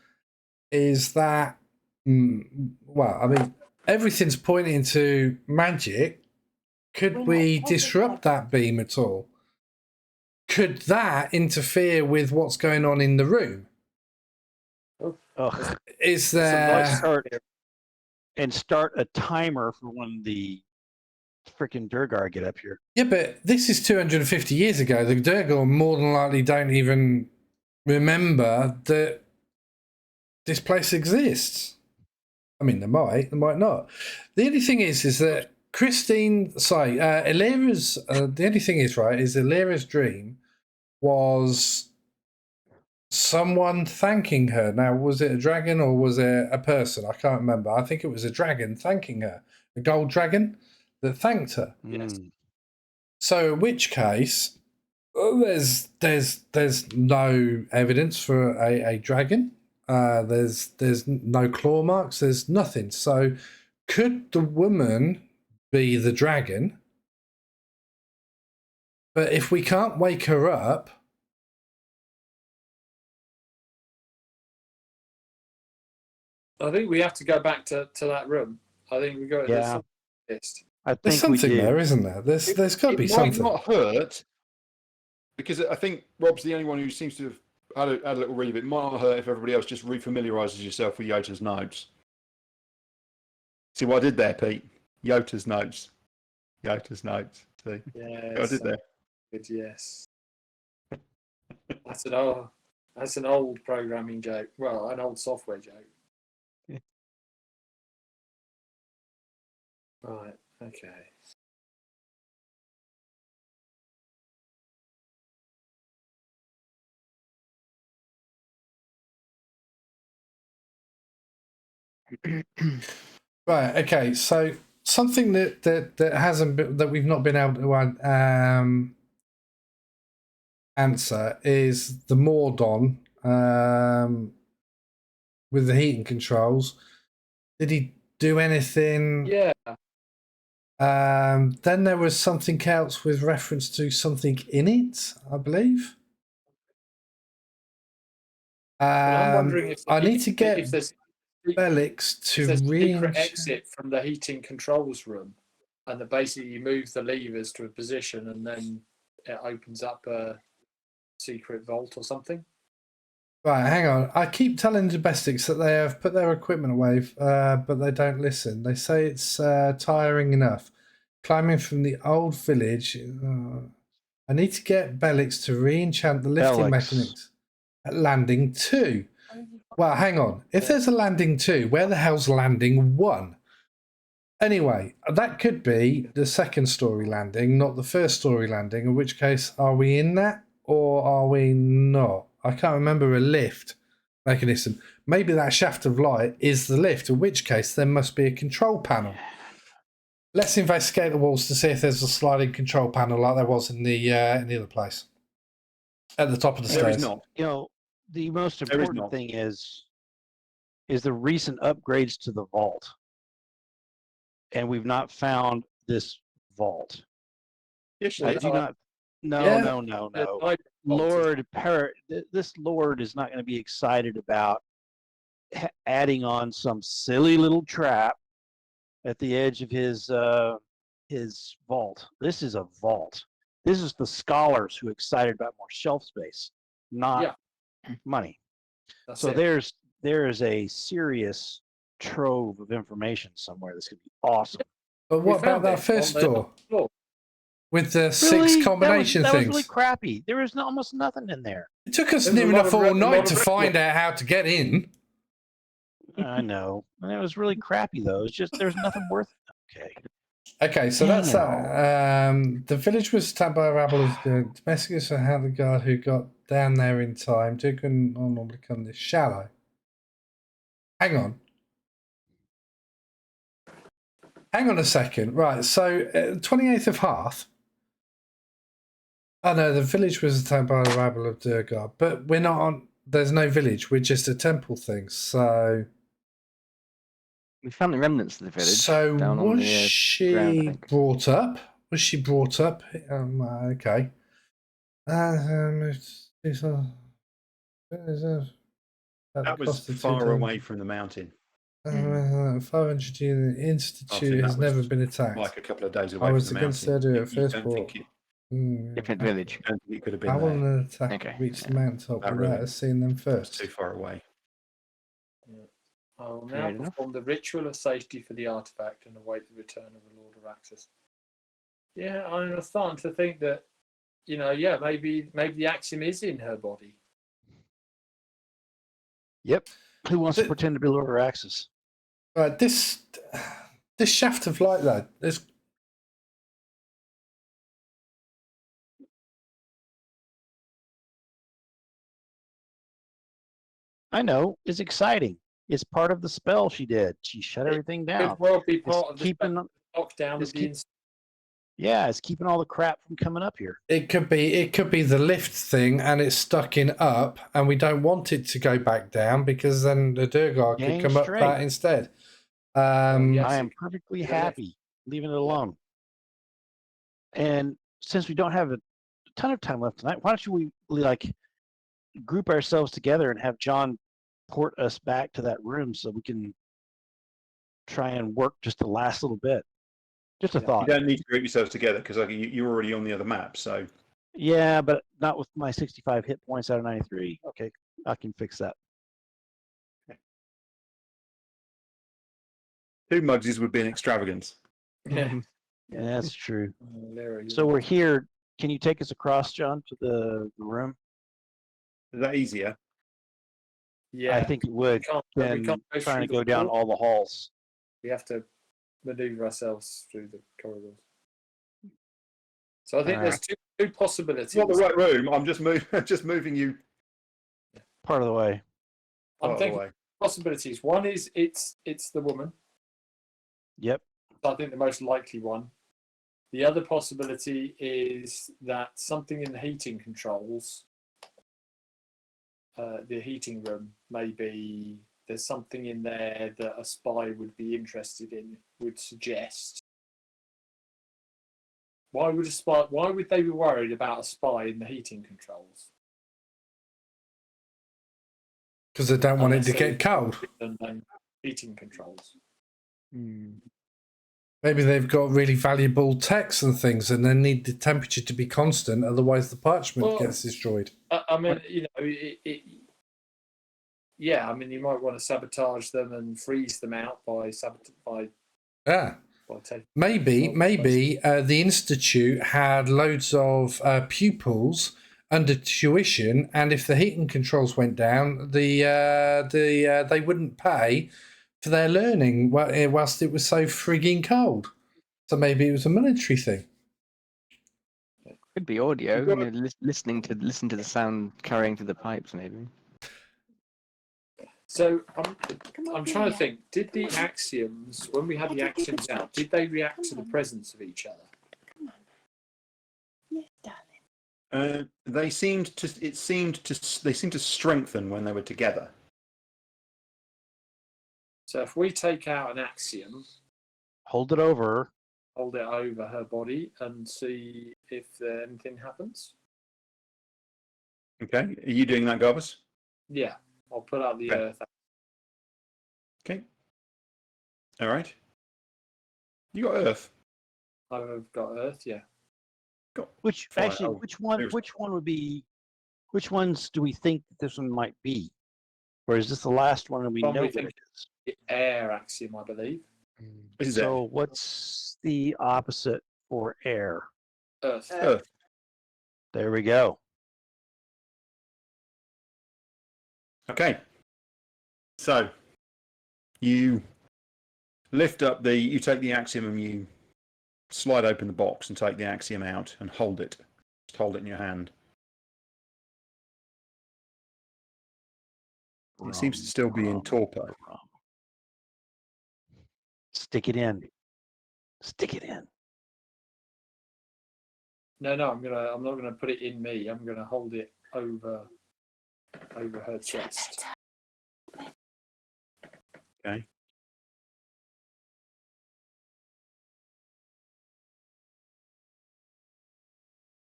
is that well? I mean, everything's pointing to magic. Could we disrupt that beam at all? Could that interfere with what's going on in the room? Ugh. Is Some nice there? Start a timer for when the freaking Durgar get up here. Yeah, but this is 250 years ago. The Durgar more than likely don't even remember that this place exists. I mean, they might not. The only thing is that Illyria's, the only thing is, right, is Illyria's dream was someone thanking her. Now, was it a dragon or was it a person? I can't remember. I think it was a dragon thanking her, a gold dragon that thanked her. Yes. Mm. So, in which case, Well, there's no evidence for a dragon. There's no claw marks. There's nothing. So, could the woman be the dragon? But if we can't wake her up, I think we have to go back to that room. I think we go. Yeah. I there's think we something do. there, isn't there? There's got to be It might something. not hurt, because I think Rob's the only one who seems to have had a little read of it. It might not hurt if everybody else just refamiliarises yourself with Yota's notes. See what I did there, Pete? Yota's notes. Yota's notes. See? Yes. I did there. Good, yes. That's an old programming joke. Well, an old software joke. Yeah. Right. Okay. Right. Okay. So something that hasn't been, that we've not been able to answer is the Mordon with the heating controls. Did he do anything? Yeah. Then there was something else with reference to something in it, I believe. I'm wondering if I need to if get there's Bellix to there's a secret re-enchant. exit from the heating controls room, and then basically you move the levers to a position, and then it opens up a secret vault or something. Right, hang on. I keep telling domestics that they have put their equipment away, but they don't listen. They say it's tiring enough. Climbing from the old village. I need to get Bellix to re-enchant the lifting Bellix. mechanics at landing 2. Well, hang on. If there's a landing 2, where the hell's landing 1? Anyway, that could be the second story landing, not the first story landing, in which case, are we in that or are we not? I can't remember a lift mechanism. Maybe that shaft of light is the lift, in which case there must be a control panel. Let's investigate the walls to see if there's a sliding control panel like there was in the other place. At the top of the There stairs. is not. You know, the most There is important not. thing is the recent upgrades to the vault. And we've not found this vault. Yes, I there is. do not. No, Yeah. no. Lord, this Lord is not going to be excited about adding on some silly little trap at the edge of his vault. This is a vault. This is the scholars who are excited about more shelf space, not money. That's So it. there is a serious trove of information somewhere that's going to be awesome. But We what about found that it first on the door? floor. With the Really? 6 combination that things? was really crappy. There was almost nothing in there. It took us There's near a lot enough of all a lot night of to red find out how to get in. I know. And it was really crappy though. It's just there's nothing worth it. Okay. Okay, so Dang that's it that. The village was attacked by a rabble of domestics and how the guard who got down there in time didn't normally come this shallow. Hang on. Hang on a second. Right, so 28th of Hearth. Oh no, the village was attacked by a rabble of Durgar, but we're not on. There's no village. We're just a temple thing. So, We found the remnants of the village. so down on was the, ground, I she think. brought up? Was she brought up? Okay. That was far away from the mountain. 500 unit I institute think has that was never been attacked. like a couple of days away I from was the against mountain. the idea at You first, don't but think Different village. don't think it could have been I there. want an attack Okay, reach the yeah. mountaintop That without really- us seeing them It's first. too far away. I will Fair now enough. perform the ritual of safety for the artifact and await the return of the Lord of Axis. Yeah, I'm starting to think that, maybe the axiom is in her body. Yep. Who wants to Th- pretend to be Lord of Axis? Right, this shaft of light though, there's I know. It's exciting. It's part of the spell she did. She shut everything down. Could well be It's part of the keeping lockdown of it's the keep- insect. Yeah, it's keeping all the crap from coming up here. It could be the lift thing, and it's stuck in up, and we don't want it to go back down because then the Durgar could Dang come up straight. that instead. Yes, I it- am perfectly Yeah. happy leaving it alone. And since we don't have a ton of time left tonight, why don't we like group ourselves together and have John port us back to that room so we can try and work just the last little bit. Just a Yeah. You thought. don't need to group yourselves together because you're already on the other map. So Yeah, but not with my 65 hit points out of 93. Okay, I can fix that. 2 Mugsies would be an extravagance. Yeah. Yeah, that's true. Larry, So we're here. Can you take us across, John, to the room? Is that easier? yeah. I think it would. we Than can't go trying through to go down floor. all the halls. We have to maneuver ourselves through the corridors. So I think there's two possibilities. It's not the right room. I'm just moving you Part of the way. I'm part of the thinking way. possibilities. One is it's the woman. Yep. I think the most likely one. The other possibility is that something in the heating controls, the heating room, maybe there's something in there that a spy would be interested in, would suggest. Why would they be worried about a spy in the heating controls? Because they don't want it Unless to they get cold. Heating controls. Maybe they've got really valuable techs and things, and they need the temperature to be constant, otherwise the parchment gets destroyed. I mean, you know, yeah. I mean, you might want to sabotage them and freeze them out by Yeah. taking. Maybe the institute had loads of pupils under tuition, and if the heating controls went down, they wouldn't pay for their learning whilst it was so frigging cold. So maybe it was a military thing. Could be audio. You've got You know, listen to the sound carrying through the pipes, maybe. So I'm trying to think. Did the axioms, when we had the axioms out, did they react to the presence of each other? Yes, darling. They seemed to strengthen when they were together. So if we take out an axiom, Hold it over. hold it over her body, and see if anything happens. Okay, are you doing that, Garbus? Yeah, I'll put out the Okay. earth. Okay. All right. You got Earth. I've got earth. Yeah. Got Which fire. actually, Oh, which one would be? Which ones do we think that this one might be? Or is this the last one and we One know we what think- it is? The air axiom, I believe. This is So what's the opposite for air? Earth. Earth. There we go. Okay. So you lift up you take the axiom and you slide open the box and take the axiom out and hold it. Just hold it in your hand. It seems to still be in torpor. Stick it in. Stick it in. No, I'm not gonna put it in me. I'm gonna hold it over her chest. Okay.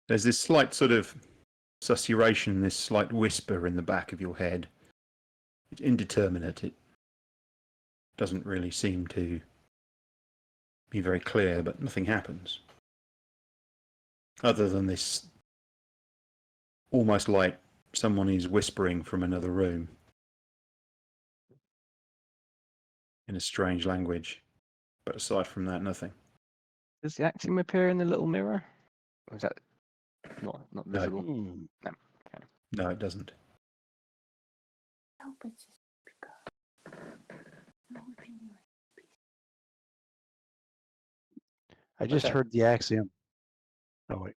There's this slight sort of susurration, this slight whisper in the back of your head. It's indeterminate. It doesn't really seem to be very clear, but nothing happens. Other than this, almost like someone is whispering from another room in a strange language. But aside from that, nothing. Does the axiom appear in the little mirror? Or is that not No. visible? No, it doesn't. I just Okay. heard the axiom. Oh wait.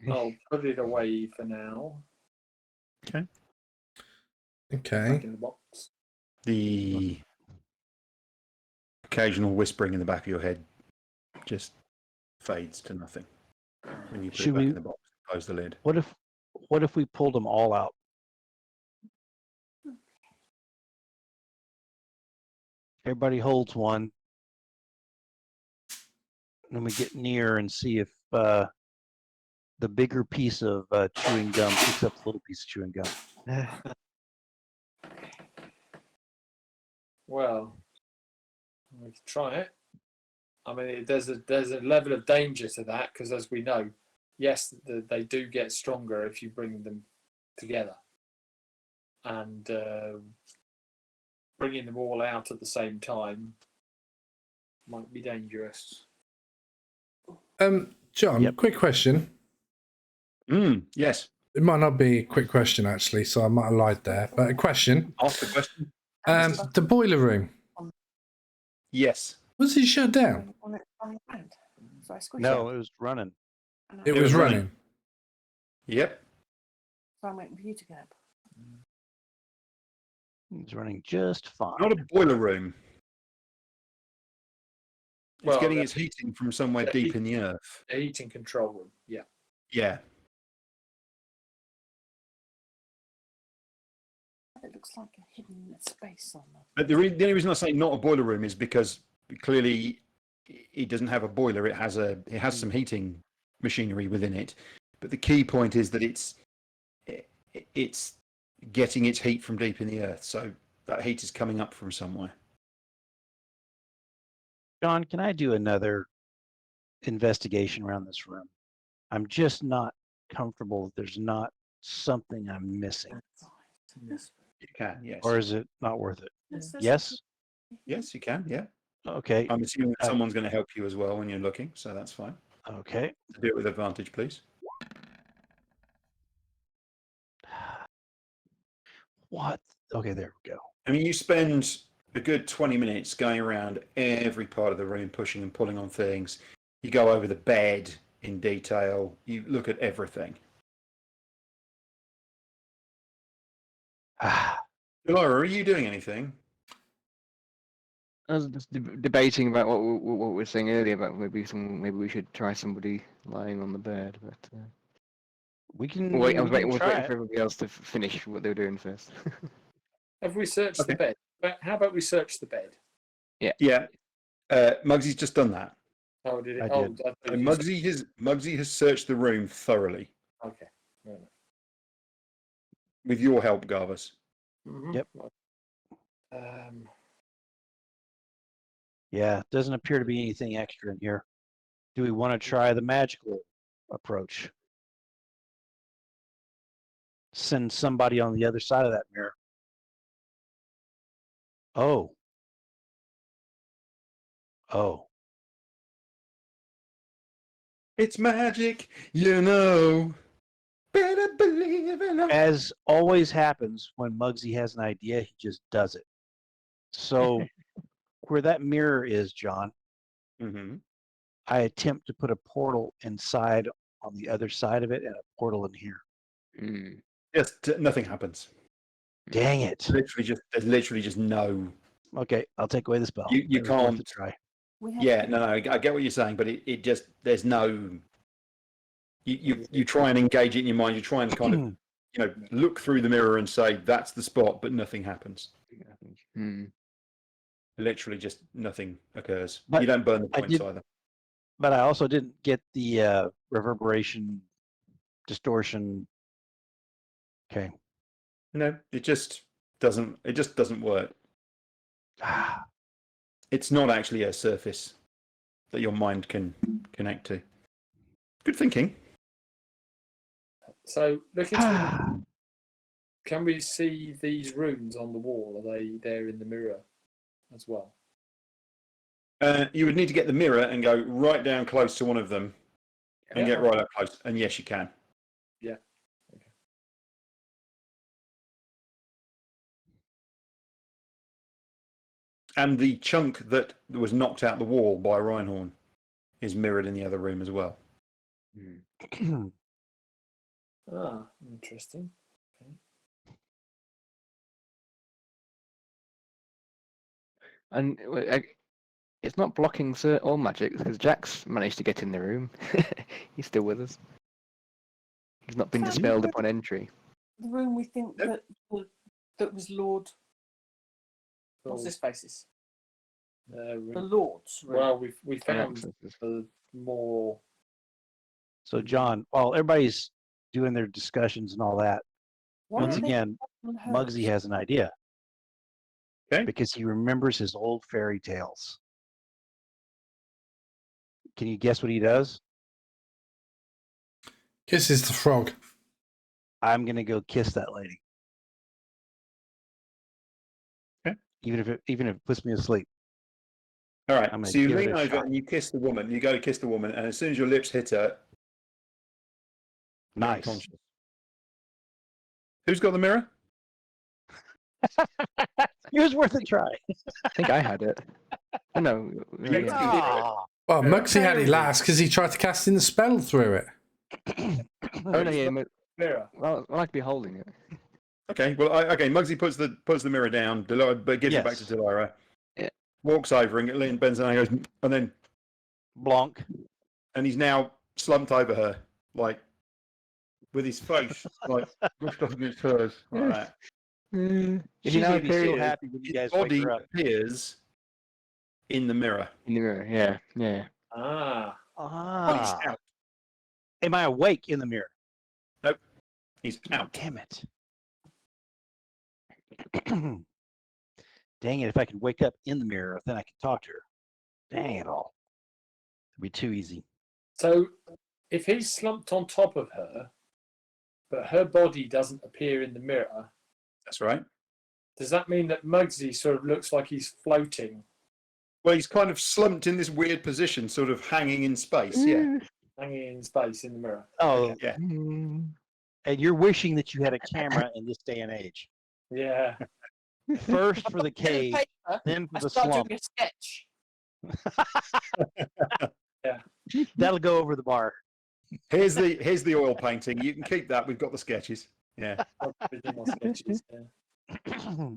I'll put it away for now. Okay. Back in the box. The occasional whispering in the back of your head just fades to nothing when you put Should it back we- in the box. Close the lid. What if we pulled them all out? Everybody holds one. And then we get near and see if the bigger piece of chewing gum picks up the little piece of chewing gum. Well, we can try it. I mean, there's a level of danger to that because, as we know, yes, they do get stronger if you bring them together, and bringing them all out at the same time might be dangerous. John, Yep. quick question. Yes. It might not be a quick question actually, so I might have lied there. But a question. Ask the question. The boiler room, Yes. was it shut down? On the ground. So I squished No, it. it was running. It It was was running. running. Yep. So I'm waiting for you to get up. It was running just fine. Not a boiler room. It's Well, getting the- its heating from somewhere the deep heat- in the earth. A heating control room. Yeah. Yeah. It looks like a hidden space on them. But the only reason I say not a boiler room is because clearly it doesn't have a boiler. It has some heating machinery within it. But the key point is that it's getting its heat from deep in the earth. So that heat is coming up from somewhere. John, can I do another investigation around this room? I'm just not comfortable that there's not something I'm missing. You can, yes. Or is it not worth it? Yes. Yes? Yes, you can, yeah. Okay. I'm assuming Uh, someone's going to help you as well when you're looking, so that's fine. Okay. Do it with advantage, please. What? Okay, there we go. I mean, you spend a good 20 minutes going around every part of the room, pushing and pulling on things. You go over the bed in detail. You look at everything. Laura, are you doing anything? I was just debating about what we were saying earlier about maybe we should try somebody lying on the bed, but We can, wait, I we was can waiting, try for it. everybody else to finish what they were doing first. Have we searched the Okay. bed? But how about we search the bed? Yeah. Muggsy's just done that. Oh, did it? I Oh, did. I thought And you Muggsy has searched the room thoroughly okay. Right. with your help, Garvus. Mhm. Yep. Um, Yeah, doesn't appear to be anything extra in here. Do we want to try the magical approach? Send somebody on the other side of that mirror. Oh. Oh. It's magic, you know. Better believe in it. As always happens when Muggsy has an idea, he just does it. So where that mirror is, John, Mm-hmm. I attempt to put a portal inside on the other side of it and a portal in here. Mm. Just nothing happens. Dang it. There's literally just no. Okay, I'll take away the spell. You It was worth a can't. try. We have Yeah, to- no, I get what you're saying, but it just there's no. You try and engage it in your mind. You try and kind of look through the mirror and say that's the spot, but nothing happens. Hmm. Literally, just nothing occurs. But you don't burn the I points did- either. But I also didn't get the reverberation, distortion. Okay. No, it just doesn't. It just doesn't work. It's not actually a surface that your mind can connect to. Good thinking. so looking through the, can we see these runes on the wall? Are they there in the mirror as well? You would need to get the mirror and go right down close to one of them and Yeah. get right up close. And yes, you can. Yeah. Okay. And the chunk that was knocked out the wall by Reinhorn is mirrored in the other room as well. Ah, interesting. And It's not blocking all magic because Jack's managed to get in the room. He's still with us. He's not been Found dispelled the upon entry. room we think that was Lord. What's this faces? The Lord's room. Well, we found accesses. the more. So, John, while everybody's doing their discussions and all that, Why once are they again, on hers? Muggsy has an idea. Okay. Because he remembers his old fairy tales. Can you guess what he does? Kisses the frog. I'm gonna go kiss that lady. Okay. Even if it puts me asleep. All right. I'm gonna So you give it lean a over shot. and you kiss the woman. You go to kiss the woman, and as soon as your lips hit her, you're Nice. unconscious. Who's got the mirror? It was worth a try. I think I had it. Oh, no. Yeah. Ah. Well, Yeah. Muggsy had it last because he tried to cast in the spell through it. Oh, no, yeah. Mirror. Well, I like to be holding it. Okay. Well, okay. Muggsy puts the mirror down, but gives it back to Yes. Delira. Yeah. Walks over and Lynn bends down and goes, Blanc. and he's now slumped over her, like with his face like pushed up against hers, like that. Is he She's now gonna be so appearing happy when you His guys wake body her up. appears in the mirror. in the mirror? Yeah, yeah. Ah. Ah. Out. Am I awake in the mirror? He's out. Damn it. Dang it, if I could wake up in the mirror, then I could talk to her. Dang it all. It'd be too easy. So, if he's slumped on top of her, but her body doesn't appear in the mirror, That's right. does that mean that Muggsy sort of looks like he's floating, Well, he's kind of slumped in this weird position, sort of hanging in space. Yeah. hanging in space in the mirror? Oh, Yeah. Mm. and you're wishing that you had a camera in this day and age. Yeah. First for the Pen and cave, paper, then for I the start slump. doing a sketch. That'll go over the bar. Here's the oil painting. You can keep that. We've got the sketches. Yeah. Original sketches, yeah.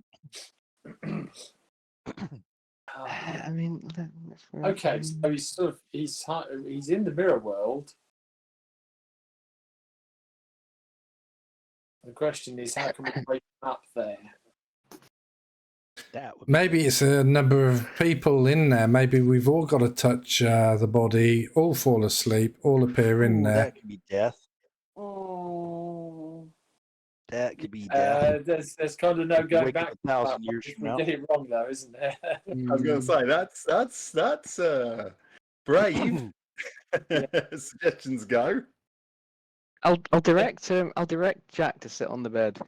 I mean, Okay, so he's sort of he's in the mirror world. The question is, how can we break him up there? That would Maybe it's a number of people in there. Maybe we've all got to touch the body, all fall asleep, all appear in there. That could be death. Oh. That could be death. There's kind of no You going wake up back. 1,000 years If from we now. get it wrong, though, isn't there? I was going to say that's brave. Suggestions go. I'll direct Jack to sit on the bed.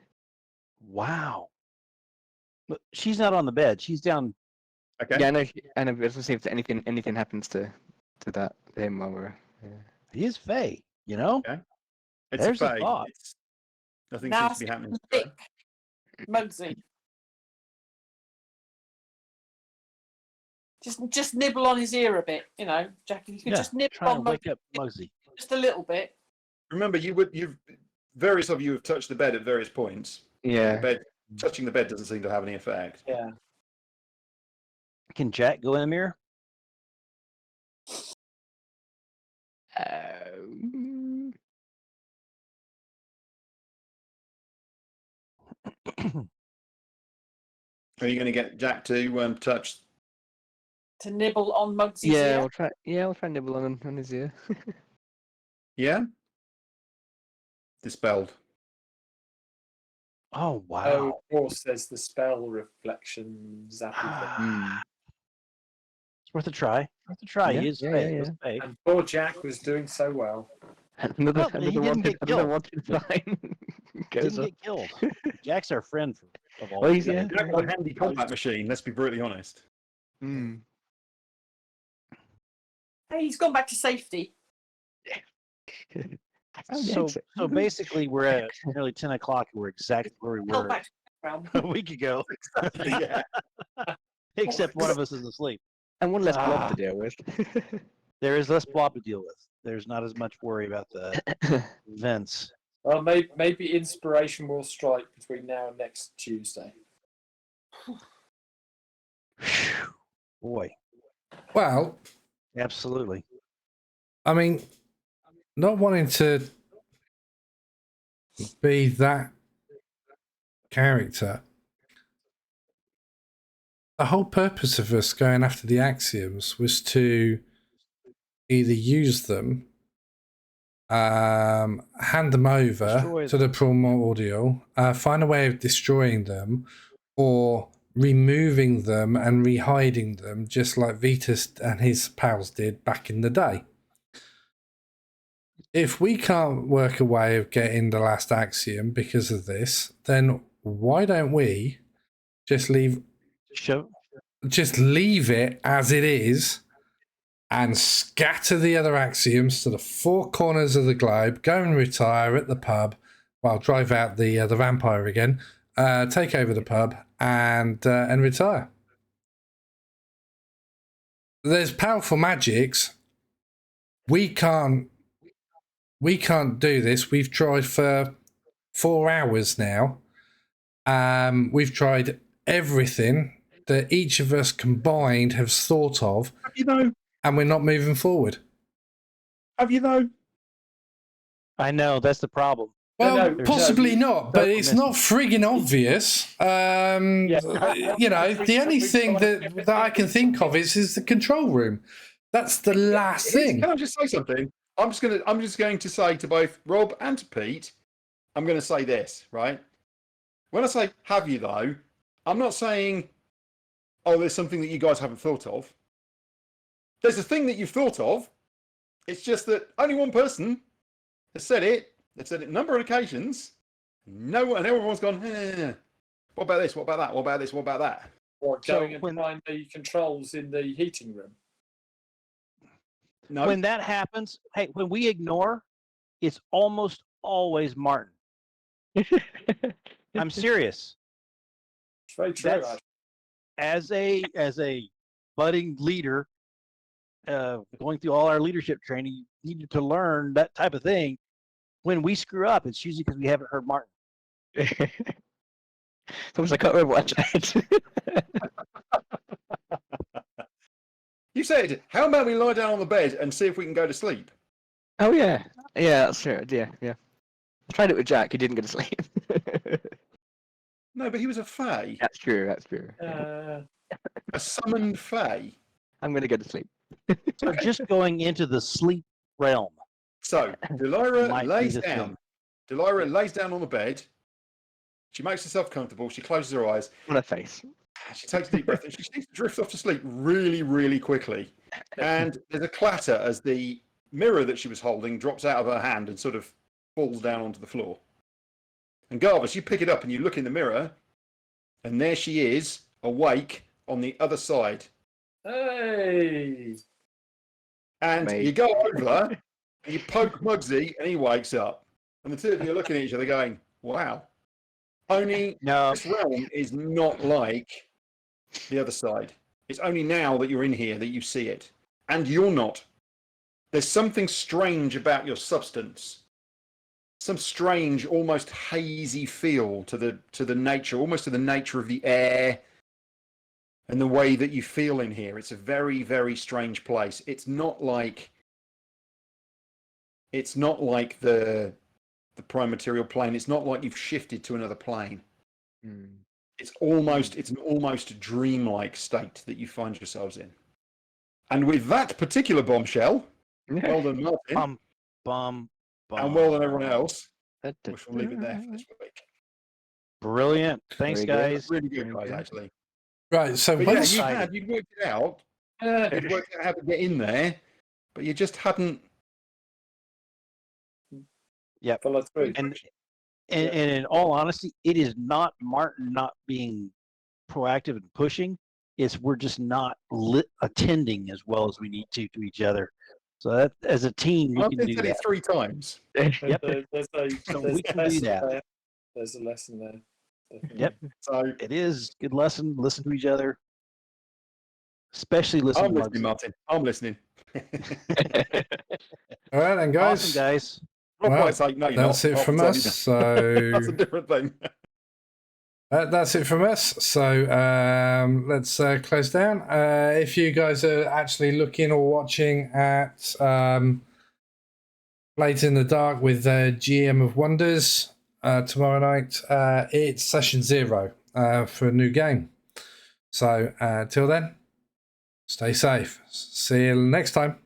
Wow. But she's not on the bed. She's down. Okay. Yeah, I know. Let's see if anything happens to him while we're. Yeah. He is Faye, you know? Okay. It's There's a a fade. thought. Nothing Now seems to be happening. Dick, Muggsy. Just nibble on his ear a bit, you know, Jack. If you could just nibble Trying to on wake Muggsy up Muggsy. just a little bit. Remember, you've various of you have touched the bed at various points. Yeah. The bed, touching the bed doesn't seem to have any effect. Yeah. Can Jack go in the mirror? Are you going to get Jack to touch? To nibble on Muggsy's Yeah, ear. we'll try. Yeah, we'll try and nibble on his ear. Yeah. Dispelled. Oh, Oh, wow. of course, there's the spell reflection zappy thing. It's worth a try. Worth a try. Yeah, He is yeah, Faye. yeah, He is Faye. And poor Jack was doing so well. Another Well, he didn't get killed. wanted sign He goes didn't up. get killed. Jack's our friend of all. Well, he's things. Jack got a handy combat machine. Let's be brutally honest. Mm. Hey, he's gone back to safety. So basically, we're at nearly 10 o'clock. And we're exactly where we Held were back to the ground. a week ago. Yeah. Except one of us is asleep. And one less blob to deal with. There is less blob to deal with. There's not as much worry about the vents. Well, maybe inspiration will strike between now and next Tuesday. Boy. Well, Absolutely. I mean, not wanting to be that character. The whole purpose of us going after the axioms was to either use them, hand them over Destroy to the primordial, find a way of destroying them, or removing them and rehiding them, just like Vitus and his pals did back in the day. If we can't work a way of getting the last axiom because of this, then why don't we just leave it as it is and scatter the other axioms to the four corners of the globe, go and retire at the pub, well, drive out the vampire again, take over the pub and retire. There's powerful magics. We can't do this. We've tried for 4 hours now. We've tried everything that each of us combined have thought of, and we're not moving forward. Have you though? I know, that's the problem. Well, possibly not, but it's not frigging obvious. You know, the only thing that I can think of is the control room. That's the last thing. Can I just say something? I'm just going to say to both Rob and to Pete, I'm going to say this, right? When I say have you though, I'm not saying, oh, there's something that you guys haven't thought of. There's a thing that you've thought of. It's just that only one person has said it. They've said it a number of occasions. No one, and everyone's gone, what about this? What about that? What about this? What about that? What, going and find the controls in the heating room? No. When that happens, hey, when we ignore, it's almost always Martin. I'm serious. It's very true. As a budding leader, going through all our leadership training, you needed to learn that type of thing. When we screw up, it's usually because we haven't heard Martin. Sometimes I can't remember what I said. You said, how about we lie down on the bed and see if we can go to sleep? Oh yeah, that's true. Yeah. I tried it with Jack. He didn't go to sleep. No, but he was a fae. That's true. A summoned fae. I'm going to go to sleep. So just going into the sleep realm. So Delira lays the down. thing. Delira lays down on the bed. She makes herself comfortable. She closes her eyes. On her face. She takes a deep breath and she seems to drift off to sleep really, really quickly. And there's a clatter as the mirror that she was holding drops out of her hand and sort of falls down onto the floor. And Garvis, you pick it up and you look in the mirror, and there she is, awake on the other side. Hey! And you go over and you poke Muggsy and he wakes up. And the two of you are looking at each other going, wow. Only this realm is not like the other side. It's only now that you're in here that you see it. And you're not. There's something strange about your substance. Some strange, almost hazy feel to the nature, almost to the nature of the air and the way that you feel in here. It's a very, very strange place. It's not like the prime material plane. It's not like you've shifted to another plane. It's an almost dreamlike state that you find yourselves in. And with that particular bombshell, well done, Martin. And well done, everyone else. We shall leave it there for this week. Brilliant. Thanks, guys. Really good, guys, actually. Right, so But once you'd worked it out. You'd worked out how to get in there, but you just hadn't. Yeah. And in all honesty, it is not Martin not being proactive and pushing. It's we're just not attending as well as we need to each other. So that as a team, we can do that. 3 times. Yep. So we can do that. There's a lesson there. Definitely. Yep. So it is good lesson. Listen to each other, especially listen. I'm to listening, Martin. I'm listening. all right, then, guys. Awesome, guys. Not Well, quite like, no, you're that's not. it from I'll us. tell you that. So That's a different thing. That's it from us. So let's close down. If you guys are actually looking or watching at Late in the Dark with GM of Wonders tomorrow night, it's session 0 for a new game. So till then, stay safe. See you next time.